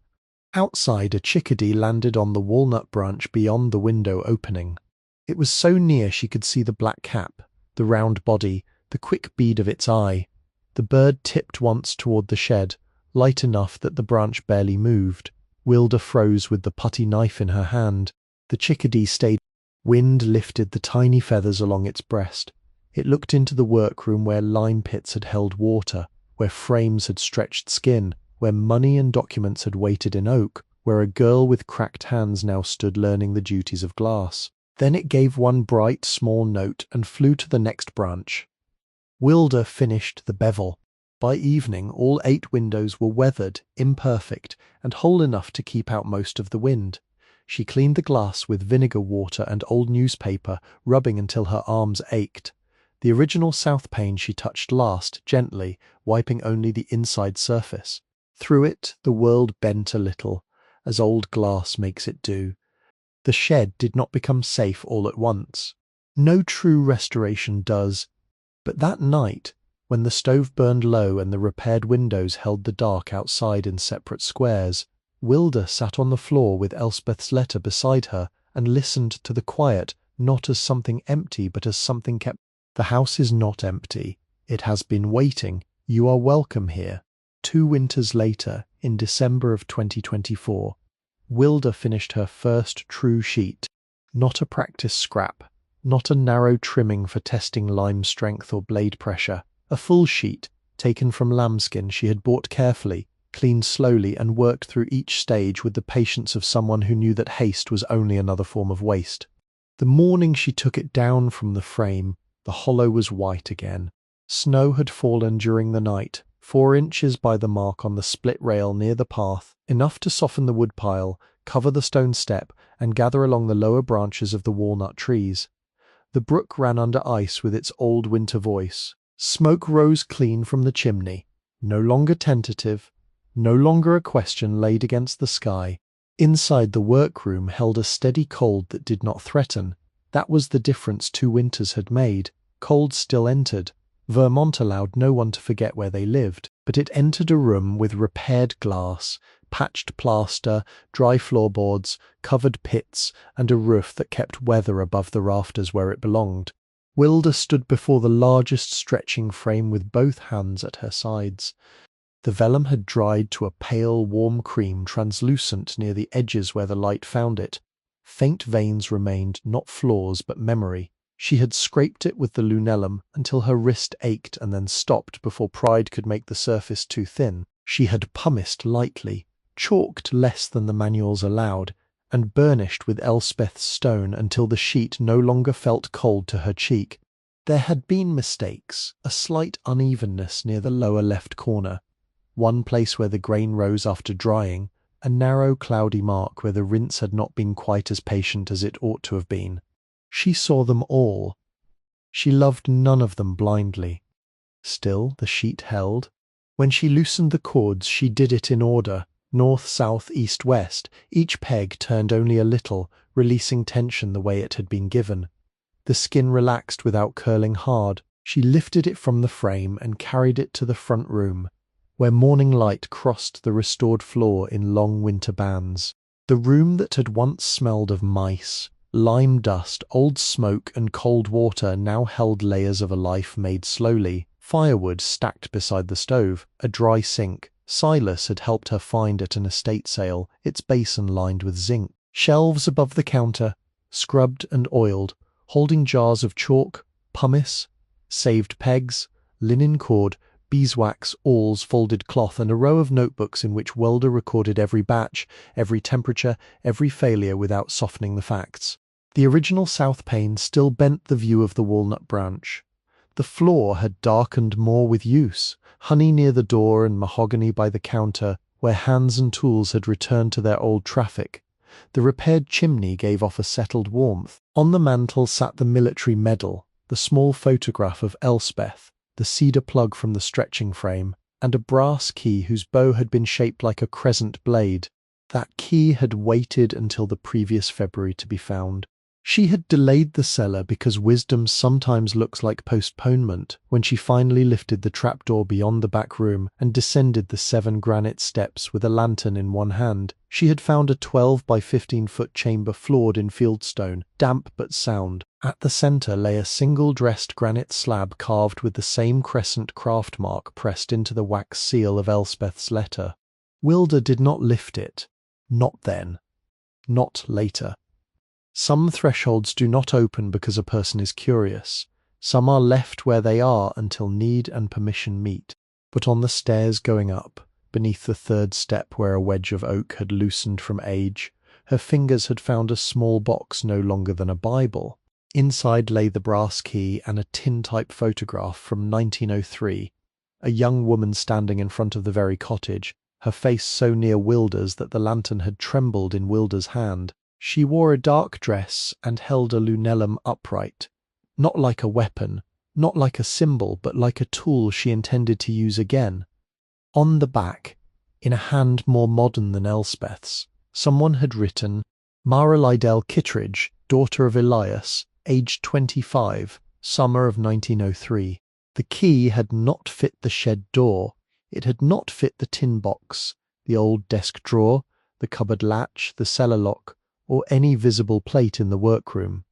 Outside, a chickadee landed on the walnut branch beyond the window opening. It was so near she could see the black cap, the round body, the quick bead of its eye. The bird tipped once toward the shed, light enough that the branch barely moved. Wilda froze with the putty knife in her hand. The chickadee stayed. Wind lifted the tiny feathers along its breast. It looked into the workroom where lime pits had held water, where frames had stretched skin, where money and documents had waited in oak, where a girl with cracked hands now stood learning the duties of glass. Then it gave one bright, small note and flew to the next branch. Wilda finished the bevel. By evening, all 8 windows were weathered, imperfect, and whole enough to keep out most of the wind. She cleaned the glass with vinegar water and old newspaper, rubbing until her arms ached. The original south pane she touched last, gently, wiping only the inside surface. Through it, the world bent a little, as old glass makes it do. The shed did not become safe all at once. No true restoration does. But that night, when the stove burned low and the repaired windows held the dark outside in separate squares, Wilda sat on the floor with Elspeth's letter beside her and listened to the quiet, not as something empty but as something kept. The house is not empty. It has been waiting. You are welcome here. 2 winters later, in December of 2024, Wilda finished her first true sheet. Not a practice scrap. Not a narrow trimming for testing lime strength or blade pressure. A full sheet, taken from lambskin she had bought carefully, cleaned slowly and worked through each stage with the patience of someone who knew that haste was only another form of waste. The morning she took it down from the frame, the hollow was white again. Snow had fallen during the night, 4 inches by the mark on the split rail near the path, enough to soften the wood pile, cover the stone step, and gather along the lower branches of the walnut trees. The brook ran under ice with its old winter voice. Smoke rose clean from the chimney, no longer tentative, no longer a question laid against the sky. Inside the workroom held a steady cold that did not threaten. That was the difference 2 winters had made. Cold still entered. Vermont allowed no one to forget where they lived, but it entered a room with repaired glass, patched plaster, dry floorboards, covered pits, and a roof that kept weather above the rafters where it belonged. Wilda stood before the largest stretching frame with both hands at her sides. The vellum had dried to a pale, warm cream translucent near the edges where the light found it. Faint veins remained, not flaws but memory. She had scraped it with the lunellum until her wrist ached and then stopped before pride could make the surface too thin. She had pumiced lightly, chalked less than the manuals allowed, and burnished with Elspeth's stone until the sheet no longer felt cold to her cheek. There had been mistakes, a slight unevenness near the lower left corner, one place where the grain rose after drying, a narrow cloudy mark where the rinse had not been quite as patient as it ought to have been. She saw them all. She loved none of them blindly. Still, the sheet held. When she loosened the cords, she did it in order, north, south, east, west. Each peg turned only a little, releasing tension the way it had been given. The skin relaxed without curling hard. She lifted it from the frame and carried it to the front room, where morning light crossed the restored floor in long winter bands. The room that had once smelled of mice, lime dust, old smoke, and cold water now held layers of a life made slowly. Firewood stacked beside the stove, a dry sink. Silas had helped her find at an estate sale, its basin lined with zinc. Shelves above the counter, scrubbed and oiled, holding jars of chalk, pumice, saved pegs, linen cord, beeswax, awls, folded cloth, and a row of notebooks in which Wilda recorded every batch, every temperature, every failure without softening the facts. The original south pane still bent the view of the walnut branch. The floor had darkened more with use, honey near the door and mahogany by the counter, where hands and tools had returned to their old traffic. The repaired chimney gave off a settled warmth. On the mantel sat the military medal, the small photograph of Elspeth, the cedar plug from the stretching frame, and a brass key whose bow had been shaped like a crescent blade. That key had waited until the previous February to be found. She had delayed the cellar because wisdom sometimes looks like postponement. When she finally lifted the trapdoor beyond the back room and descended the 7 granite steps with a lantern in one hand, she had found a 12 by 15-foot chamber floored in fieldstone, damp but sound. At the centre lay a single dressed granite slab carved with the same crescent craft mark pressed into the wax seal of Elspeth's letter. Wilda did not lift it. Not then. Not later. Some thresholds do not open because a person is curious. Some are left where they are until need and permission meet. But on the stairs going up, beneath the 3rd step where a wedge of oak had loosened from age, her fingers had found a small box no longer than a Bible. Inside lay the brass key and a tin-type photograph from 1903, a young woman standing in front of the very cottage, her face so near Wilda's that the lantern had trembled in Wilda's hand. She wore a dark dress and held a lunellum upright, not like a weapon, not like a symbol, but like a tool she intended to use again. On the back, in a hand more modern than Elspeth's, someone had written, "Mara Lydell Kittredge, daughter of Elias, aged 25, summer of 1903. The key had not fit the shed door. It had not fit the tin box, the old desk drawer, the cupboard latch, the cellar lock, or any visible plate in the workroom.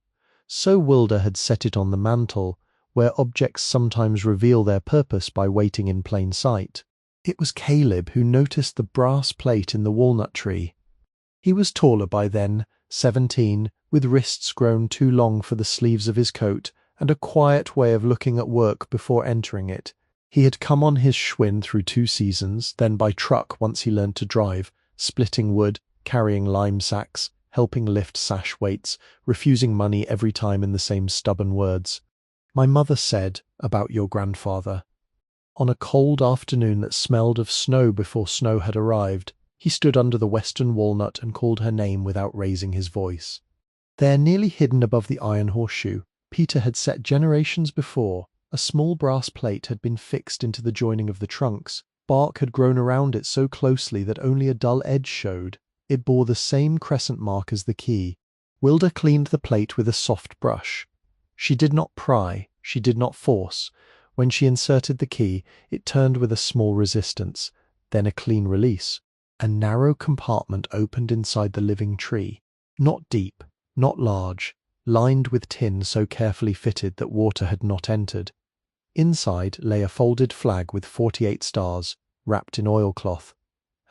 So Wilda had set it on the mantel, where objects sometimes reveal their purpose by waiting in plain sight. It was Caleb who noticed the brass plate in the walnut tree. He was taller by then, 17, with wrists grown too long for the sleeves of his coat, and a quiet way of looking at work before entering it. He had come on his Schwinn through 2 seasons, then by truck once he learned to drive, splitting wood, carrying lime sacks, helping lift sash weights, refusing money every time in the same stubborn words. "My mother said about your grandfather." On a cold afternoon that smelled of snow before snow had arrived, he stood under the western walnut and called her name without raising his voice. There, nearly hidden above the iron horseshoe, Peter had set generations before. A small brass plate had been fixed into the joining of the trunks. Bark had grown around it so closely that only a dull edge showed. It bore the same crescent mark as the key. Wilda cleaned the plate with a soft brush. She did not pry, she did not force. When she inserted the key, it turned with a small resistance, then a clean release. A narrow compartment opened inside the living tree. Not deep, not large, lined with tin so carefully fitted that water had not entered. Inside lay a folded flag with 48 stars, wrapped in oilcloth,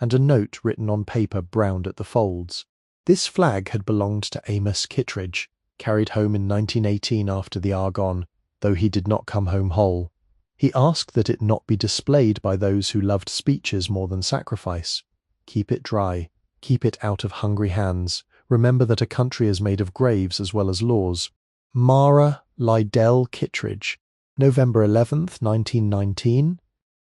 and a note written on paper browned at the folds. This flag had belonged to Amos Kittredge, carried home in 1918 after the Argonne, though he did not come home whole. He asked that it not be displayed by those who loved speeches more than sacrifice. Keep it dry, keep it out of hungry hands. Remember that a country is made of graves as well as laws. Mara Lydell Kittredge, November 11th, 1919.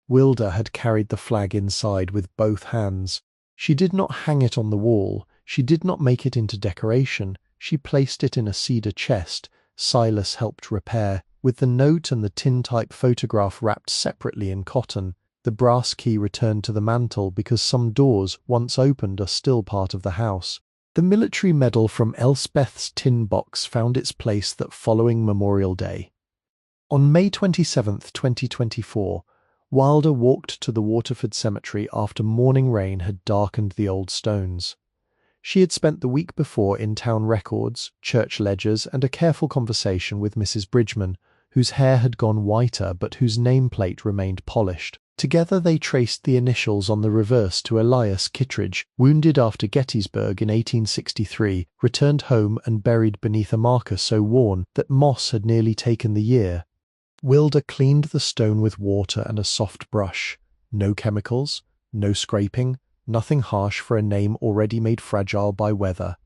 Wilda had carried the flag inside with both hands. She did not hang it on the wall. She did not make it into decoration. She placed it in a cedar chest Silas helped repair, with the note and the tin-type photograph wrapped separately in cotton. The brass key returned to the mantel because some doors, once opened, are still part of the house. The military medal from Elspeth's tin box found its place that following Memorial Day. On May 27, 2024, Wilda walked to the Waterford cemetery after morning rain had darkened the old stones. She had spent the week before in town records, church ledgers, and a careful conversation with Mrs. Bridgman, whose hair had gone whiter but whose nameplate remained polished. Together they traced the initials on the reverse to Elias Kittredge, wounded after Gettysburg in 1863, returned home and buried beneath a marker so worn that moss had nearly taken the year. Wilda cleaned the stone with water and a soft brush. No chemicals, no scraping, nothing harsh for a name already made fragile by weather.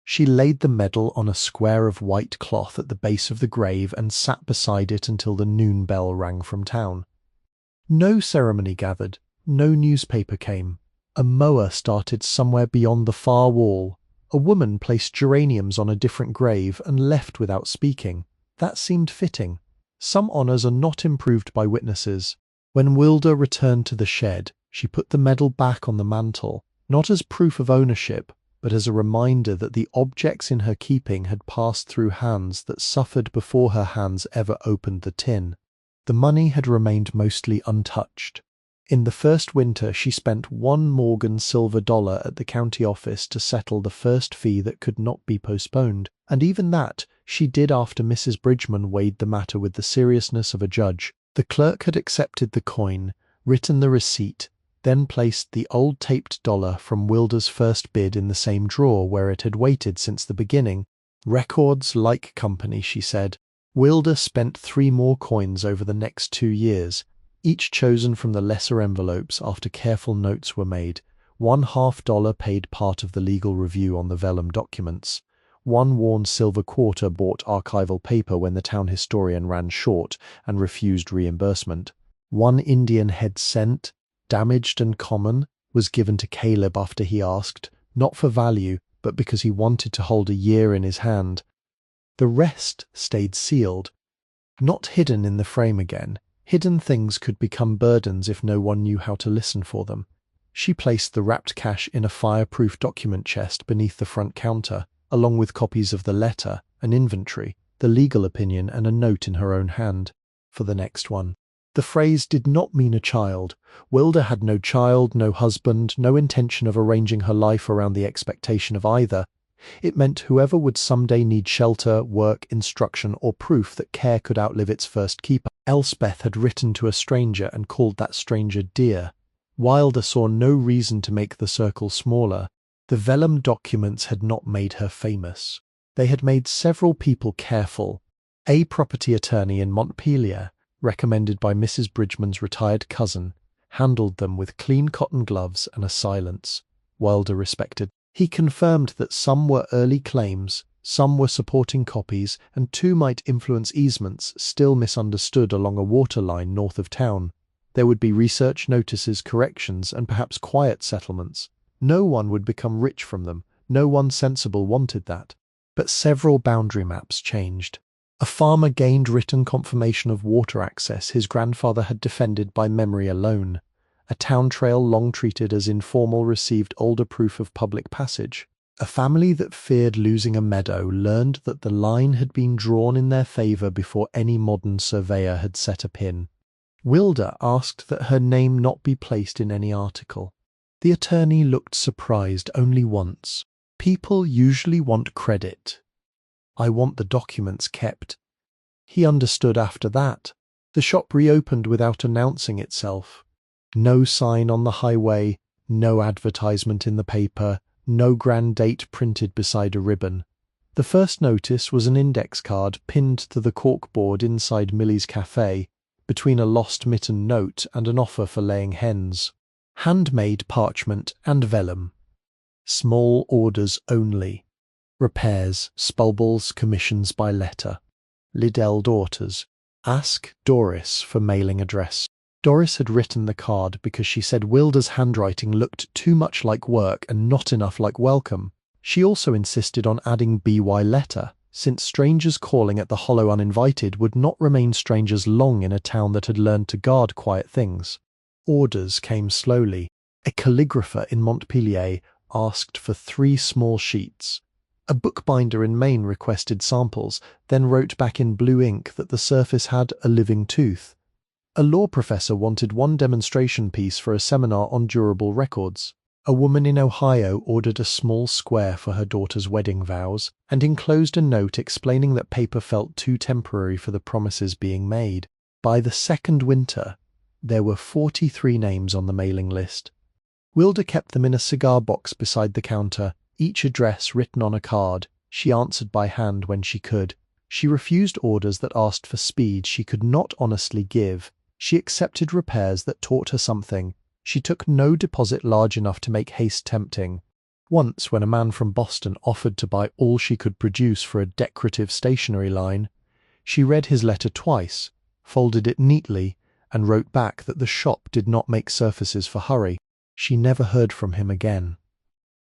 She laid the medal on a square of white cloth at the base of the grave and sat beside it until the noon bell rang from town. No ceremony gathered, no newspaper came. A mower started somewhere beyond the far wall. A woman placed geraniums on a different grave and left without speaking. That seemed fitting. Some honours are not improved by witnesses. When Wilda returned to the shed, she put the medal back on the mantel, not as proof of ownership, but as a reminder that the objects in her keeping had passed through hands that suffered before her hands ever opened the tin. The money had remained mostly untouched. In the first winter she spent $1 Morgan silver dollar at the county office to settle the first fee that could not be postponed, and even that she did after Mrs. Bridgman weighed the matter with the seriousness of a judge. The clerk had accepted the coin, written the receipt, then placed the old taped dollar from Wilda's first bid in the same drawer where it had waited since the beginning. Records like company, she said. Wilda spent 3 more coins over the next 2 years, each chosen from the lesser envelopes after careful notes were made. $1/2 paid part of the legal review on the vellum documents. 1 worn silver quarter bought archival paper when the town historian ran short and refused reimbursement. 1 Indian head cent, damaged and common, was given to Caleb after he asked, not for value, but because he wanted to hold a year in his hand. The rest stayed sealed, not hidden in the frame again. Hidden things could become burdens if no one knew how to listen for them. She placed the wrapped cash in a fireproof document chest beneath the front counter, along with copies of the letter, an inventory, the legal opinion, and a note in her own hand. For the next one. The phrase did not mean a child. Wilda had no child, no husband, no intention of arranging her life around the expectation of either. It meant whoever would someday need shelter, work, instruction, or proof that care could outlive its first keeper. Elspeth had written to a stranger and called that stranger dear. Wilda saw no reason to make the circle smaller. The vellum documents had not made her famous. They had made several people careful. A property attorney in Montpelier, recommended by Mrs. Bridgman's retired cousin, handled them with clean cotton gloves and a silence Wilda respected. He confirmed that some were early claims, some were supporting copies, and 2 might influence easements still misunderstood along a water line north of town. There would be research notices, corrections, and perhaps quiet settlements. No one would become rich from them. No one sensible wanted that. But several boundary maps changed. A farmer gained written confirmation of water access his grandfather had defended by memory alone. A town trail long treated as informal received older proof of public passage. A family that feared losing a meadow learned that the line had been drawn in their favour before any modern surveyor had set a pin. Wilda asked that her name not be placed in any article. The attorney looked surprised only once. People usually want credit. I want the documents kept. He understood after that. The shop reopened without announcing itself. No sign on the highway, no advertisement in the paper, no grand date printed beside a ribbon. The first notice was an index card pinned to the corkboard inside Millie's cafe, between a lost mitten note and an offer for laying hens. Handmade parchment and vellum. Small orders only. Repairs, spulbles, commissions by letter. Liddell Daughters. Ask Doris for mailing address. Doris had written the card because she said Wilda's handwriting looked too much like work and not enough like welcome. She also insisted on adding BY letter, since strangers calling at the Hollow uninvited would not remain strangers long in a town that had learned to guard quiet things. Orders came slowly. A calligrapher in Montpelier asked for 3 small sheets. A bookbinder in Maine requested samples, then wrote back in blue ink that the surface had a living tooth. A law professor wanted 1 demonstration piece for a seminar on durable records. A woman in Ohio ordered a small square for her daughter's wedding vows, and enclosed a note explaining that paper felt too temporary for the promises being made. By the second winter, there were 43 names on the mailing list. Wilda kept them in a cigar box beside the counter, each address written on a card. She answered by hand when she could. She refused orders that asked for speed she could not honestly give. She accepted repairs that taught her something. She took no deposit large enough to make haste tempting. Once, when a man from Boston offered to buy all she could produce for a decorative stationery line, she read his letter twice, folded it neatly, and wrote back that the shop did not make surfaces for hurry. She never heard from him again.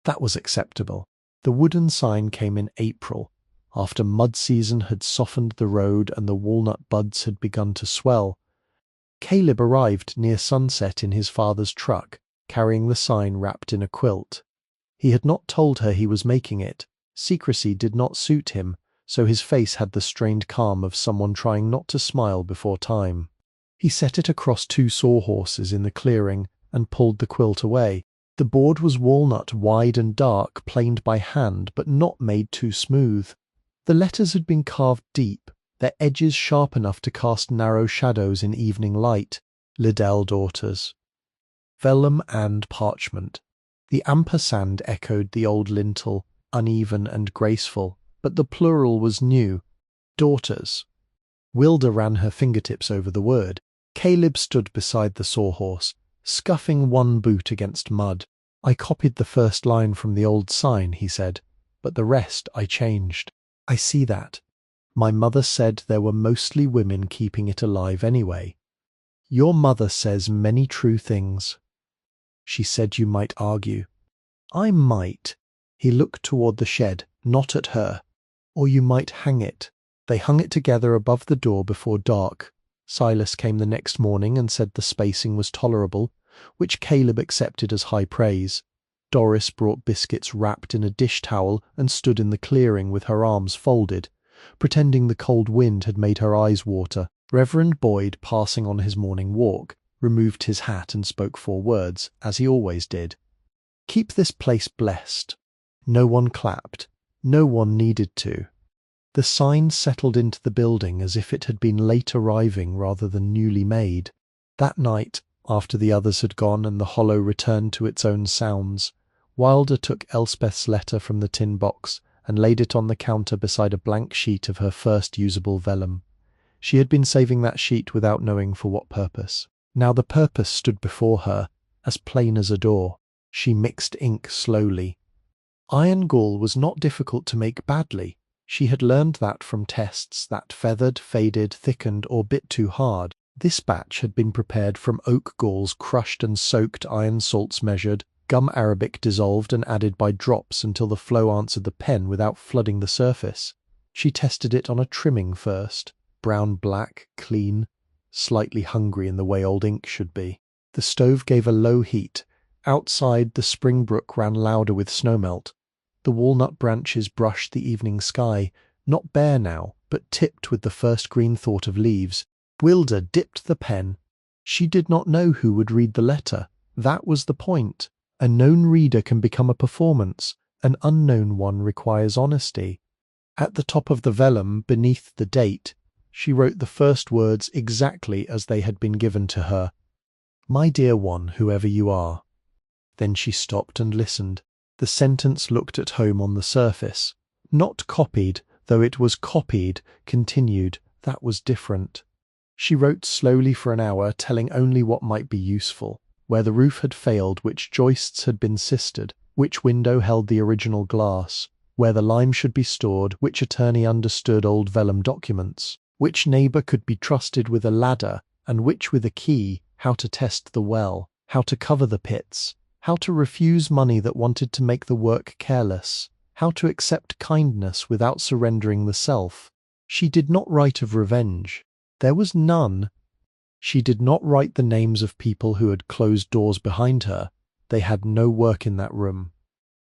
That was acceptable. The wooden sign came in April, after mud season had softened the road and the walnut buds had begun to swell. Caleb arrived near sunset in his father's truck, carrying the sign wrapped in a quilt. He had not told her he was making it. Secrecy did not suit him, so his face had the strained calm of someone trying not to smile before time. He set it across two sawhorses in the clearing and pulled the quilt away. The board was walnut, wide and dark, planed by hand, but not made too smooth. The letters had been carved deep, their edges sharp enough to cast narrow shadows in evening light. Liddell daughters. Vellum and parchment. The ampersand echoed the old lintel, uneven and graceful, but the plural was new. Daughters. Wilda ran her fingertips over the word. Caleb stood beside the sawhorse, scuffing one boot against mud. I copied the first line from the old sign, he said, but the rest I changed. I see that. My mother said there were mostly women keeping it alive anyway. Your mother says many true things. She said you might argue. I might. He looked toward the shed, not at her. Or you might hang it. They hung it together above the door before dark. Silas came the next morning and said the spacing was tolerable, which Caleb accepted as high praise. Doris brought biscuits wrapped in a dish towel and stood in the clearing with her arms folded, pretending the cold wind had made her eyes water. Reverend Boyd, passing on his morning walk, removed his hat and spoke 4 words, as he always did. Keep this place blessed. No one clapped. No one needed to. The sign settled into the building as if it had been late arriving rather than newly made. That night, after the others had gone and the hollow returned to its own sounds, Wilda took Elspeth's letter from the tin box and laid it on the counter beside a blank sheet of her first usable vellum. She had been saving that sheet without knowing for what purpose. Now the purpose stood before her, as plain as a door. She mixed ink slowly. Iron gall was not difficult to make badly. She had learned that from tests that feathered, faded, thickened, or bit too hard. This batch had been prepared from oak galls crushed and soaked, iron salts measured, gum arabic dissolved and added by drops until the flow answered the pen without flooding the surface. She tested it on a trimming first, brown-black, clean, slightly hungry in the way old ink should be. The stove gave a low heat. Outside, the spring brook ran louder with snowmelt. The walnut branches brushed the evening sky, not bare now, but tipped with the first green thought of leaves. Wilda dipped the pen. She did not know who would read the letter. That was the point. A known reader can become a performance. An unknown one requires honesty. At the top of the vellum, beneath the date, she wrote the first words exactly as they had been given to her. My dear one, whoever you are. Then she stopped and listened. The sentence looked at home on the surface. Not copied, though it was copied, continued. That was different. She wrote slowly for an hour, telling only what might be useful, where the roof had failed, which joists had been sistered, which window held the original glass, where the lime should be stored, which attorney understood old vellum documents, which neighbour could be trusted with a ladder, and which with a key, how to test the well, how to cover the pits, how to refuse money that wanted to make the work careless, how to accept kindness without surrendering the self. She did not write of revenge. There was none. She did not write the names of people who had closed doors behind her. They had no work in that room.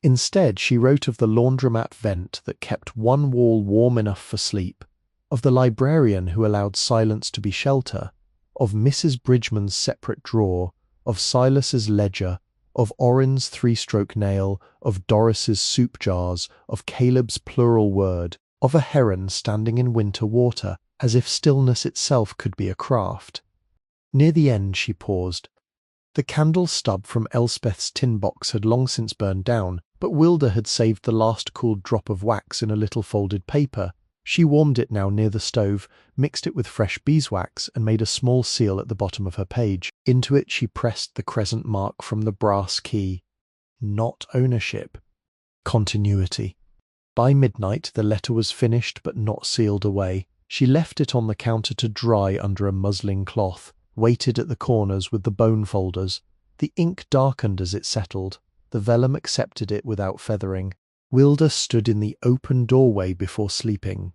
Instead, she wrote of the laundromat vent that kept one wall warm enough for sleep, of the librarian who allowed silence to be shelter, of Mrs. Bridgman's separate drawer, of Silas's ledger, of Orrin's 3-stroke nail, of Doris's soup jars, of Caleb's plural word, of a heron standing in winter water, as if stillness itself could be a craft. Near the end she paused. The candle stub from Elspeth's tin box had long since burned down, but Wilda had saved the last cool drop of wax in a little folded paper. She warmed it now near the stove, mixed it with fresh beeswax, and made a small seal at the bottom of her page. Into it she pressed the crescent mark from the brass key. Not ownership. Continuity. By midnight the letter was finished but not sealed away. She left it on the counter to dry under a muslin cloth, weighted at the corners with the bone folders. The ink darkened as it settled. The vellum accepted it without feathering. Wilda stood in the open doorway before sleeping.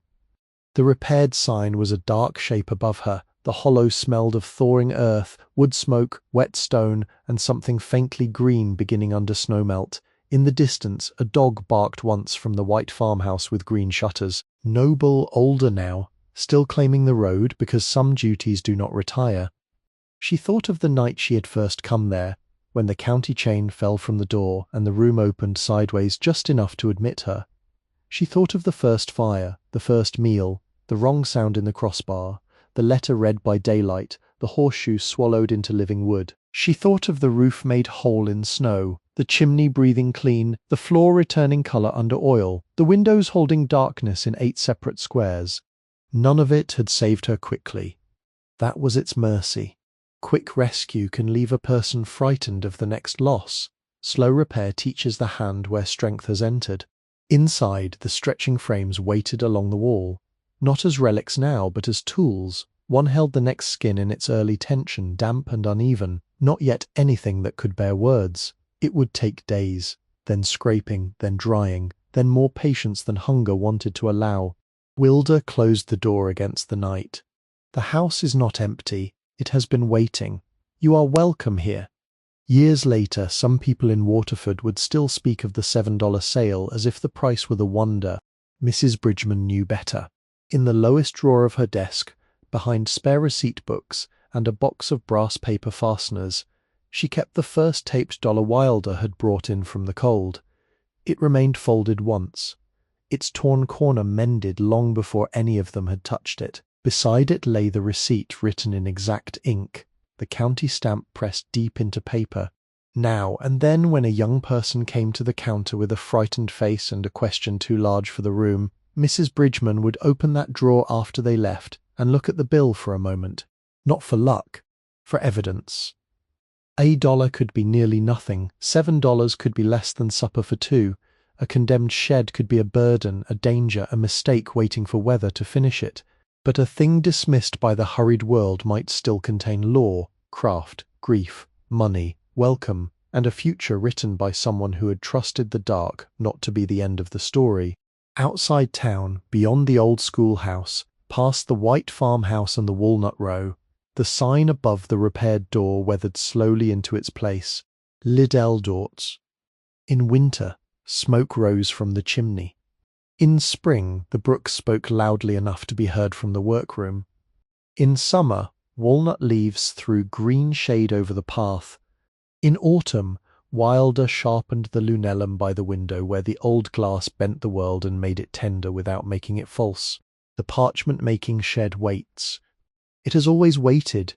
The repaired sign was a dark shape above her. The hollow smelled of thawing earth, wood smoke, wet stone, and something faintly green beginning under snowmelt. In the distance, a dog barked once from the white farmhouse with green shutters. Noble, older now, still claiming the road because some duties do not retire. She thought of the night she had first come there, when the county chain fell from the door and the room opened sideways just enough to admit her. She thought of the first fire, the first meal, the wrong sound in the crossbar, the letter read by daylight, the horseshoe swallowed into living wood. She thought of the roof made whole in snow, the chimney breathing clean, the floor returning colour under oil, the windows holding darkness in 8 separate squares. None of it had saved her quickly. That was its mercy. Quick rescue can leave a person frightened of the next loss. Slow repair teaches the hand where strength has entered. Inside, the stretching frames waited along the wall, not as relics now, but as tools. One held the next skin in its early tension, damp and uneven, not yet anything that could bear words. It would take days, then scraping, then drying, then more patience than hunger wanted to allow. Wilda closed the door against the night. The house is not empty. It has been waiting. You are welcome here. Years later, some people in Waterford would still speak of the $7 sale as if the price were the wonder. Mrs. Bridgman knew better. In the lowest drawer of her desk, behind spare receipt books and a box of brass paper fasteners, she kept the first taped dollar Wilda had brought in from the cold. It remained folded once, its torn corner mended long before any of them had touched it. Beside it lay the receipt written in exact ink, the county stamp pressed deep into paper. Now and then, when a young person came to the counter with a frightened face and a question too large for the room, Mrs. Bridgman would open that drawer after they left and look at the bill for a moment, not for luck, for evidence. $1 could be nearly nothing, $7 could be less than supper for two, a condemned shed could be a burden, a danger, a mistake waiting for weather to finish it. But a thing dismissed by the hurried world might still contain law, craft, grief, money, welcome, and a future written by someone who had trusted the dark not to be the end of the story. Outside town, beyond the old schoolhouse, past the white farmhouse and the walnut row, the sign above the repaired door weathered slowly into its place. Liddell Dorts. In winter, smoke rose from the chimney. In spring, the brook spoke loudly enough to be heard from the workroom. In summer, walnut leaves threw green shade over the path. In autumn, Wilda sharpened the lunellum by the window where the old glass bent the world and made it tender without making it false. The parchment-making shed waits. It has always waited,